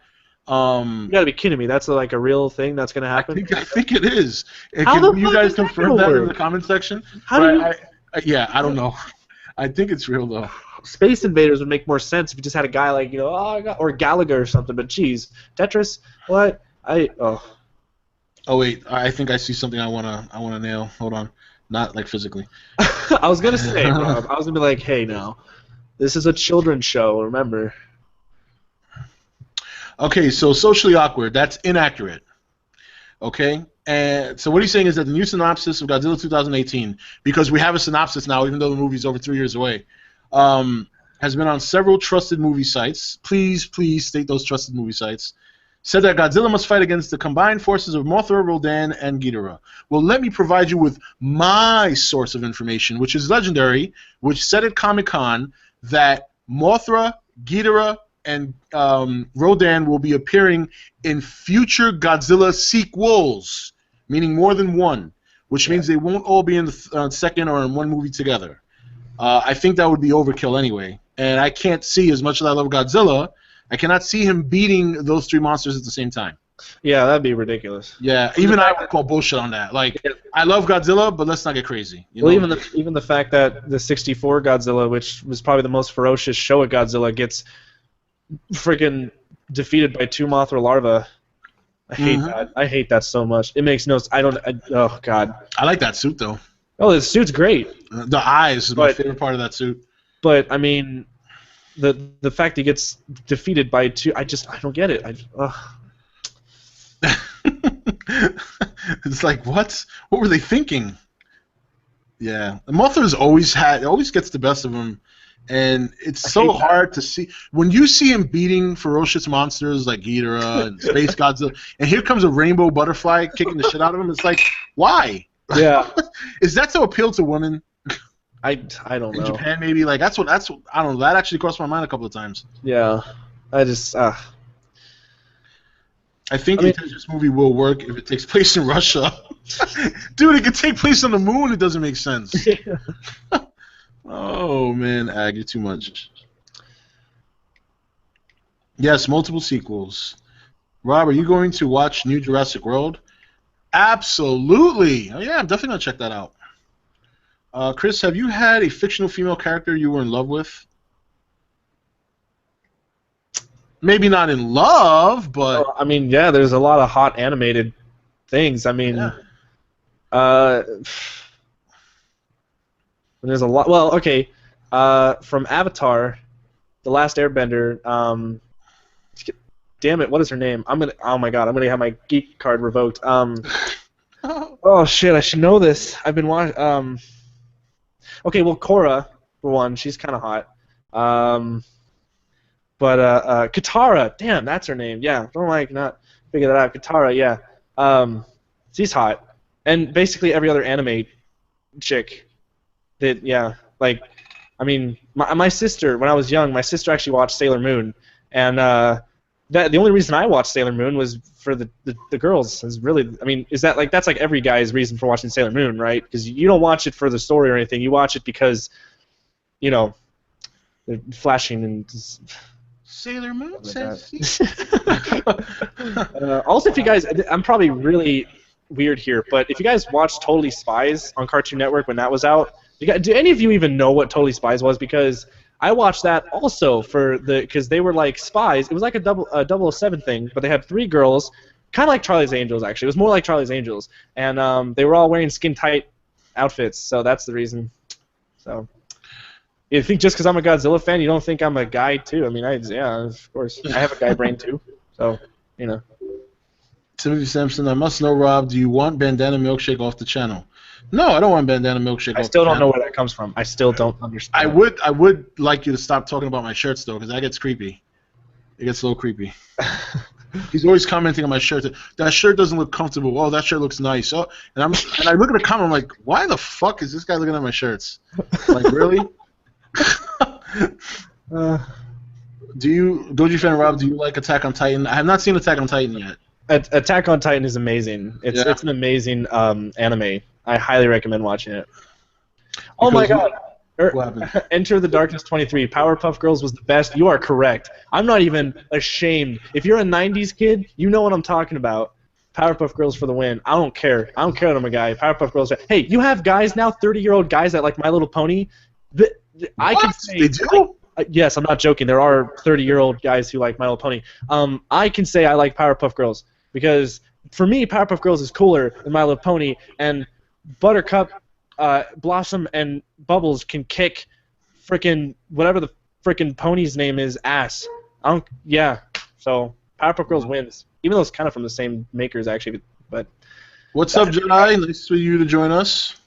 You gotta be kidding me! That's like a real thing that's gonna happen. I think it is. How the you fuck guys is that confirm that work? in the comment section? How do you? I don't know. I think it's real though. Space Invaders would make more sense if you just had a guy like or Gallagher or something. But geez, Tetris, what? Oh wait, I think I see something I wanna nail. Hold on, not like physically. I was gonna say, Rob, I was gonna be like, hey, now, this is a children's show. Remember. Okay, so socially awkward. That's inaccurate. Okay, and so what he's saying is that the new synopsis of Godzilla 2018, because we have a synopsis now, even though the movie's over 3 years away, has been on several trusted movie sites. Please state those trusted movie sites. Said that Godzilla must fight against the combined forces of Mothra, Rodan, and Ghidorah. Well, let me provide you with my source of information, which is legendary, which said at Comic-Con that Mothra, Ghidorah, and Rodan will be appearing in future Godzilla sequels, meaning more than one, which means they won't all be in the second or in one movie together. I think that would be overkill anyway, and I can't see, as much as I love Godzilla, I cannot see him beating those three monsters at the same time. Yeah, that'd be ridiculous. Yeah, even I would call bullshit on that. Like, I love Godzilla, but let's not get crazy. Well, even the fact that the '64 Godzilla, which was probably the most ferocious Showa Godzilla, gets freaking defeated by two Mothra larvae. I hate that. I hate that so much. It makes no. Oh God. I like that suit though. Oh, the suit's great. The eyes is my favorite part of that suit. But I mean, the fact he gets defeated by two, I don't get it. It's like, what? What were they thinking? Yeah, Mothra's always gets the best of him, and it's so hard to see when you see him beating ferocious monsters like Ghidorah and Space Godzilla, and here comes a rainbow butterfly kicking the shit out of him. It's like, why? Yeah, is that to appeal to women? I don't know. In Japan, maybe like that's what I don't know. That actually crossed my mind a couple of times. Yeah, I think this movie will work if it takes place in Russia. Dude, it could take place on the moon. It doesn't make sense. Oh, man, Ag, you're too much. Yes, multiple sequels. Rob, are you going to watch New Jurassic World? Absolutely. Oh, yeah, I'm definitely going to check that out. Chris, have you had a fictional female character you were in love with? Maybe not in love, but... I mean, yeah, there's a lot of hot animated things. I mean, there's a lot... Well, okay, from Avatar, The Last Airbender, damn it, what is her name? Oh my god, I'm gonna have my geek card revoked. Oh shit, I should know this. I've been watching... Okay, well, Korra, for one, she's kind of hot. But Katara, damn, that's her name. Yeah, don't not figure that out. Katara, yeah, she's hot, and basically every other anime chick. I mean, my sister, when I was young, my sister actually watched Sailor Moon, and the only reason I watched Sailor Moon was for the girls. Is really, I mean, is that like that's like every guy's reason for watching Sailor Moon, right? Because you don't watch it for the story or anything. You watch it because, they're flashing and. Sailor Moon says. Also, if you guys, I'm probably really weird here, but if you guys watched Totally Spies on Cartoon Network when that was out, do any of you even know what Totally Spies was? Because I watched that also because they were like spies. It was like a 007 thing, but they had three girls, kind of like Charlie's Angels actually. It was more like Charlie's Angels, and they were all wearing skin tight outfits, so that's the reason. So. You think just because I'm a Godzilla fan, you don't think I'm a guy too? I mean, yeah, of course. I have a guy brain too, so Timothy Sampson, I must know, Rob. Do you want Bandana Milkshake off the channel? No, I don't want Bandana Milkshake. I still don't know where that comes from. I still don't understand. I would like you to stop talking about my shirts though, because that gets creepy. It gets a little creepy. He's always commenting on my shirt. That shirt doesn't look comfortable. Oh, that shirt looks nice. Oh, and I look at the comment. I'm like, why the fuck is this guy looking at my shirts? Like, really? Gojifan Rob? Do you like Attack on Titan? I have not seen Attack on Titan yet. Attack on Titan is amazing. It's an amazing anime. I highly recommend watching it. Oh my god. Enter the Darkness 23. Powerpuff Girls was the best. You are correct. I'm not even ashamed. If you're a 90s kid, you know what I'm talking about. Powerpuff Girls for the win. I don't care. I don't care that I'm a guy. Powerpuff Girls. Hey, you have guys now, 30-year-old guys that like My Little Pony. I can say, they do? Yes, I'm not joking. There are 30-year-old guys who like My Little Pony. I can say I like Powerpuff Girls because for me, Powerpuff Girls is cooler than My Little Pony, and Buttercup, Blossom, and Bubbles can kick frickin' whatever the frickin' pony's name is ass. Yeah. So Powerpuff Girls wins, even though it's kind of from the same makers actually. But what's up, Jedi? Nice for you to join us.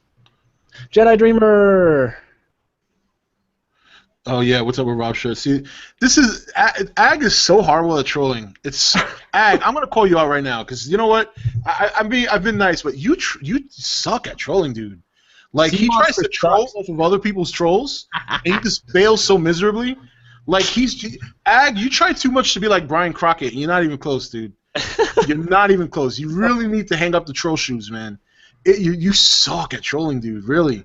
Jedi Dreamer. Oh yeah, what's up with Rob Shirt? See, this is Ag is so horrible at trolling. It's Ag. I'm gonna call you out right now because you know what? I've been nice, but you suck at trolling, dude. Like he tries to troll off of other people's trolls, and he just fails so miserably. Like Ag, you try too much to be like Brian Crockett, and you're not even close, dude. You're not even close. You really need to hang up the troll shoes, man. You suck at trolling, dude. Really.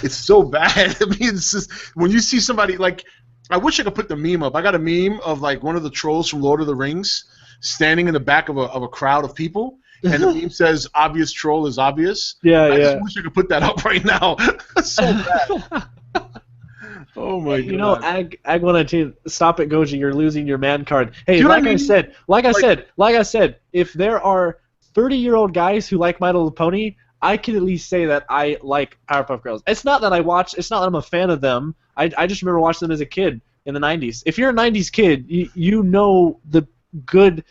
It's so bad. I mean, it's just when you see somebody like, I wish I could put the meme up. I got a meme of like one of the trolls from Lord of the Rings standing in the back of a crowd of people, and the meme says "obvious troll is obvious." Yeah, I just wish I could put that up right now. It's so bad. Oh my god. You know, Ag 119, stop it, Goji. You're losing your man card. Hey, Dude, like I said, if there are 30-year-old guys who like My Little Pony, I can at least say that I like Powerpuff Girls. It's not that it's not that I'm a fan of them. I just remember watching them as a kid in the 90s. If you're a 90s kid, you know the good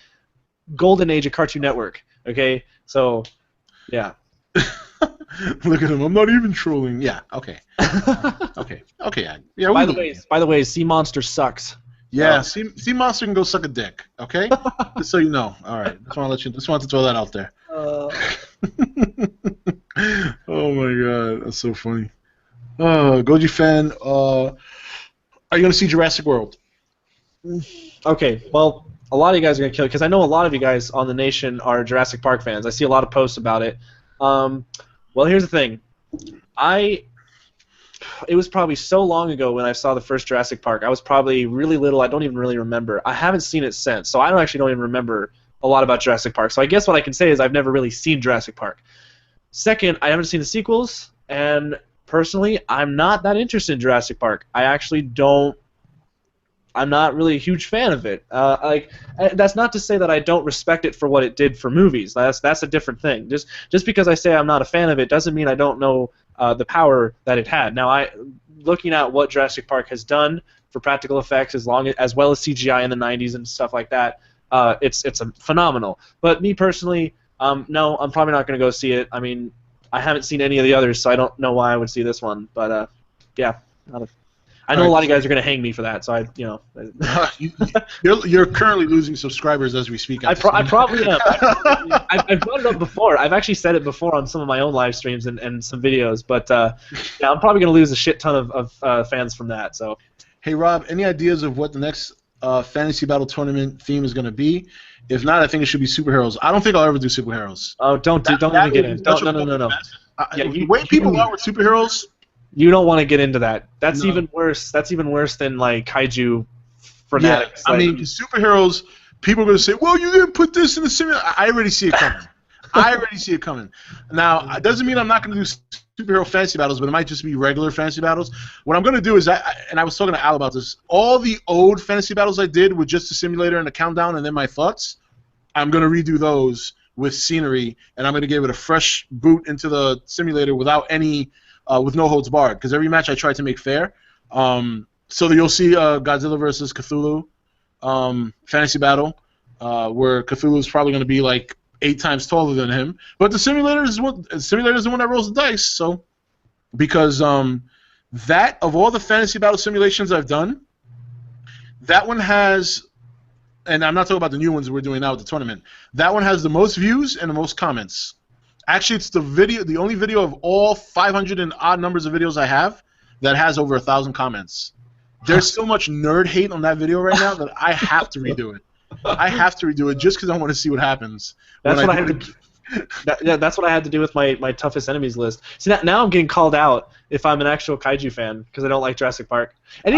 golden age of Cartoon Network, okay? So, yeah. Look at him. I'm not even trolling. Yeah, okay. Okay. Yeah, by the way, Sea Monster sucks. Yeah, Sea Monster can go suck a dick, okay? Just so you know. All right. Just want to throw that out there. Oh my god, that's so funny. Goji fan, are you gonna see Jurassic World? Okay, well, a lot of you guys are gonna kill it because I know a lot of you guys on the nation are Jurassic Park fans. I see a lot of posts about it. Well, here's the thing. It was probably so long ago when I saw the first Jurassic Park. I was probably really little. I don't even really remember. I haven't seen it since, so I don't even remember a lot about Jurassic Park. So I guess what I can say is I've never really seen Jurassic Park. Second, I haven't seen the sequels, and personally, I'm not that interested in Jurassic Park. I'm not really a huge fan of it. That's not to say that I don't respect it for what it did for movies. That's a different thing. Just because I say I'm not a fan of it doesn't mean I don't know the power that it had. Now, looking at what Jurassic Park has done for practical effects, as well as CGI in the 90s and stuff like that, it's phenomenal. But me personally, no, I'm probably not going to go see it. I mean, I haven't seen any of the others, so I don't know why I would see this one. But yeah, I know a lot of you guys are going to hang me for that. So you're currently losing subscribers as we speak. I probably am. I've brought it up before. I've actually said it before on some of my own live streams and some videos. But yeah, I'm probably going to lose a shit ton of fans from that. So. Hey Rob, any ideas of what the next Fantasy Battle Tournament theme is going to be? If not, I think it should be superheroes. I don't think I'll ever do superheroes. Oh, don't even get in. No. Yeah, the way people are with superheroes. You don't want to get into that. That's even worse. That's even worse than like kaiju fanatics. Yeah, I mean, superheroes. People are going to say, "Well, you didn't put this in the simulator." I already see it coming. Now, it doesn't mean I'm not going to do superhero fantasy battles, but it might just be regular fantasy battles. What I'm going to do is, and I was talking to Al about this. All the old fantasy battles I did with just the simulator and the countdown, and then my thoughts. I'm going to redo those with scenery, and I'm going to give it a fresh boot into the simulator without any. With no holds barred, because every match I try to make fair. So that you'll see Godzilla versus Cthulhu fantasy battle, where Cthulhu is probably going to be like 8 times taller than him. But the simulator is the one that rolls the dice. So because that of all the fantasy battle simulations I've done, that one has and I'm not talking about the new ones we're doing now with the tournament. That one has the most views and the most comments. Actually, it's the only video of all 500 and odd numbers of videos I have that has over 1,000 comments. There's so much nerd hate on that video right now that I have to redo it. I have to redo it just because I want to see what happens. That's what I have to. That's what I had to do with my toughest enemies list. See, now I'm getting called out if I'm an actual kaiju fan because I don't like Jurassic Park. And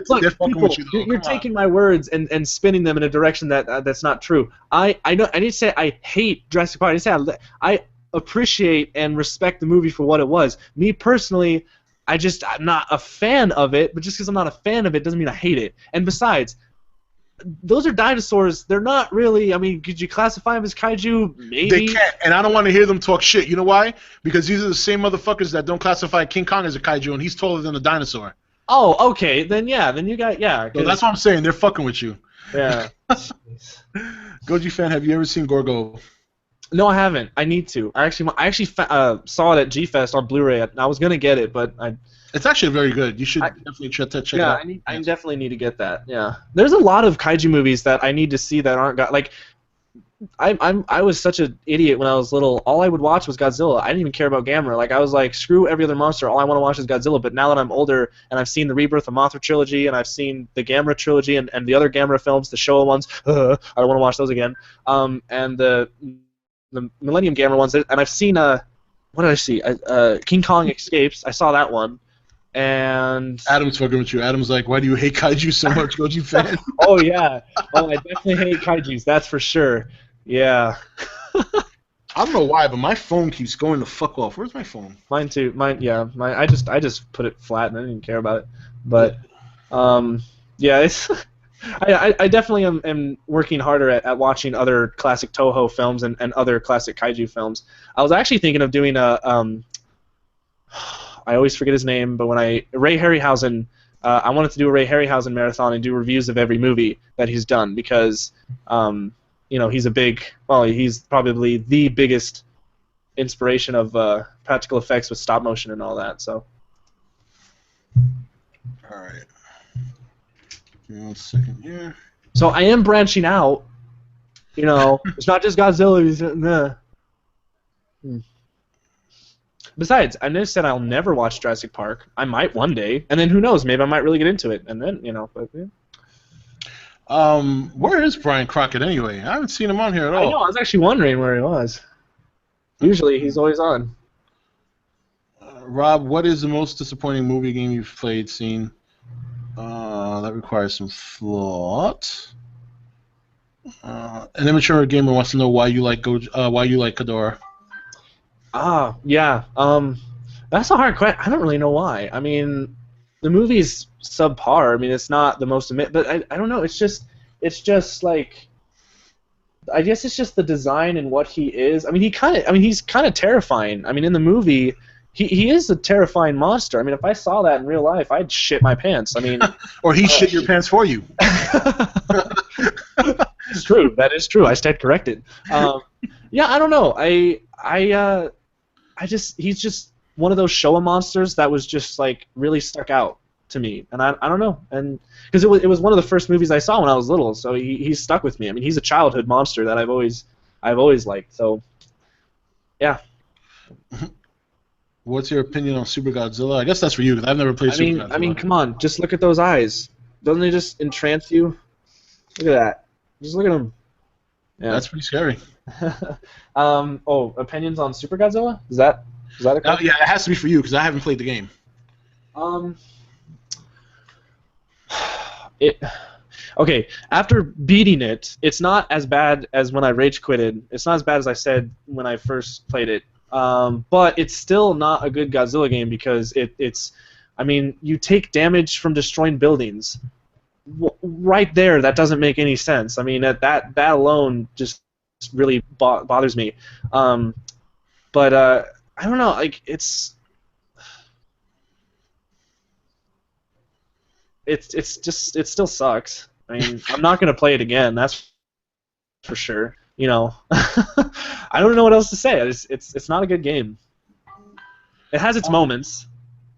look, people, you're taking my words and spinning them in a direction that's not true. I know. I need to say I hate Jurassic Park. I need to say I appreciate and respect the movie for what it was. Me personally, I'm not a fan of it. But just because I'm not a fan of it doesn't mean I hate it. And besides, those are dinosaurs. They're not really. I mean, could you classify them as kaiju? Maybe. They can't, and I don't want to hear them talk shit. You know why? Because these are the same motherfuckers that don't classify King Kong as a kaiju, and he's taller than a dinosaur. Oh, okay. Then yeah. Then you got So that's what I'm saying. They're fucking with you. Yeah. Gojifan, have you ever seen Gorgo? No, I haven't. I need to. I actually saw it at G-Fest on Blu-ray. I was gonna get it, but It's actually very good. You should definitely check it out. Yeah, I definitely need to get that. Yeah, there's a lot of kaiju movies that I need to see that aren't like. I was such an idiot when I was little. All I would watch was Godzilla. I didn't even care about Gamera. Like I was like, screw every other monster. All I want to watch is Godzilla. But now that I'm older and I've seen the Rebirth of Mothra trilogy and I've seen the Gamera trilogy and the other Gamera films, the Showa ones, I don't want to watch those again. And the Millennium Gamera ones, and I've seen what did I see? King Kong Escapes. I saw that one. And Adam's fucking with you. Adam's like, why do you hate kaiju so much, Gojifan? Oh yeah. Oh, I definitely hate kaijus. That's for sure. Yeah. I don't know why, but my phone keeps going the fuck off. Where's my phone? Mine too. I just put it flat and I didn't care about it. But yeah, it's I definitely am working harder at watching other classic Toho films and other classic kaiju films. I was actually thinking of doing I always forget his name, but Ray Harryhausen, I wanted to do a Ray Harryhausen marathon and do reviews of every movie that he's done because, he's probably the biggest inspiration of practical effects with stop motion and all that. So. All right. Give me 1 second here. So I am branching out. It's not just Godzilla. Besides, I just said I'll never watch Jurassic Park. I might one day, and then who knows? Maybe I might really get into it, and then But, yeah. Where is Brian Crockett anyway? I haven't seen him on here at all. I know. I was actually wondering where he was. Usually, he's always on. Rob, what is the most disappointing movie game you've seen? That requires some thought. An immature gamer wants to know why you like Ghidorah. Yeah. That's a hard question. I don't really know why. I mean, the movie's subpar. I mean, it's not the most but I don't know. It's just like, I guess it's just the design and what he is. I mean, he's kind of terrifying. I mean, in the movie, he is a terrifying monster. I mean, if I saw that in real life, I'd shit my pants. I mean, or he shit your pants for you. It's true. That is true. I stand corrected. Yeah, I don't know. He's just one of those Showa monsters that was just like really stuck out to me, and I don't know, and because it was one of the first movies I saw when I was little, so he's stuck with me. I mean, he's a childhood monster that I've always liked. So, yeah. What's your opinion on Super Godzilla? I guess that's for you because I've never played Super Godzilla. I mean, come on, just look at those eyes. Doesn't they just entrance you? Look at that. Just look at them. Yeah. That's pretty scary. Opinions on Super Godzilla? Is that a question? Yeah, it has to be for you because I haven't played the game. Okay, after beating it, it's not as bad as when I rage quitted. It's not as bad as I said when I first played it. But it's still not a good Godzilla game because it's I mean, you take damage from destroying buildings. Right there, that doesn't make any sense. I mean, that alone just really bothers me. But I don't know. Like it still sucks. I mean, I'm not gonna play it again. That's for sure. I don't know what else to say. It's not a good game. It has its moments.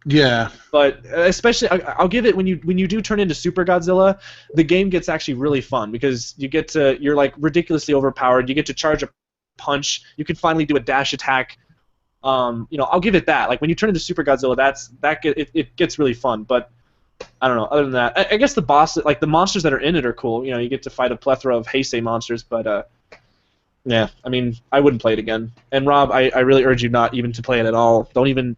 Yeah. But especially, I'll give it when you do turn into Super Godzilla, the game gets actually really fun because you're like ridiculously overpowered. You get to charge a punch. You can finally do a dash attack. I'll give it that. Like when you turn into Super Godzilla, it gets really fun. But I don't know. Other than that, I guess the boss, like the monsters that are in it, are cool. You get to fight a plethora of Heisei monsters. But yeah, I mean, I wouldn't play it again. And Rob, I really urge you not even to play it at all. Don't even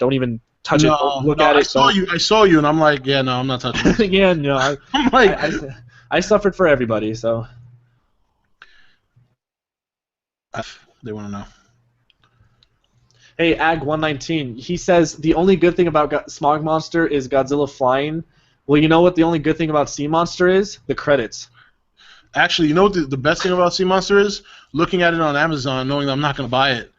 touch it. Don't look at it. I saw you, and I'm like, yeah, no, I'm not touching it. Yeah, no, I'm like, I suffered for everybody, so. They want to know. Hey, Ag119, he says the only good thing about Smog Monster is Godzilla flying. Well, you know what the only good thing about Sea Monster is? The credits. Actually, you know what the best thing about Sea Monster is? Looking at it on Amazon, knowing that I'm not going to buy it.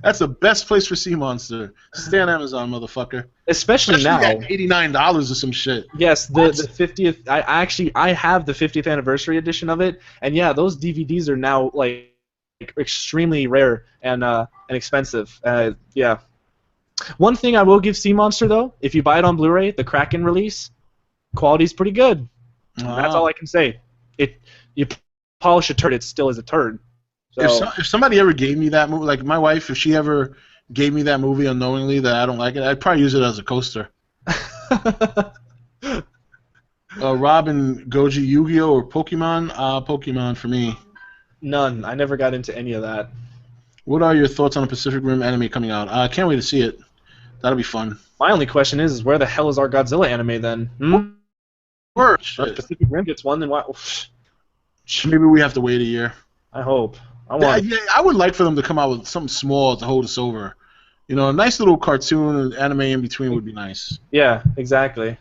That's the best place for Sea Monster. Stay on Amazon, motherfucker. Especially now. At $89 or some shit. Yes, the 50th. I have the 50th anniversary edition of it, and yeah, those DVDs are now like extremely rare and expensive. Yeah. One thing I will give Sea Monster though, if you buy it on Blu-ray, the Kraken release, quality's pretty good. That's all I can say. You polish a turd, it still is a turd. So, if somebody ever gave me that movie, like my wife, if she ever gave me that movie unknowingly that I don't like it, I'd probably use it as a coaster. Robin, Goji, Yu-Gi-Oh, or Pokemon? Pokemon for me. None. I never got into any of that. What are your thoughts on the Pacific Rim anime coming out? I can't wait to see it. That'll be fun. My only question is where the hell is our Godzilla anime then? If Pacific Rim gets one, then why? Maybe we have to wait a year. I hope. I would like for them to come out with something small to hold us over. A nice little cartoon anime in between would be nice. Yeah, exactly.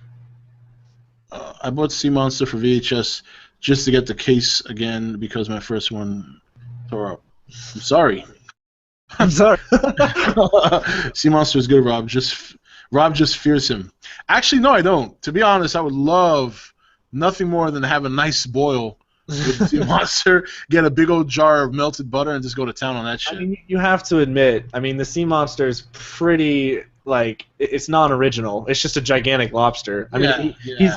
I bought Sea Monster for VHS just to get the case again because my first one tore up. I'm sorry. I'm sorry. Sea Monster is good, Rob. Rob just fears him. Actually, no, I don't. To be honest, I would love nothing more than to have a nice boil with Sea Monster, get a big old jar of melted butter, and just go to town on that shit. I mean, you have to admit, the Sea Monster is pretty, it's non-original. It's just a gigantic lobster.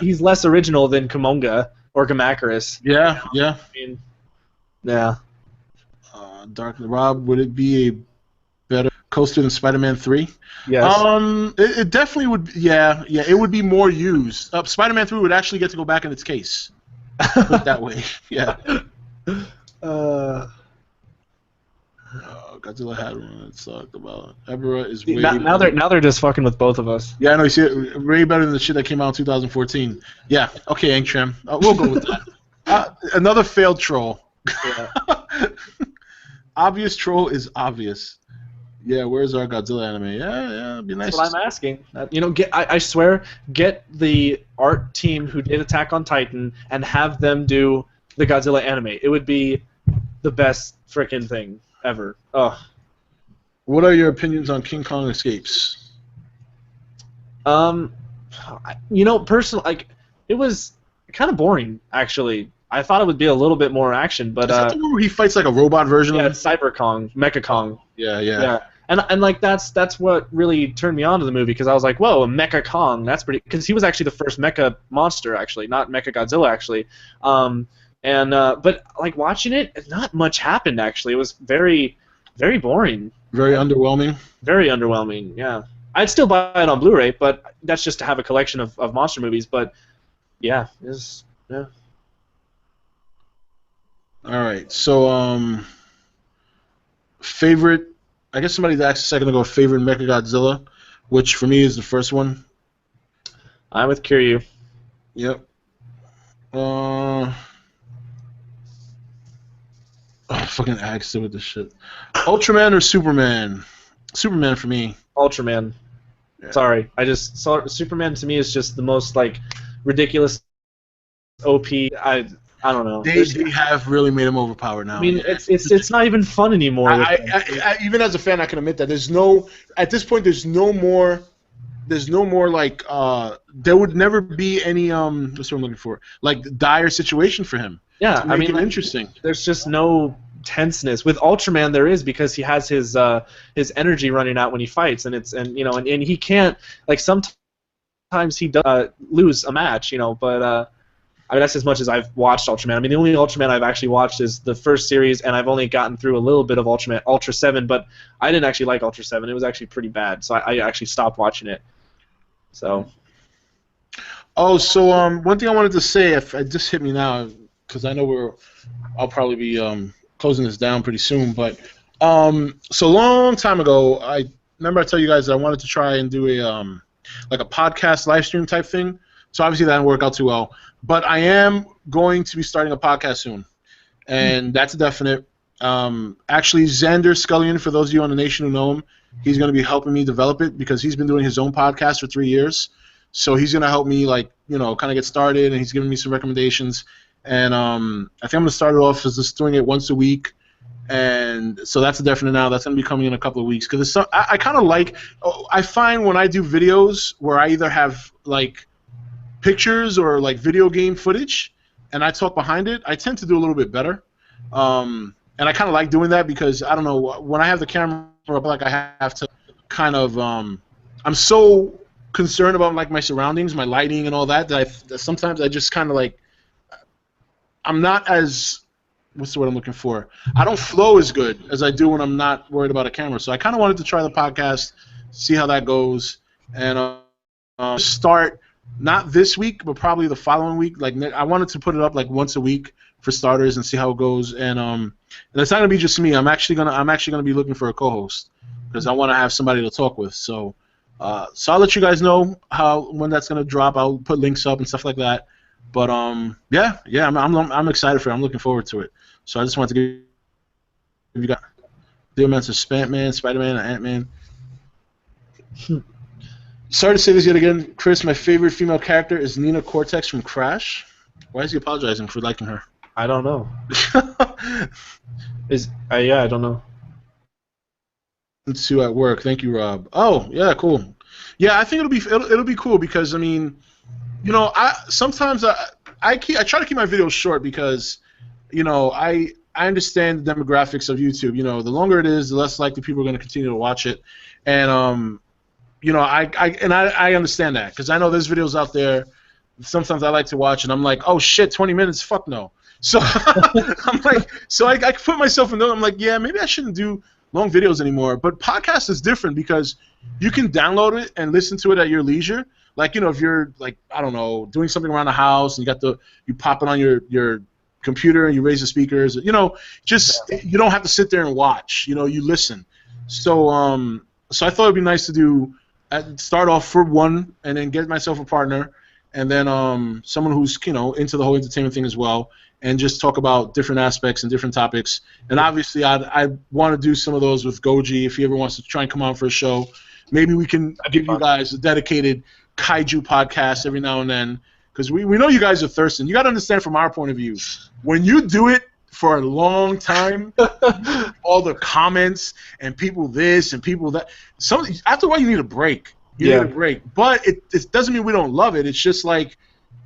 He's less original than Kumonga or Gamacaris. Yeah. Yeah. Dark Rob, would it be a better coaster than Spider-Man 3? Yes. It definitely would. Yeah, it would be more used. Spider-Man 3 would actually get to go back in its case. Put it that way. Yeah. Godzilla had one that sucked about. Ebera is way now they're just fucking with both of us. Yeah, I know. You see it way better than the shit that came out in 2014. Yeah. Okay, Angtram. We'll go with that. Another failed troll. Yeah. Obvious troll is obvious. Yeah, where's our Godzilla anime? Yeah, it'd be nice. That's what I'm asking. I swear, get the art team who did Attack on Titan and have them do the Godzilla anime. It would be the best frickin' thing ever. Ugh. What are your opinions on King Kong Escapes? Personally, it was kind of boring, actually. I thought it would be a little bit more action, but is that the one where he fights like a robot version of him? Cyber Kong, Mecha Kong. Yeah. And that's what really turned me on to the movie because I was like, whoa, a Mecha Kong, that's pretty. Because he was actually the first Mecha monster, actually, not Mecha Godzilla, actually. But like watching it, not much happened actually. It was very, very boring. Very underwhelming. Very underwhelming. Yeah. I'd still buy it on Blu-ray, but that's just to have a collection of monster movies. But yeah, yeah. All right, so favorite. I guess somebody asked a second ago favorite Mechagodzilla, which for me is the first one. I'm with Kiryu. Yep. Fucking Ag still with this shit. Ultraman or Superman? Superman for me. Ultraman. Yeah. Sorry, Superman to me is just the most ridiculous OP. I don't know. They have really made him overpowered now. I mean, it's not even fun anymore. I even as a fan, I can admit that at this point there's no more there would never be any what's what I'm looking for, dire situation for him. Yeah, to make it interesting. There's just no tenseness. With Ultraman, there is, because he has his energy running out when he fights, and and he can't, like, sometimes he does lose a match, but I mean, that's as much as I've watched Ultraman. I mean, the only Ultraman I've actually watched is the first series, and I've only gotten through a little bit of Ultraman, Ultra 7, but I didn't actually like Ultra 7. It was actually pretty bad, so I actually stopped watching it. So. Oh, so one thing I wanted to say, if it just hit me now, because I know I'll probably be closing this down pretty soon, but so a long time ago, I remember I told you guys that I wanted to try and do like a podcast live stream type thing. So obviously that didn't work out too well, but I am going to be starting a podcast soon, and that's a definite. Actually, Xander Scullion, for those of you on the nation who know him, he's going to be helping me develop it because he's been doing his own podcast for 3 years. So he's going to help me, like, kind of get started, and he's giving me some recommendations. And I think I'm going to start it off as just doing it once a week. And so that's a definite now. That's going to be coming in a couple of weeks. Because I kind of like, I find when I do videos where I either have, like, pictures or, like, video game footage, and I talk behind it, I tend to do a little bit better. And I kind of like doing that because, I don't know, when I have the camera up, like, I have to kind of, I'm so concerned about, like, my surroundings, my lighting and all that, that sometimes I just kind of, like, I'm not as, what's the word I'm looking for? I don't flow as good as I do when I'm not worried about a camera. So I kind of wanted to try the podcast, see how that goes, and start not this week, but probably the following week. Like, I wanted to put it up like once a week for starters and see how it goes. And it's not gonna be just me. I'm actually gonna be looking for a co-host because I want to have somebody to talk with. So I'll let you guys know when that's gonna drop. I'll put links up and stuff like that. But yeah, I'm excited for it. I'm looking forward to it. So I just wanted to give you guys the amounts of Spant-Man, Spider-Man, and Ant-Man. Sorry to say this yet again, Chris. My favorite female character is Nina Cortex from Crash. Why is he apologizing for liking her? I don't know. Yeah, I don't know. To at work. Thank you, Rob. Oh, yeah, cool. Yeah, I think it'll be cool because, I mean, I sometimes I try to keep my videos short because, I understand the demographics of YouTube. The longer it is, the less likely people are going to continue to watch it, and I understand that because I know there's videos out there. Sometimes I like to watch and I'm like, oh shit, 20 minutes, fuck no. So I'm like, I put myself in those. I'm like, yeah, maybe I shouldn't do long videos anymore. But podcast is different because you can download it and listen to it at your leisure. Like, if you're, like, I don't know, doing something around the house and you pop it on your computer and you raise the speakers, you don't have to sit there and watch. You listen. So I thought it'd be nice to start off for one and then get myself a partner and then someone who's into the whole entertainment thing as well, and just talk about different aspects and different topics. And obviously, I want to do some of those with Goji if he ever wants to try and come on for a show. Maybe we can give you guys a dedicated kaiju podcast every now and then, because we know you guys are thirsting. You got to understand from our point of view, when you do it for a long time, all the comments and people this and people that, after a while you need a break. You need a break, but it doesn't mean we don't love it. It's just like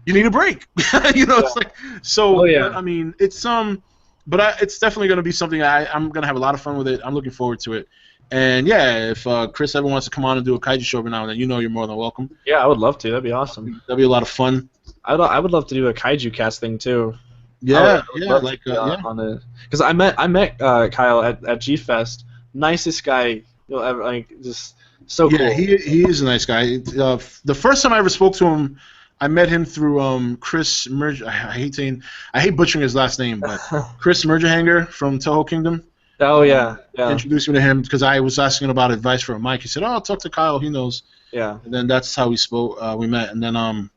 you need a break. It's like so. Oh, yeah. I mean, it's but it's definitely going to be something I'm going to have a lot of fun with it. I'm looking forward to it. And yeah, if Chris ever wants to come on and do a kaiju show every now and then, you're more than welcome. Yeah, I would love to. That'd be awesome. That'd be a lot of fun. I would love to do a kaiju cast thing too. Yeah, on it. Because I met Kyle at G-Fest. Nicest guy you'll ever, like, just so cool. Yeah, he is a nice guy. The first time I ever spoke to him, I met him through Chris Merger. I hate butchering his last name, but Chris Mergerhanger from Toho Kingdom. Oh yeah. Introduced me to him because I was asking about advice for a mic. He said, "Oh, I'll talk to Kyle. He knows." Yeah. And then that's how we spoke. We met, and then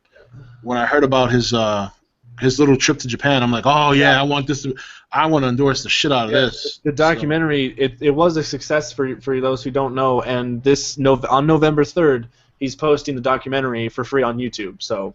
when I heard about his little trip to Japan, I'm like, "Oh yeah, I want to endorse the shit out of this." The documentary, it was a success for those who don't know, and on November 3rd, he's posting the documentary for free on YouTube. So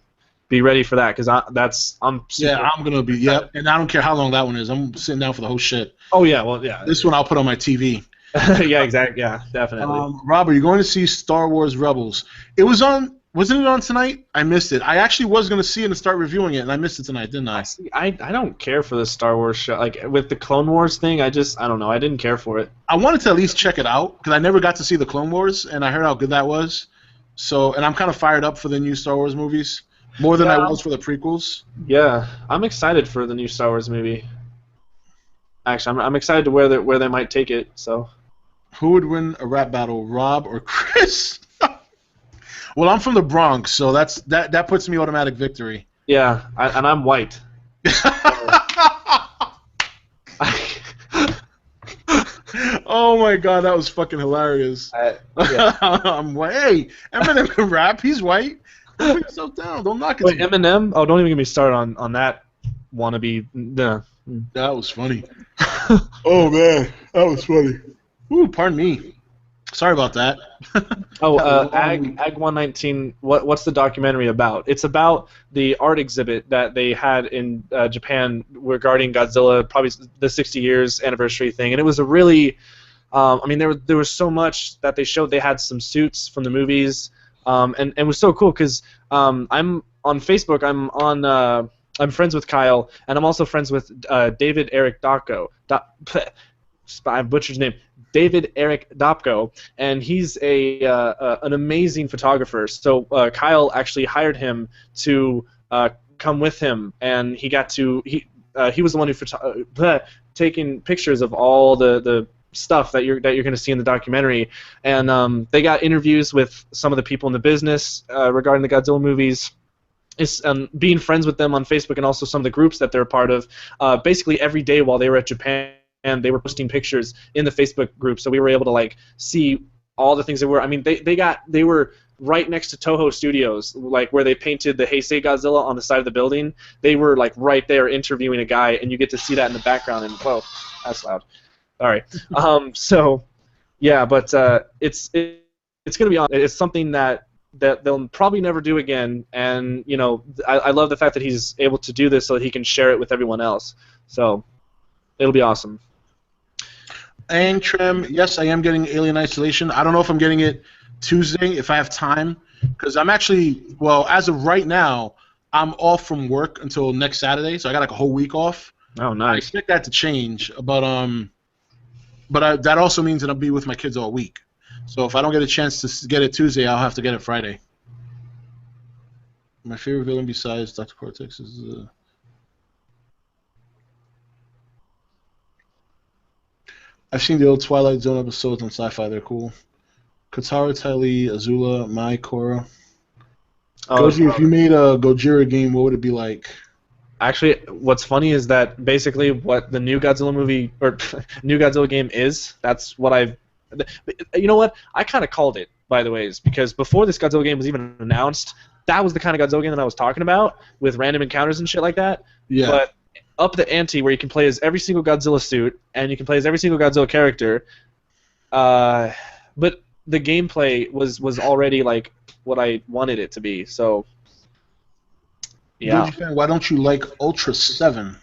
be ready for that because I'm gonna be and I don't care how long that one is. I'm sitting down for the whole shit. Oh yeah, well yeah. This one I'll put on my TV. Yeah, exactly. Yeah, definitely. Rob, are you going to see Star Wars Rebels? It was on Wasn't it on tonight? I missed it. I actually was going to see it and start reviewing it, and I missed it tonight, didn't I? I don't care for the Star Wars show. Like, with the Clone Wars thing, I don't know. I didn't care for it. I wanted to at least check it out, because I never got to see the Clone Wars, and I heard how good that was. So, and I'm kind of fired up for the new Star Wars movies, more than I was for the prequels. Yeah, I'm excited for the new Star Wars movie. Actually, I'm excited to where they might take it, so. Who would win a rap battle, Rob or Chris? Well, I'm from the Bronx, so that puts me automatic victory. Yeah, and I'm white. Oh my god, that was fucking hilarious. Yeah. I'm white. Hey, Eminem can rap. He's white. Don't put yourself down. Don't knock it. Wait, Eminem? Oh, don't even get me started on that wannabe. That was funny. Oh man, that was funny. Ooh, pardon me. Sorry about that. Ag119. What's the documentary about? It's about the art exhibit that they had in Japan regarding Godzilla, probably the 60 years anniversary thing, and it was a really, I mean, there was so much that they showed. They had some suits from the movies, and it was so cool because I'm on Facebook. I'm friends with Kyle, and I'm also friends with David Eric Dopko. I butchered his name. David Eric Dopko, and he's an amazing photographer. So Kyle actually hired him to come with him, and he got to he was the one who taking pictures of all the stuff that you're going to see in the documentary, and they got interviews with some of the people in the business regarding the Godzilla movies. It's being friends with them on Facebook and also some of the groups that they're a part of. Basically every day while they were at Japan, and they were posting pictures in the Facebook group, so we were able to like see all the things they were. I mean, they were right next to Toho Studios, like where they painted the Heisei Godzilla on the side of the building. They were like right there interviewing a guy, and you get to see that in the background. And whoa, that's loud. Sorry. So yeah, but it's gonna be on. It's something that they'll probably never do again, and you know, I love the fact that he's able to do this so that he can share it with everyone else. So it'll be awesome. Angtram, yes, I am getting Alien Isolation. I don't know if I'm getting it Tuesday if I have time, because I'm actually, well, as of right now, I'm off from work until next Saturday, so I got like a whole week off. Oh, nice. I expect that to change, but that also means that I'll be with my kids all week. So if I don't get a chance to get it Tuesday, I'll have to get it Friday. My favorite villain besides Dr. Cortex is... I've seen the old Twilight Zone episodes on Sci-Fi. They're cool. Katara, Tylee, Azula, Mai, Korra. Goji, if you made a Gojira game, what would it be like? Actually, what's funny is that basically what the new Godzilla movie or new Godzilla game is. That's what I've. You know what? I kind of called it, by the way, because before this Godzilla game was even announced, that was the kind of Godzilla game that I was talking about with random encounters and shit like that. Yeah. But up the ante where you can play as every single Godzilla suit and you can play as every single Godzilla character, but the gameplay was already like what I wanted it to be. So yeah. Gojifan, why don't you like Ultra 7?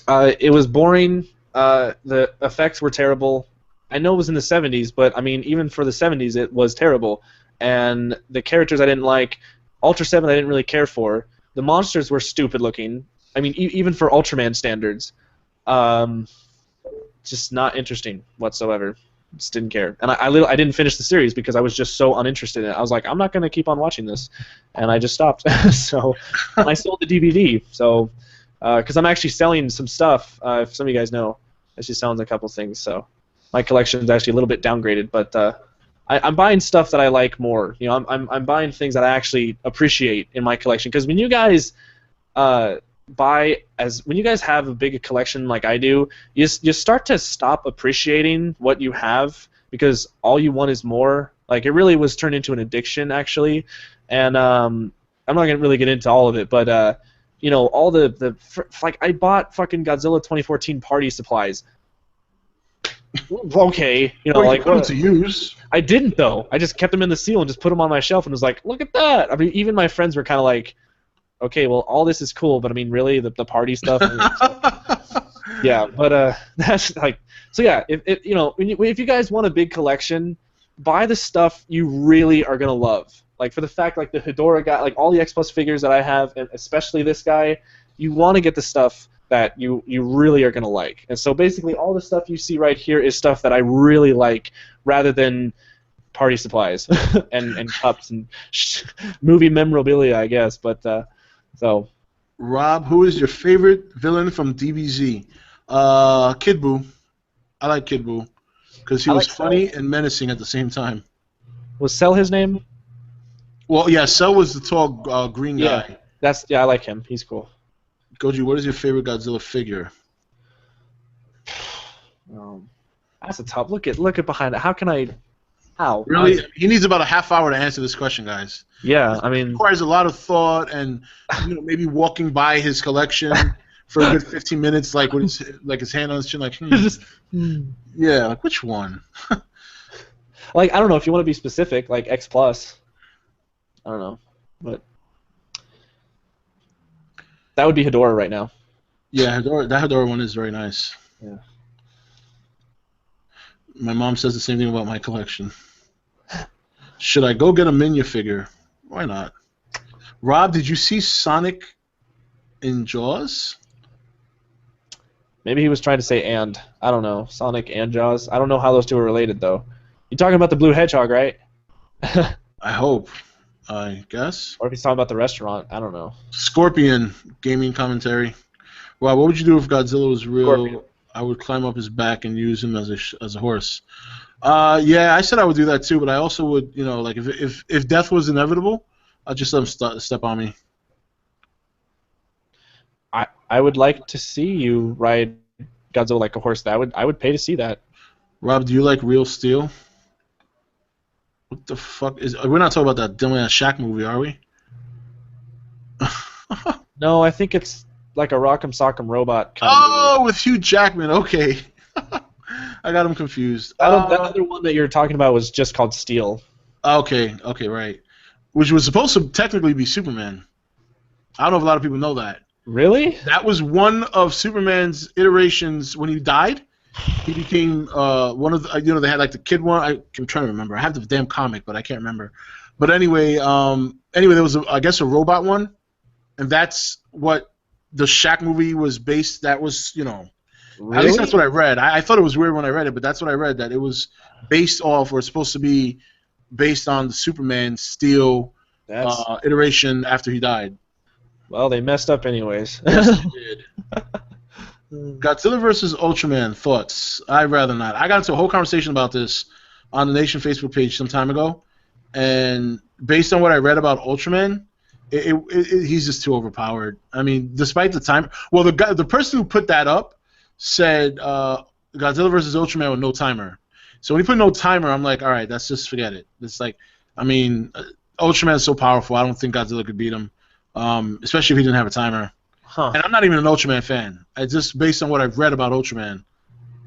It was boring. The effects were terrible. I know it was in the 70s, but I mean even for the 70s it was terrible. And the characters I didn't like. Ultra 7 I didn't really care for. The monsters were stupid looking. I mean, even for Ultraman standards, just not interesting whatsoever. Just didn't care, and I didn't finish the series because I was just so uninterested in it. I was like, I'm not going to keep on watching this, and I just stopped. So, and I sold the DVD. So, because I'm actually selling some stuff. If some of you guys know, I'm actually selling a couple things. So, my collection is actually a little bit downgraded, but I'm buying stuff that I like more. You know, I'm buying things that I actually appreciate in my collection. Because when you guys when you guys have a big collection like I do, you start to stop appreciating what you have because all you want is more. Like it really was turned into an addiction actually, and I'm not gonna really get into all of it, but you know, all like I bought fucking Godzilla 2014 party supplies. Okay, you know, well, like you put them to use. I didn't though. I just kept them in the seal and just put them on my shelf and was like, look at that. I mean, even my friends were kind of like, okay, well, all this is cool, but I mean, really, the party stuff. Yeah, but that's like, so yeah. If you know, if you guys want a big collection, buy the stuff you really are gonna love. Like for the fact, like the Hedorah guy, like all the X Plus figures that I have, and especially this guy, you want to get the stuff that you really are gonna like. And so basically, all the stuff you see right here is stuff that I really like, rather than party supplies and cups and movie memorabilia, I guess. But so. Rob, who is your favorite villain from DBZ? Kid Buu. I like Kid Buu because he was funny and menacing at the same time. Was Cell his name? Well, yeah, Cell was the tall green guy. I like him. He's cool. Goji, what is your favorite Godzilla figure? That's a tough. Look at behind it. How can I? How? Really? He needs about a half hour to answer this question, guys. Yeah, I mean, it requires a lot of thought and maybe walking by his collection for a good 15 minutes, like with his hand on his chin, like yeah, like which one? Like I don't know if you want to be specific, like X Plus. I don't know, but that would be Hedorah right now. Yeah, that Hedorah one is very nice. Yeah. My mom says the same thing about my collection. Should I go get a Minya figure? Why not? Rob, did you see Sonic in Jaws? Maybe he was trying to say and. I don't know. Sonic and Jaws. I don't know how those two are related, though. You're talking about the blue hedgehog, right? I hope. I guess. Or if he's talking about the restaurant. I don't know. Scorpion, gaming commentary. Wow, what would you do if Godzilla was real? Scorpion. I would climb up his back and use him as a horse. Yeah, I said I would do that too, but I also would, like if death was inevitable, I'd just let him step on me. I would like to see you ride Godzilla like a horse. I would pay to see that. Rob, do you like Real Steel? What the fuck is? We're not talking about that dumbass Shaq movie, are we? No, I think it's like a Rock'em Sock'em Robot kind of movie. With Hugh Jackman. Okay. I got him confused. That other one that you're talking about was just called Steel. Okay, right. Which was supposed to technically be Superman. I don't know if a lot of people know that. Really? That was one of Superman's iterations when he died. He became one of the, they had like the kid one. I'm trying to remember. I have the damn comic, but I can't remember. But anyway, there was I guess a robot one, and that's what the Shaq movie was based. That was Really? At least that's what I read. I thought it was weird when I read it, but that's what I read, that it was based off, or it's supposed to be based on the Superman Steel iteration after he died. Well, they messed up anyways. Yes, they did. Godzilla vs. Ultraman, thoughts? I'd rather not. I got into a whole conversation about this on the Nation Facebook page some time ago, and based on what I read about Ultraman, he's just too overpowered. I mean, despite the time... Well, the person who put that up said Godzilla vs. Ultraman with no timer. So when he put no timer, I'm like, all right, that's just forget it. It's like, I mean, Ultraman is so powerful. I don't think Godzilla could beat him, especially if he didn't have a timer. Huh. And I'm not even an Ultraman fan. It's just based on what I've read about Ultraman.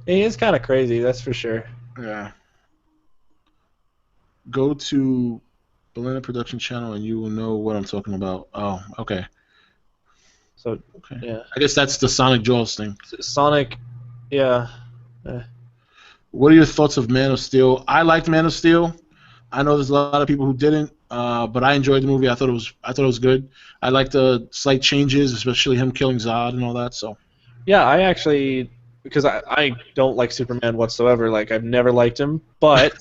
He is kind of crazy, that's for sure. Yeah. Go to Belena Production Channel and you will know what I'm talking about. Oh, okay. So, okay. Yeah. I guess that's the Sonic Jaws thing. Sonic, yeah. What are your thoughts of Man of Steel? I liked Man of Steel. I know there's a lot of people who didn't, but I enjoyed the movie. I thought it was good. I liked the slight changes, especially him killing Zod and all that. So. Yeah, I actually, because I don't like Superman whatsoever. Like, I've never liked him, but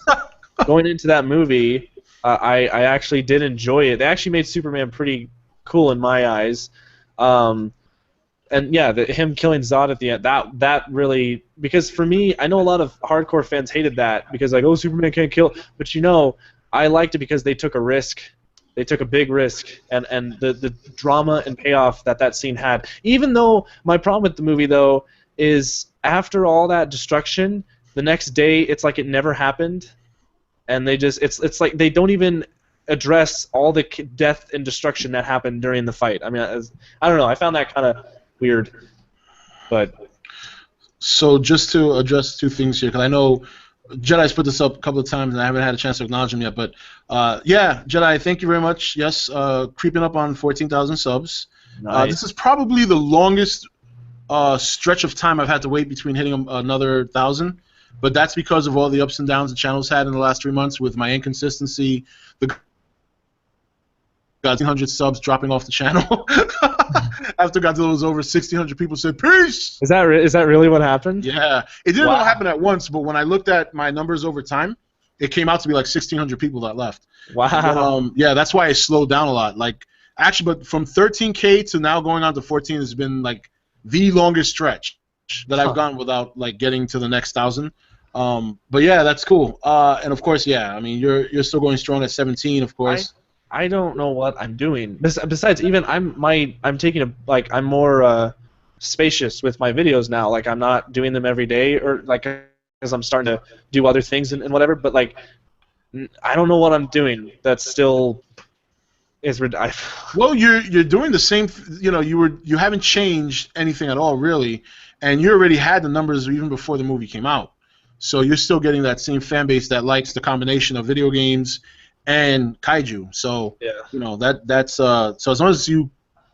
going into that movie, I actually did enjoy it. They actually made Superman pretty cool in my eyes. And yeah, him killing Zod at the end, that really, because for me, I know a lot of hardcore fans hated that because like, oh, Superman can't kill, but I liked it because they took a risk. They took a big risk, and the drama and payoff that scene had. Even though my problem with the movie though is after all that destruction, the next day it's like it never happened, and they just it's like they don't even address all the death and destruction that happened during the fight. I mean, I don't know. I found that kind of weird, but. So just to address two things here, because I know Jedi's put this up a couple of times and I haven't had a chance to acknowledge him yet, but yeah, Jedi, thank you very much. Yes, creeping up on 14,000 subs. Nice. This is probably the longest stretch of time I've had to wait between hitting another 1,000, but that's because of all the ups and downs the channel's had in the last 3 months with my inconsistency, the 1,600 subs dropping off the channel. After Godzilla was over, 1,600 people said peace. Is that really what happened? Yeah, it didn't Wow. all happen at once, but when I looked at my numbers over time, it came out to be like 1,600 people that left. Wow. But, yeah, that's why it slowed down a lot. Like, actually, but from 13K to now going on to 14 has been like the longest stretch that I've gone without like getting to the next 1,000. But yeah, that's cool. And of course, yeah, I mean, you're still going strong at 17, of course. I don't know what I'm doing. Besides, even I'm taking a I'm more spacious with my videos now. Like, I'm not doing them every day, or like, because I'm starting to do other things and whatever. But like, I don't know what I'm doing. That's still is ridiculous. Well, you're doing the same. You know, you haven't changed anything at all, really, and you already had the numbers even before the movie came out. So you're still getting that same fan base that likes the combination of video games and kaiju. So Yeah. you know that's so as long as you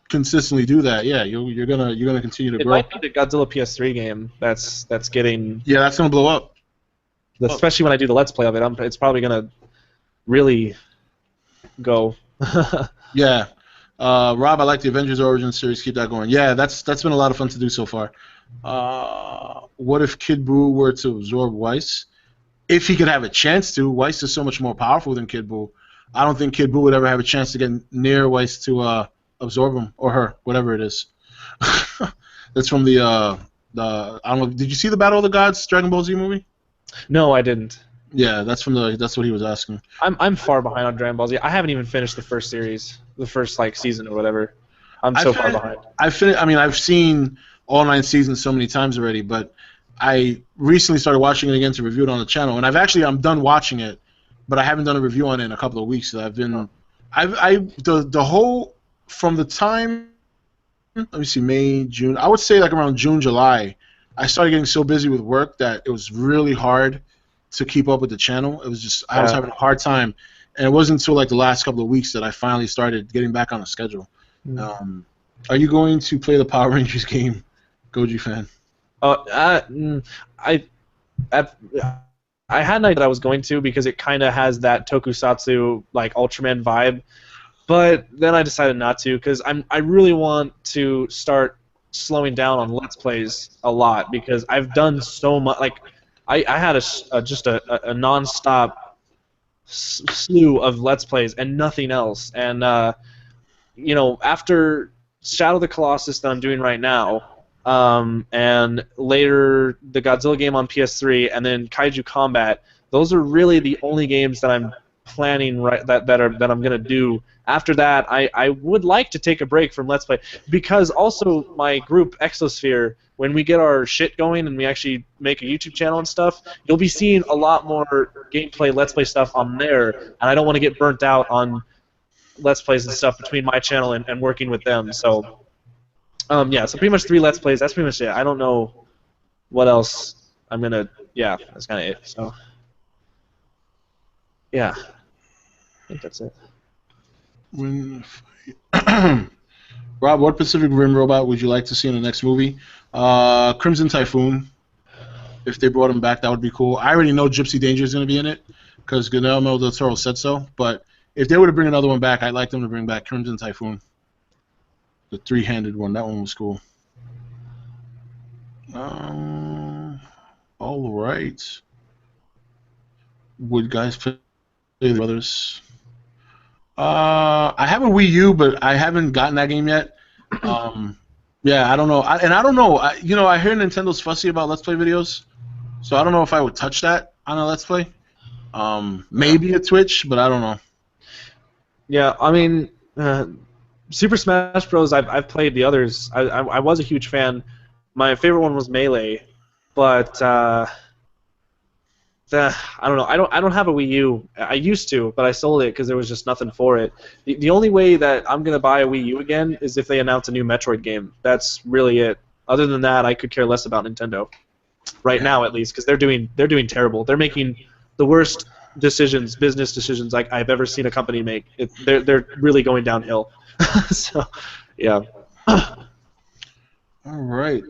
consistently do that, yeah, you're gonna continue to It grow. might be the Godzilla PS3 game that's getting. Yeah, that's gonna blow up. Especially when I do the Let's Play of it, it's probably gonna really go. Yeah, Rob, I like the Avengers Origin series. Keep that going. Yeah, that's been a lot of fun to do so far. What if Kid Buu were to absorb Weiss? If he could have a chance to. Weiss is so much more powerful than Kid Buu. I don't think Kid Buu would ever have a chance to get near Weiss to absorb him, or her, whatever it is. That's from the I don't know. Did you see the Battle of the Gods Dragon Ball Z movie? No, I didn't. Yeah, that's what he was asking. I'm far behind on Dragon Ball Z. I haven't even finished the first series, the first season or whatever. I'm so far behind. I mean, I've seen all 9 seasons so many times already, but I recently started watching it again to review it on the channel, and I'm done watching it, but I haven't done a review on it in a couple of weeks. So the whole from the time, let me see, May, June, I would say like around June, July, I started getting so busy with work that it was really hard to keep up with the channel. It was just I was having a hard time, and it wasn't until like the last couple of weeks that I finally started getting back on the schedule. Are you going to play the Power Rangers game, Gojifan? I had an idea that I was going to because it kind of has that tokusatsu like Ultraman vibe, but then I decided not to because I really want to start slowing down on Let's Plays a lot because I've done so much. Like I had just a non-stop slew of Let's Plays and nothing else, and you know, after Shadow of the Colossus that I'm doing right now. And later the Godzilla game on PS3, and then Kaiju Combat. Those are really the only games that I'm planning that I'm gonna do. After that, I would like to take a break from Let's Play because also my group Exosphere, when we get our shit going and we actually make a YouTube channel and stuff, you'll be seeing a lot more gameplay Let's Play stuff on there, and I don't want to get burnt out on Let's Plays and stuff between my channel and working with them. So. Yeah, so pretty much 3 Let's Plays. That's pretty much it. I don't know what else I'm gonna. Yeah, that's kind of it. So, yeah, I think that's it. Rob, what Pacific Rim robot would you like to see in the next movie? Crimson Typhoon. If they brought him back, that would be cool. I already know Gypsy Danger is gonna be in it because Guillermo del Toro said so. But if they were to bring another one back, I'd like them to bring back Crimson Typhoon. The 3-handed one, that one was cool. All right. Would guys play the brothers? I have a Wii U, but I haven't gotten that game yet. Yeah, I don't know. I don't know. I hear Nintendo's fussy about Let's Play videos, so I don't know if I would touch that on a Let's Play. Maybe a Twitch, but I don't know. Yeah, I mean. Super Smash Bros. I've played the others. I was a huge fan. My favorite one was Melee, but I don't know. I don't have a Wii U. I used to, but I sold it because there was just nothing for it. The only way that I'm gonna buy a Wii U again is if they announce a new Metroid game. That's really it. Other than that, I could care less about Nintendo. Right now, at least, because they're doing terrible. They're making the worst business decisions like I've ever seen a company make. They're really going downhill. So, yeah. All right.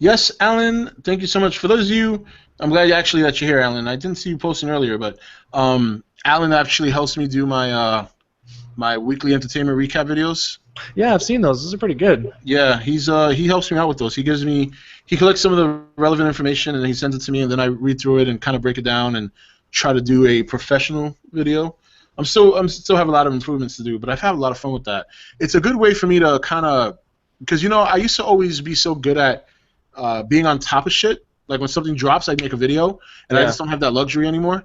Yes, Alan. Thank you so much. For those of you, I'm glad that you're here, Alan. I didn't see you posting earlier, but Alan actually helps me do my my weekly entertainment recap videos. Yeah, I've seen those. Those are pretty good. Yeah, he helps me out with those. He collects some of the relevant information and he sends it to me, and then I read through it and kind of break it down and try to do a professional video. I'm still have a lot of improvements to do, but I've had a lot of fun with that. It's a good way for me to kind of, because I used to always be so good at being on top of shit. Like when something drops, I'd make a video, and I just don't have that luxury anymore.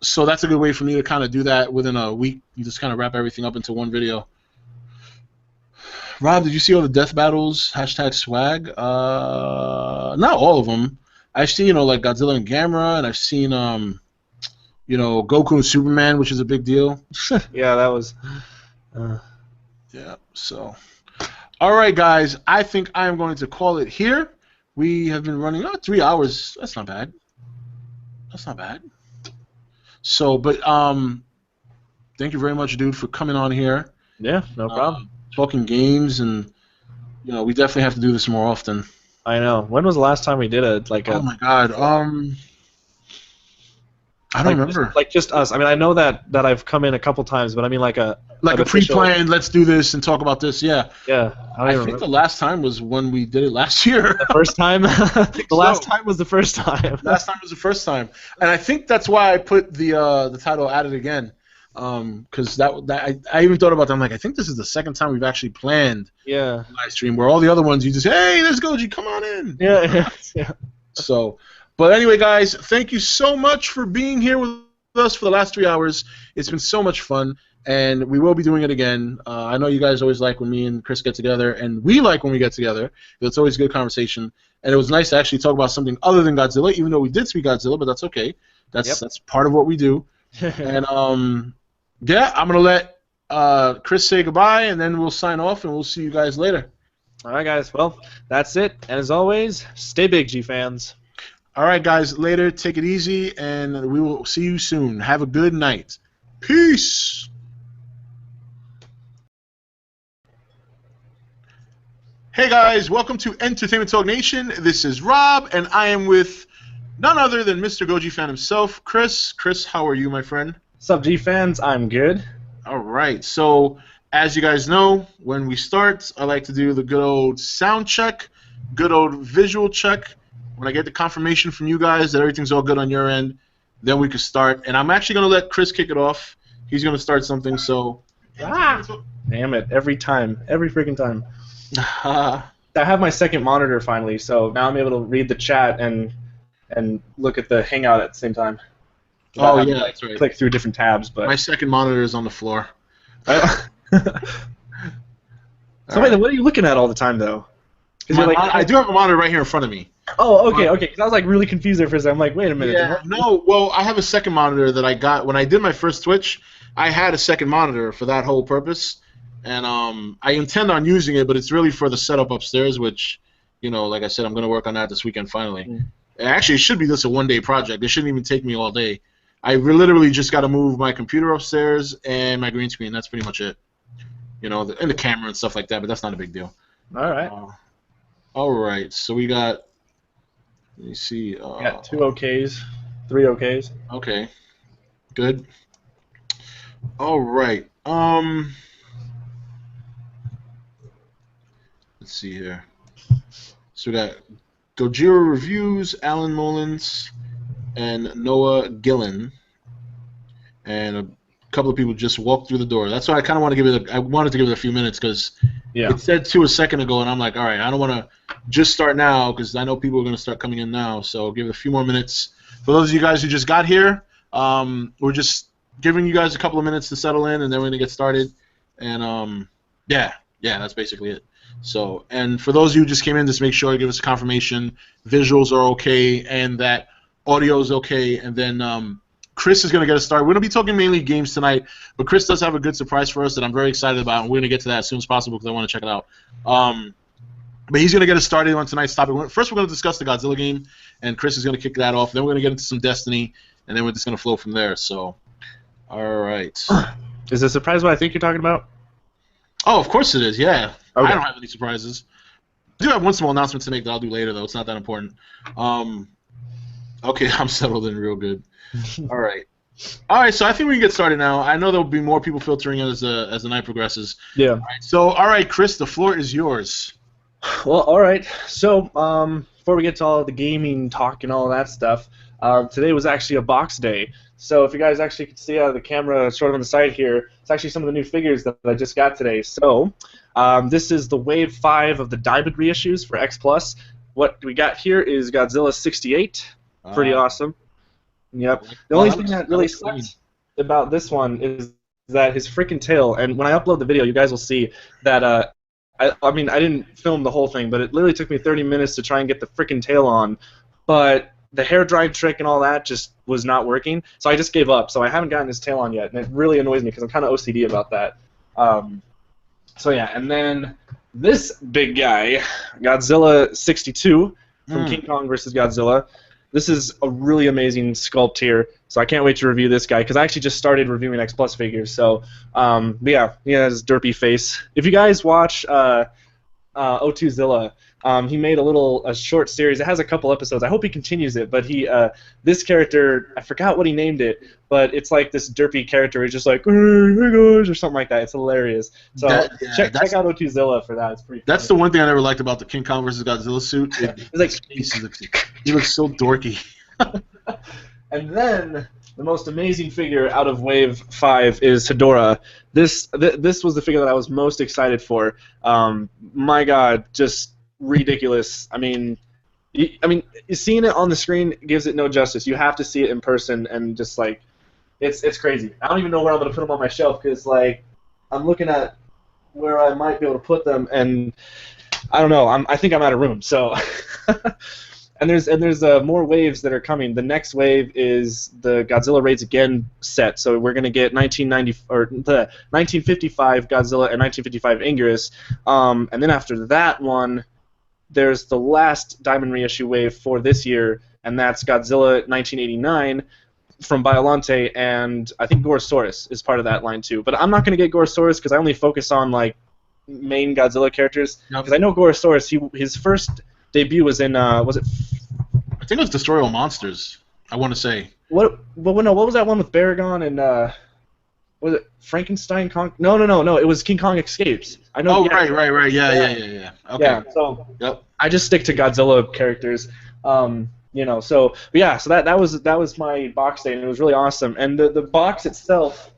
So that's a good way for me to kind of do that within a week. You just kind of wrap everything up into one video. Rob, did you see all the death battles? #swag. Not all of them. I've seen like Godzilla and Gamera, and I've seen Goku and Superman, which is a big deal. Yeah, that was. Yeah. So, all right, guys. I think I am going to call it here. We have been running 3 hours. That's not bad. That's not bad. So, but thank you very much, dude, for coming on here. Yeah, no problem. Talking games, and we definitely have to do this more often. I know. When was the last time we did it? Oh my God. I don't remember. Just us. I mean, I know that I've come in a couple times, but I mean like a pre-planned. Let's do this and talk about this. Yeah. Yeah. I think the last time was when we did it last year. The first time. Last time was the first time. Last time was the first time, and I think that's why I put the title "At It Again," because I even thought about that. I'm like, I think this is the second time we've actually planned. Yeah. A live stream where all the other ones you just, hey, let's go, G, come on in. Yeah. Yeah. So. But anyway, guys, thank you so much for being here with us for the last 3 hours. It's been so much fun, and we will be doing it again. I know you guys always like when me and Chris get together, and we like when we get together. It's always a good conversation, and it was nice to actually talk about something other than Godzilla, even though we did speak Godzilla, but that's okay. That's part of what we do. And, yeah, I'm going to let Chris say goodbye, and then we'll sign off, and we'll see you guys later. All right, guys. Well, that's it. And as always, stay big, G fans. All right, guys, later. Take it easy, and we will see you soon. Have a good night. Peace. Hey, guys, welcome to Entertainment Talk Nation. This is Rob, and I am with none other than Mr. Gojifan himself, Chris. Chris, how are you, my friend? What's up, G fans? I'm good. All right, so as you guys know, when we start, I like to do the good old sound check, good old visual check. When I get the confirmation from you guys that everything's all good on your end, then we can start. And I'm actually going to let Chris kick it off. He's going to start something, so... Damn it, every time. Every freaking time. I have my second monitor finally, so now I'm able to read the chat and look at the Hangout at the same time. Oh, yeah, that's right. Click through different tabs, but... My second monitor is on the floor. So wait, then what are you looking at all the time, though? I do have a monitor right here in front of me. Oh, okay. Because I was like really confused there for a second. I'm like, wait a minute. Yeah, no, well, I have a second monitor that I got when I did my first Twitch. I had a second monitor for that whole purpose, and I intend on using it, but it's really for the setup upstairs, which, like I said, I'm going to work on that this weekend finally. Actually, it should be just a one-day project. It shouldn't even take me all day. I literally just got to move my computer upstairs and my green screen. That's pretty much it. And the camera and stuff like that, but that's not a big deal. All right. All right, so we got... Let me see. We got 2 OKs, 3 OKs. Okay, good. All right. Let's see here. So we got Gojira Reviews, Alan Mullins, and Noah Gillen, and a couple of people just walked through the door. That's why I kind of want to give it. I wanted to give it a few minutes because it said 2 a second ago, and I'm like, all right, I don't want to just start now because I know people are going to start coming in now. So I'll give it a few more minutes. For those of you guys who just got here, we're just giving you guys a couple of minutes to settle in, and then we're going to get started. And yeah, that's basically it. So, and for those of you who just came in, just make sure to give us a confirmation visuals are okay and that audio is okay, and then Chris is going to get us started. We're going to be talking mainly games tonight, but Chris does have a good surprise for us that I'm very excited about, and we're going to get to that as soon as possible because I want to check it out. But he's going to get us started on tonight's topic. First, we're going to discuss the Godzilla game, and Chris is going to kick that off. Then we're going to get into some Destiny, and then we're just going to flow from there. So, all right. Is the surprise what I think you're talking about? Oh, of course it is, yeah. Okay. I don't have any surprises. I do have one small announcement to make that I'll do later, though. It's not that important. Okay, I'm settled in real good. All right. All right, so I think we can get started now. I know there will be more people filtering in as the night progresses. Yeah. All right, Chris, the floor is yours. Well, all right. So, before we get to all the gaming talk and all that stuff, today was actually a box day. So, if you guys actually can see out of the camera, sort of on the side here, it's actually some of the new figures that I just got today. So, this is the Wave 5 of the Diamond reissues for X Plus. What we got here is Godzilla 68. Pretty awesome. Yep. The only thing that really sucks about this one is that his freaking tail. And when I upload the video, you guys will see that. I mean, I didn't film the whole thing, but it literally took me 30 minutes to try and get the freaking tail on. But the hair drying trick and all that just was not working, so I just gave up. So I haven't gotten his tail on yet, and it really annoys me because I'm kind of OCD about that. So yeah, and then this big guy, Godzilla 62 from King Kong vs. Godzilla. This is a really amazing sculpt here, so I can't wait to review this guy because I actually just started reviewing X Plus figures. So, but yeah, he has his derpy face. If you guys watch O2Zilla, he made a short series. It has a couple episodes. I hope he continues it. But this character, I forgot what he named it, but it's like this derpy character. He's just like, hey guys, or something like that. It's hilarious. So check out O2Zilla for that. It's pretty. That's the one thing I never liked about the King Kong vs. Godzilla suit. He looks so dorky. And then the most amazing figure out of Wave 5 is Hedorah. This was the figure that I was most excited for. My God, just ridiculous. I mean, seeing it on the screen gives it no justice. You have to see it in person, and just like, it's crazy. I don't even know where I'm gonna put them on my shelf because like, I'm looking at where I might be able to put them, and I don't know. I think I'm out of room. So. And there's more waves that are coming. The next wave is the Godzilla Raids Again set. So we're gonna get 1955 Godzilla and 1955 Anguirus. And then after that one, there's the last Diamond reissue wave for this year, and that's Godzilla 1989 from Biollante, and I think Gorosaurus is part of that line too. But I'm not gonna get Gorosaurus because I only focus on like main Godzilla characters. Because I know Gorosaurus, his first debut was in was it? I think it was Destroy All Monsters. I want to say. What? Well, no. What was that one with Baragon and was it Frankenstein Kong? No. It was King Kong Escapes. I know. Oh, right. Yeah. Okay. Yeah. So I just stick to Godzilla characters. So yeah. So that was my box day, and it was really awesome. And the box itself,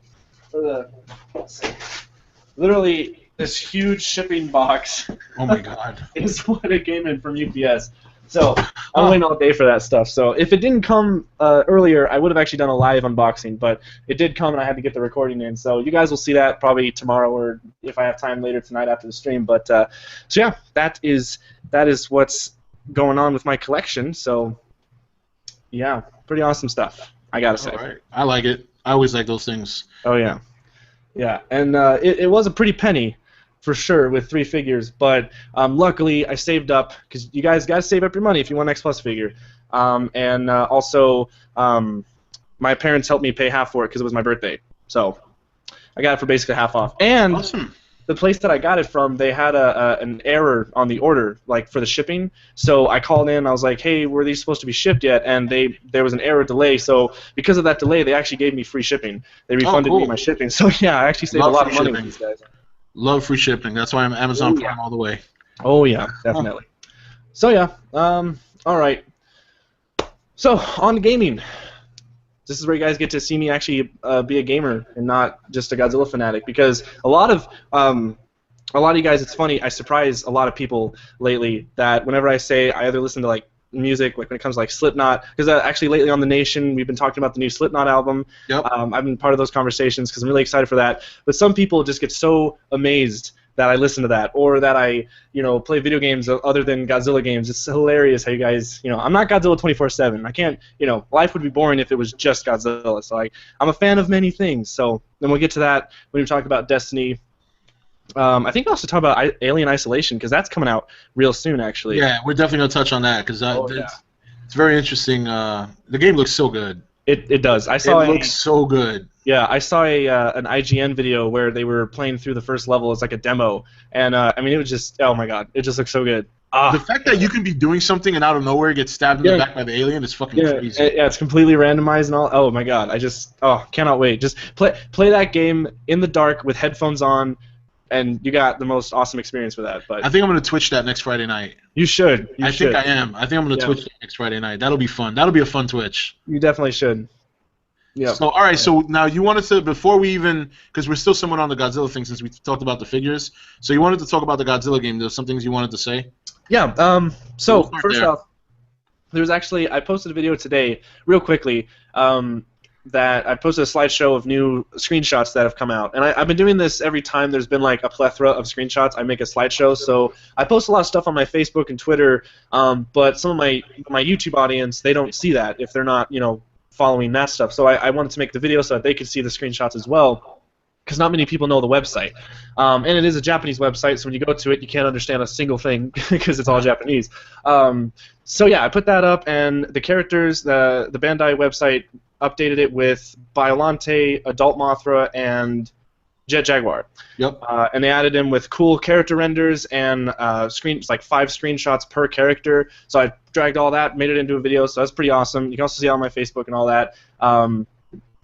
literally. This huge shipping box. Oh my God! Is what it came in from UPS. So I'm waiting all day for that stuff. So if it didn't come earlier, I would have actually done a live unboxing, but it did come, and I had to get the recording in. So you guys will see that probably tomorrow, or if I have time later tonight after the stream. But so yeah, that is what's going on with my collection. So yeah, pretty awesome stuff. I gotta say. All right. I like it. I always like those things. Oh yeah, yeah, and it was a pretty penny. For sure, with 3 figures, but luckily I saved up because you guys got to save up your money if you want an X Plus figure, and also my parents helped me pay half for it because it was my birthday, so I got it for basically half off. And awesome. The place that I got it from, they had an error on the order, like for the shipping. So I called in, I was like, "Hey, were these supposed to be shipped yet?" And there was an error delay. So because of that delay, they actually gave me free shipping. They refunded me my shipping. So yeah, I actually saved a lot of money with these guys. Love free shipping. That's why I'm Amazon Prime all the way. Oh yeah, definitely. So yeah, all right. So on to gaming. This is where you guys get to see me actually be a gamer and not just a Godzilla fanatic. Because a lot of you guys, it's funny. I surprise a lot of people lately that whenever I say I either listen to like music, like when it comes to like Slipknot, because actually lately on The Nation we've been talking about the new Slipknot album. Yep. I've been part of those conversations because I'm really excited for that. But some people just get so amazed that I listen to that, or that I, play video games other than Godzilla games. It's hilarious how you guys, I'm not Godzilla 24/7. I can't, life would be boring if it was just Godzilla. So I'm a fan of many things. So then we'll get to that when we talk about Destiny. I think I'll also talk about Alien Isolation because that's coming out real soon, actually. Yeah, we're definitely gonna touch on that because it's very interesting. The game looks so good. It does. It looks so good. Yeah, I saw an IGN video where they were playing through the first level as like a demo, and it was just, oh my God, it just looks so good. The fact that you can be doing something and out of nowhere get stabbed in the back by the alien is fucking crazy. Yeah, it's completely randomized and all. Oh my god, I just cannot wait. Just play that game in the dark with headphones on, and you got the most awesome experience with that. But I think I'm gonna Twitch that next Friday night. You should. I think I am. I think I'm gonna Twitch that next Friday night. That'll be fun. That'll be a fun Twitch. You definitely should. Yeah. So all right. So now you wanted to, before we even, because we're still somewhat on the Godzilla thing since we talked about the figures. So you wanted to talk about the Godzilla game. There's some things you wanted to say. Yeah. So first off, there's actually, I posted a video today, real quickly, that I posted a slideshow of new screenshots that have come out. And I've been doing this every time there's been like a plethora of screenshots. I make a slideshow. So I post a lot of stuff on my Facebook and Twitter, but some of my YouTube audience, they don't see that if they're not, following that stuff. So I wanted to make the video so that they could see the screenshots as well, because not many people know the website. And it is a Japanese website, so when you go to it, you can't understand a single thing because it's all Japanese. So yeah, I put that up, and the characters, the Bandai website updated it with Biollante, Adult Mothra, and Jet Jaguar. Yep. And they added in with cool character renders and like 5 screenshots per character. So I dragged all that, made it into a video, so that's pretty awesome. You can also see it on my Facebook and all that. And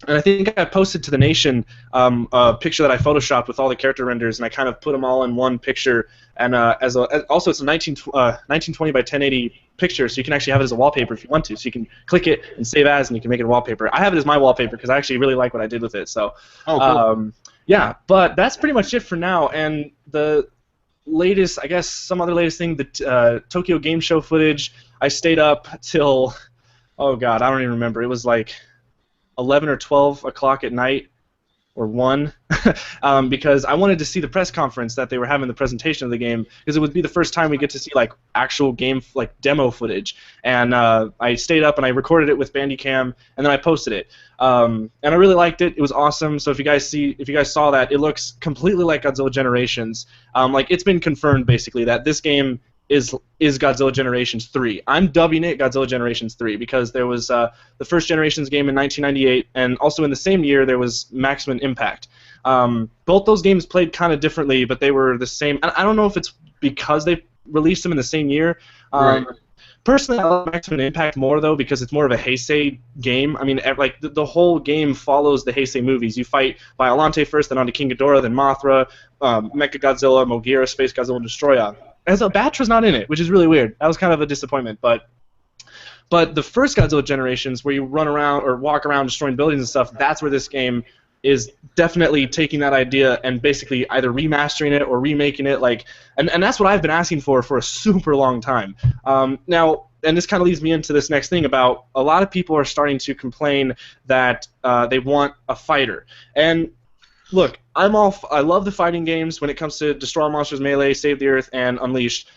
I think I posted to the Nation a picture that I photoshopped with all the character renders, and I kind of put them all in one picture. And also it's a 1920 by 1080 picture, so you can actually have it as a wallpaper if you want to. So you can click it and save as, and you can make it a wallpaper. I have it as my wallpaper because I actually really like what I did with it. So, cool. Yeah, but that's pretty much it for now. And the latest, I guess, some other latest thing, the Tokyo Game Show footage. I stayed up till, oh god, I don't even remember. It was like 11 or 12 o'clock at night, or 1, because I wanted to see the press conference that they were having, the presentation of the game, because it would be the first time we get to see like actual game, like demo footage. And I stayed up and I recorded it with Bandicam, and then I posted it. And I really liked it. It was awesome. So if you guys saw that, it looks completely like Godzilla Generations. Like it's been confirmed basically that this game is Godzilla Generations 3. I'm dubbing it Godzilla Generations 3 because there was the first Generations game in 1998, and also in the same year there was Maximum Impact. Both those games played kind of differently, but they were the same. I don't know if it's because they released them in the same year. Right. Personally, I like Maximum Impact more, though, because it's more of a Heisei game. I mean, like the whole game follows the Heisei movies. You fight Biollante first, then onto King Ghidorah, then Mothra, Mechagodzilla, Mogira, Space Godzilla, and Destroya. As Batra's not in it, which is really weird. That was kind of a disappointment, but the first Godzilla Generations, where you run around or walk around destroying buildings and stuff, that's where this game is definitely taking that idea and basically either remastering it or remaking it, and that's what I've been asking for a super long time. Now, and this kind of leads me into this next thing about a lot of people are starting to complain that they want a fighter. And look, I love the fighting games when it comes to Destroy All Monsters, Melee, Save the Earth, and Unleashed.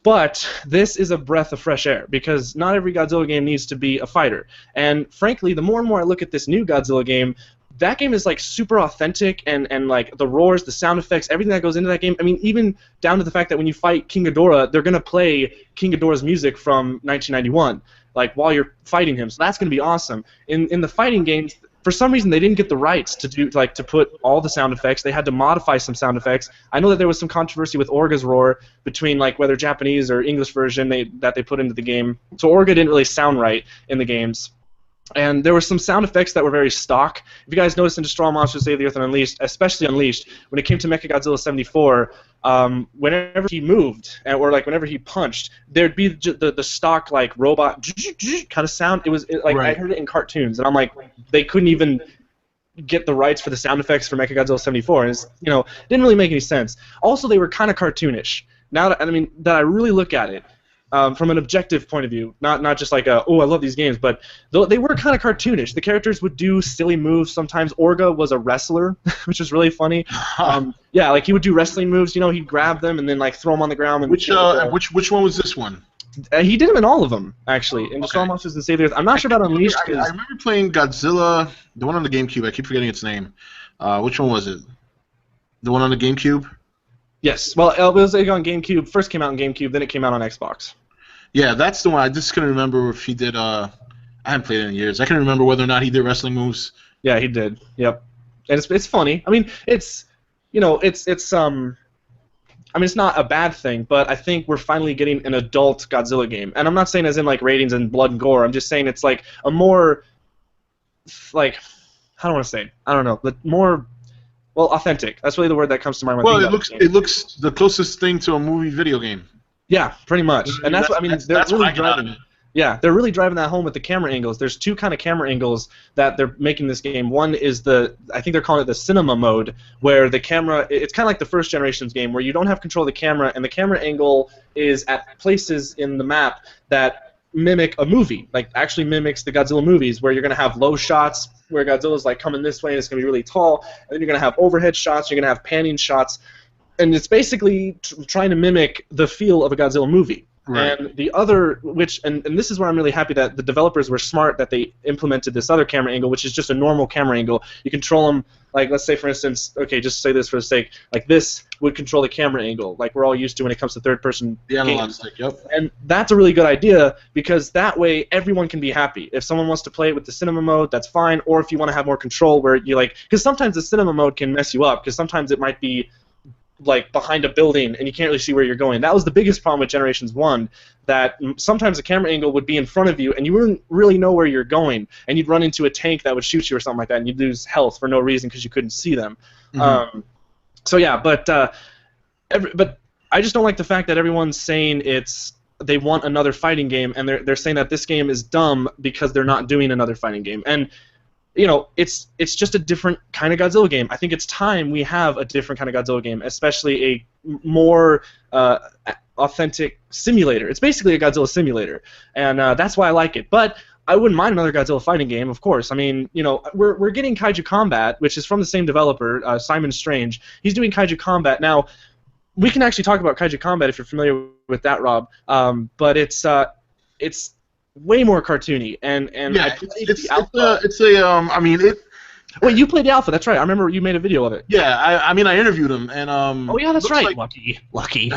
But this is a breath of fresh air because not every Godzilla game needs to be a fighter. And frankly, the more and more I look at this new Godzilla game, that game is like super authentic and like the roars, the sound effects, everything that goes into that game. I mean, even down to the fact that when you fight King Ghidorah, they're gonna play King Ghidorah's music from 1991, like while you're fighting him. So that's gonna be awesome. In the fighting games, for some reason they didn't get the rights to put all the sound effects. They had to modify some sound effects. I know that there was some controversy with Orga's roar between like whether Japanese or English version that they put into the game. So Orga didn't really sound right in the games. And there were some sound effects that were very stock. If you guys noticed in Destroy All Monsters, Save the Earth, and Unleashed, especially Unleashed, when it came to Mechagodzilla 74, whenever he moved, or like whenever he punched, there'd be the stock like robot kind of sound. It was like right. I heard it in cartoons, and I'm like, they couldn't even get the rights for the sound effects for Mechagodzilla 74, and it didn't really make any sense. Also, they were kind of cartoonish. Now that I really look at it. From an objective point of view, not just like oh I love these games, but they were kind of cartoonish. The characters would do silly moves sometimes. Orga was a wrestler, which was really funny. Yeah, like he would do wrestling moves. He'd grab them and then like throw them on the ground. And which one was this one? He did them in all of them actually. In Destroy All Monsters and Save the Earth. I'm not sure about Unleashed. I remember playing Godzilla, the one on the GameCube. I keep forgetting its name. Which one was it? The one on the GameCube? Yes. Well, it was on GameCube. First came out on GameCube, then it came out on Xbox. Yeah, that's the one. I just couldn't remember if he did. I haven't played it in years. I couldn't remember whether or not he did wrestling moves. Yeah, he did. Yep. And it's funny. I mean, it's I I mean, it's not a bad thing, but I think we're finally getting an adult Godzilla game. And I'm not saying as in like ratings and blood and gore. I'm just saying it's like a more, like, how do I want to say? I don't know, but more, well, authentic. That's really the word that comes to mind. Well, it looks the closest thing to a movie video game. Yeah, pretty much. And that's what I mean. They're really driving. Yeah, they're really driving that home with the camera angles. There's two kind of camera angles that they're making this game. One is I think they're calling it the cinema mode, where the camera, it's kind of like the first generation's game, where you don't have control of the camera, and the camera angle is at places in the map that mimic a movie, like actually mimics the Godzilla movies, where you're going to have low shots, where Godzilla's like coming this way and it's going to be really tall, and then you're going to have overhead shots, you're going to have panning shots, and it's basically trying to mimic the feel of a Godzilla movie. Right. And the other, and this is where I'm really happy that the developers were smart that they implemented this other camera angle, which is just a normal camera angle. You control them, like, let's say, for instance, okay, just say this for the sake, like this would control the camera angle, like we're all used to when it comes to third-person analog stick, yep. And that's a really good idea, because that way everyone can be happy. If someone wants to play it with the cinema mode, that's fine, or if you want to have more control where you like, because sometimes the cinema mode can mess you up, because sometimes it might be like behind a building and you can't really see where you're going. That was the biggest problem with Generations 1, that sometimes the camera angle would be in front of you and you wouldn't really know where you're going, and you'd run into a tank that would shoot you or something like that, and you'd lose health for no reason because you couldn't see them. Mm-hmm. So yeah, but I just don't like the fact that everyone's saying they want another fighting game, and they're saying that this game is dumb because they're not doing another fighting game. And you know, it's just a different kind of Godzilla game. I think it's time we have a different kind of Godzilla game, especially a more authentic simulator. It's basically a Godzilla simulator, and that's why I like it. But I wouldn't mind another Godzilla fighting game, of course. I mean, you know, we're getting Kaiju Combat, which is from the same developer, Simon Strange. He's doing Kaiju Combat. Now, we can actually talk about Kaiju Combat if you're familiar with that, Rob. But it's way more cartoony, and yeah, I mean it. Wait, you played the alpha? That's right. I remember you made a video of it. Yeah, I mean I interviewed him, and oh yeah, that's right. Like, lucky.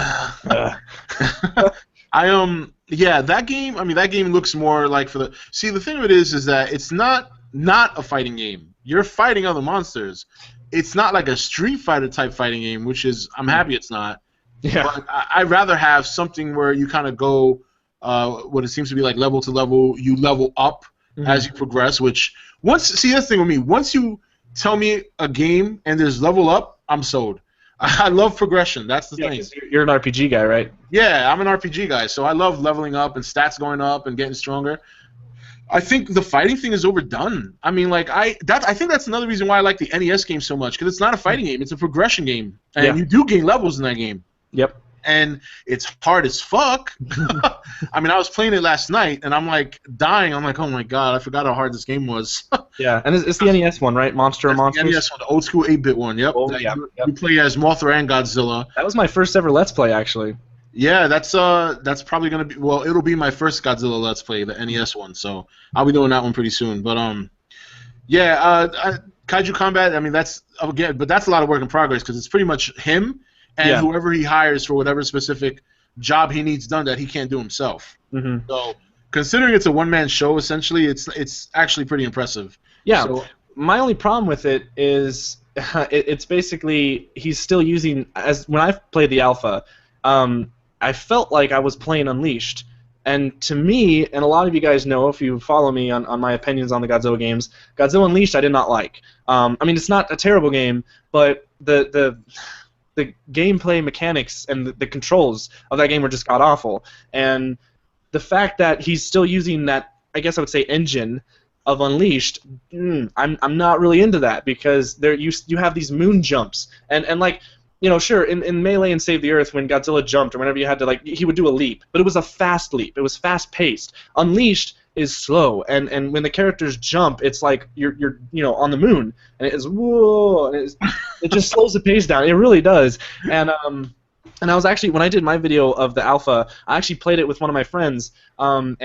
Yeah, that game. I mean, that game looks more like the thing of it is that it's not a fighting game. You're fighting other monsters. It's not like a Street Fighter type fighting game, which is I'm happy it's not. Yeah. But I'd rather have something where you kind of go. What it seems to be like level to level, you level up as you progress. Which that's the thing with me. Once you tell me a game and there's level up, I'm sold. I love progression. That's the thing. You're an RPG guy, right? Yeah, I'm an RPG guy, so I love leveling up and stats going up and getting stronger. I think the fighting thing is overdone. I mean, like I think that's another reason why I like the NES game so much, because it's not a fighting game; it's a progression game, and you do gain levels in that game. Yep. And it's hard as fuck. I mean, I was playing it last night, and I'm like dying. I'm like, oh my god, I forgot how hard this game was. Yeah, and it's the NES one, right? Monsters. The NES one, the old school 8-bit one. Yep. Oh, yeah. You play as Mothra and Godzilla. That was my first ever Let's Play, actually. Yeah, that's probably gonna be, well, it'll be my first Godzilla Let's Play, the NES one. So I'll be doing that one pretty soon. But Kaiju Combat. I mean, that's a lot of work in progress, because it's pretty much him and whoever he hires for whatever specific job he needs done that he can't do himself. Mm-hmm. So, considering it's a one-man show, essentially, it's actually pretty impressive. Yeah. So, my only problem with it is it's basically he's still using, as when I played the alpha, I felt like I was playing Unleashed. And to me, and a lot of you guys know if you follow me on my opinions on the Godzilla games, Godzilla Unleashed I did not like. I mean, it's not a terrible game, but the gameplay mechanics and the controls of that game were just god-awful. And the fact that he's still using that, I guess I would say, engine of Unleashed, I'm not really into that, because you have these moon jumps. And like, you know, sure, in Melee and Save the Earth, when Godzilla jumped or whenever you had to, like, he would do a leap, but it was a fast leap. It was fast-paced. Unleashed is slow, and when the characters jump, it's like you're on the moon, and it is whoa, and it just slows the pace down. It really does. And I was actually, when I did my video of the alpha, I actually played it with one of my friends, and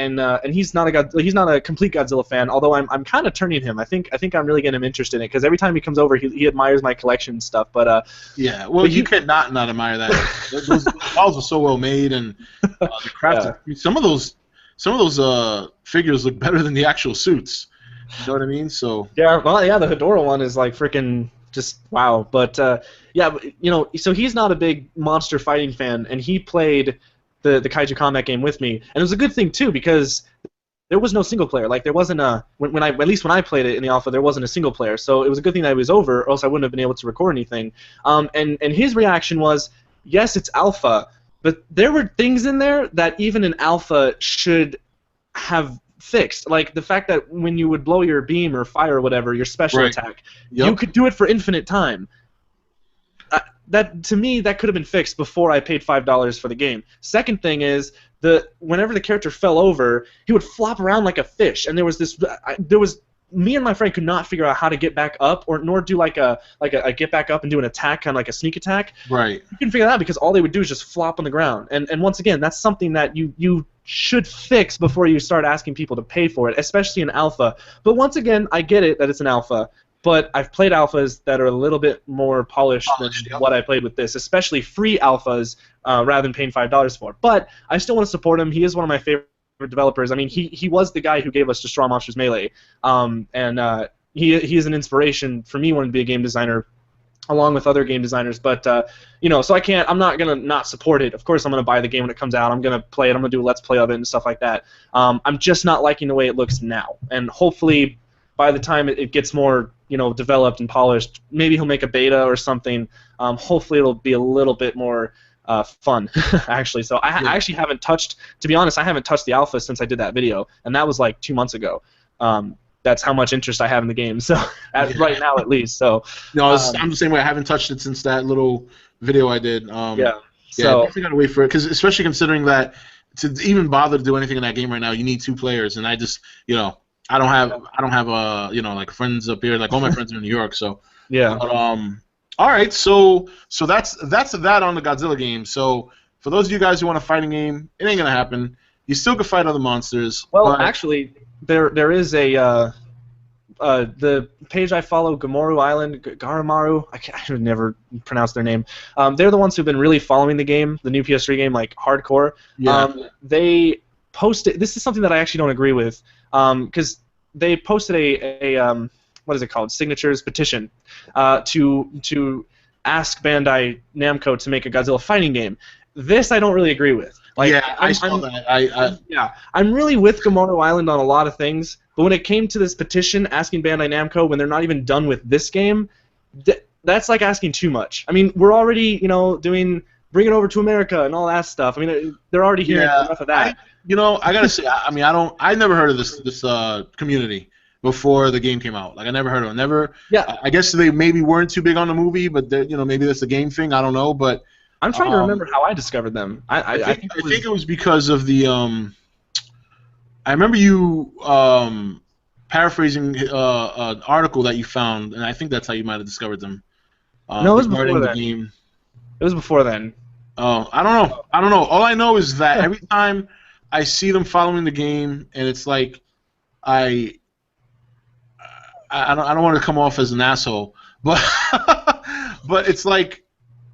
he's not a complete Godzilla fan, although I'm kind of turning him. I think I'm really getting him interested in it, because every time he comes over, he admires my collection and stuff. But yeah, well, you could not admire that. Those models are so well made, and the craft. I mean, some of those figures look better than the actual suits. You know what I mean? So yeah, well, yeah, the Hedorah one is like freaking just wow. But yeah, you know, so he's not a big monster fighting fan, and he played the Kaiju Combat game with me, and it was a good thing too because there was no single player. Like there wasn't a when I at least when I played it in the alpha, there wasn't a single player. So it was a good thing that it was over, or else I wouldn't have been able to record anything. And his reaction was, yes, it's alpha, but there were things in there that even an alpha should have fixed. Like the fact that when you would blow your beam or fire or whatever, your special attack, you could do it for infinite time. That to me, that could have been fixed before I paid $5 for the game. Second thing is whenever the character fell over, he would flop around like a fish, and there was me and my friend could not figure out how to get back up, nor do like a get back up and do an attack, kind of like a sneak attack. Right. You couldn't figure that out because all they would do is just flop on the ground. And once again, that's something that you should fix before you start asking people to pay for it, especially in alpha. But once again, I get it that it's an alpha. But I've played alphas that are a little bit more polished than what I played with this, especially free alphas rather than paying $5 for. But I still want to support him. He is one of my favorite developers. I mean, he was the guy who gave us Destroy Monsters Melee, and he is an inspiration for me wanting to be a game designer, along with other game designers. But you know, so I'm not gonna not support it. Of course, I'm gonna buy the game when it comes out. I'm gonna play it. I'm gonna do a let's play of it and stuff like that. I'm just not liking the way it looks now, and hopefully by the time it gets more, you know, developed and polished, maybe he'll make a beta or something. Hopefully it'll be a little bit more fun, actually. So I actually haven't touched, to be honest, I haven't touched the alpha since I did that video, and that was like 2 months ago. That's how much interest I have in the game, so right now at least. So no, I'm the same way. I haven't touched it since that little video I did. Yeah. So I definitely gotta wait for it, because especially considering that to even bother to do anything in that game right now, you need 2 players, and I just, you know, I don't have you know, like friends up here. Like all my friends are in New York, so yeah. But, all right, so that's that on the Godzilla game. So for those of you guys who want a fighting game, it ain't gonna happen. You still can fight other monsters. Well, actually, there is a the page I follow, Gamoru Island, Garamaru. I should never pronounce their name. They're the ones who've been really following the game, the new PS3 game, like hardcore. Yeah. They posted. This is something that I actually don't agree with, because they posted a what is it called? Signatures petition to ask Bandai Namco to make a Godzilla fighting game. This I don't really agree with. Like, yeah, I saw that. Yeah, I'm really with Gamoru Island on a lot of things, but when it came to this petition asking Bandai Namco when they're not even done with this game, that's like asking too much. I mean, we're already, you know, doing Bring It Over to America and all that stuff. I mean, they're already hearing enough of that. You know, I gotta say, I mean, I never heard of this community before the game came out. Like, I never heard of it. Never. Yeah. I guess they maybe weren't too big on the movie, but you know, maybe that's a game thing. I don't know, but I'm trying to remember how I discovered them. I think it was because of the I remember you paraphrasing an article that you found, and I think that's how you might have discovered them. No, it was before that. Game. It was before then. Oh, I don't know. I don't know. All I know is that every time I see them following the game, and it's like I don't want to come off as an asshole, but but it's like,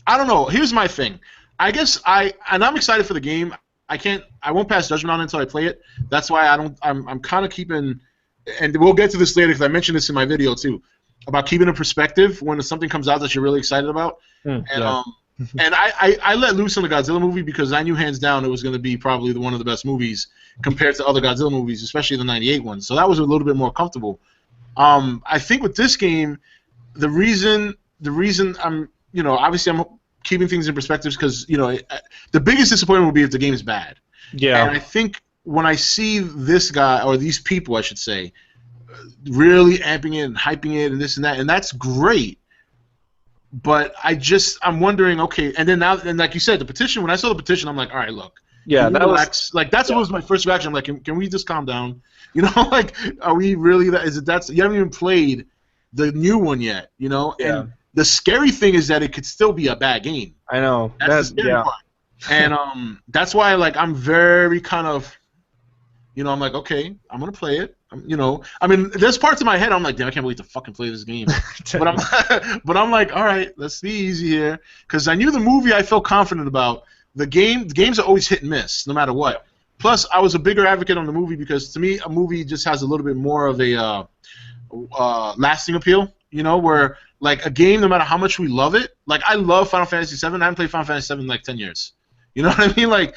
I don't know. Here's my thing. I guess I'm excited for the game. I won't pass judgment on it until I play it. That's why I'm kind of keeping, and we'll get to this later because I mentioned this in my video too, about keeping a perspective when something comes out that you're really excited about. And I let loose on the Godzilla movie because I knew hands down it was going to be probably one of the best movies compared to other Godzilla movies, especially the '98 ones. So that was a little bit more comfortable. I think with this game, the reason I'm, you know, obviously I'm keeping things in perspective because, you know, the biggest disappointment would be if the game's bad. Yeah. And I think when I see this guy, or these people, I should say, really amping it and hyping it and this and that, and that's great. But I'm wondering, okay, and then now, and like you said, the petition. When I saw the petition, I'm like, all right, look. Yeah, that was like what was my first reaction. I'm like, can we just calm down? You know, like, are we really? You haven't even played the new one yet, you know? Yeah. And the scary thing is that it could still be a bad game. I know. That's the scary part. And that's why, like, I'm very kind of, you know, I'm like, okay, I'm gonna play it. You know, I mean, there's parts of my head I'm like, damn, I can't wait to fucking play this game. but I'm like, all right, let's be easy here, because I knew the movie I felt confident about. The games are always hit and miss, no matter what. Plus, I was a bigger advocate on the movie because to me, a movie just has a little bit more of a lasting appeal. You know, where like a game, no matter how much we love it. Like I love Final Fantasy VII. I haven't played Final Fantasy VII in like 10 years. You know what I mean? Like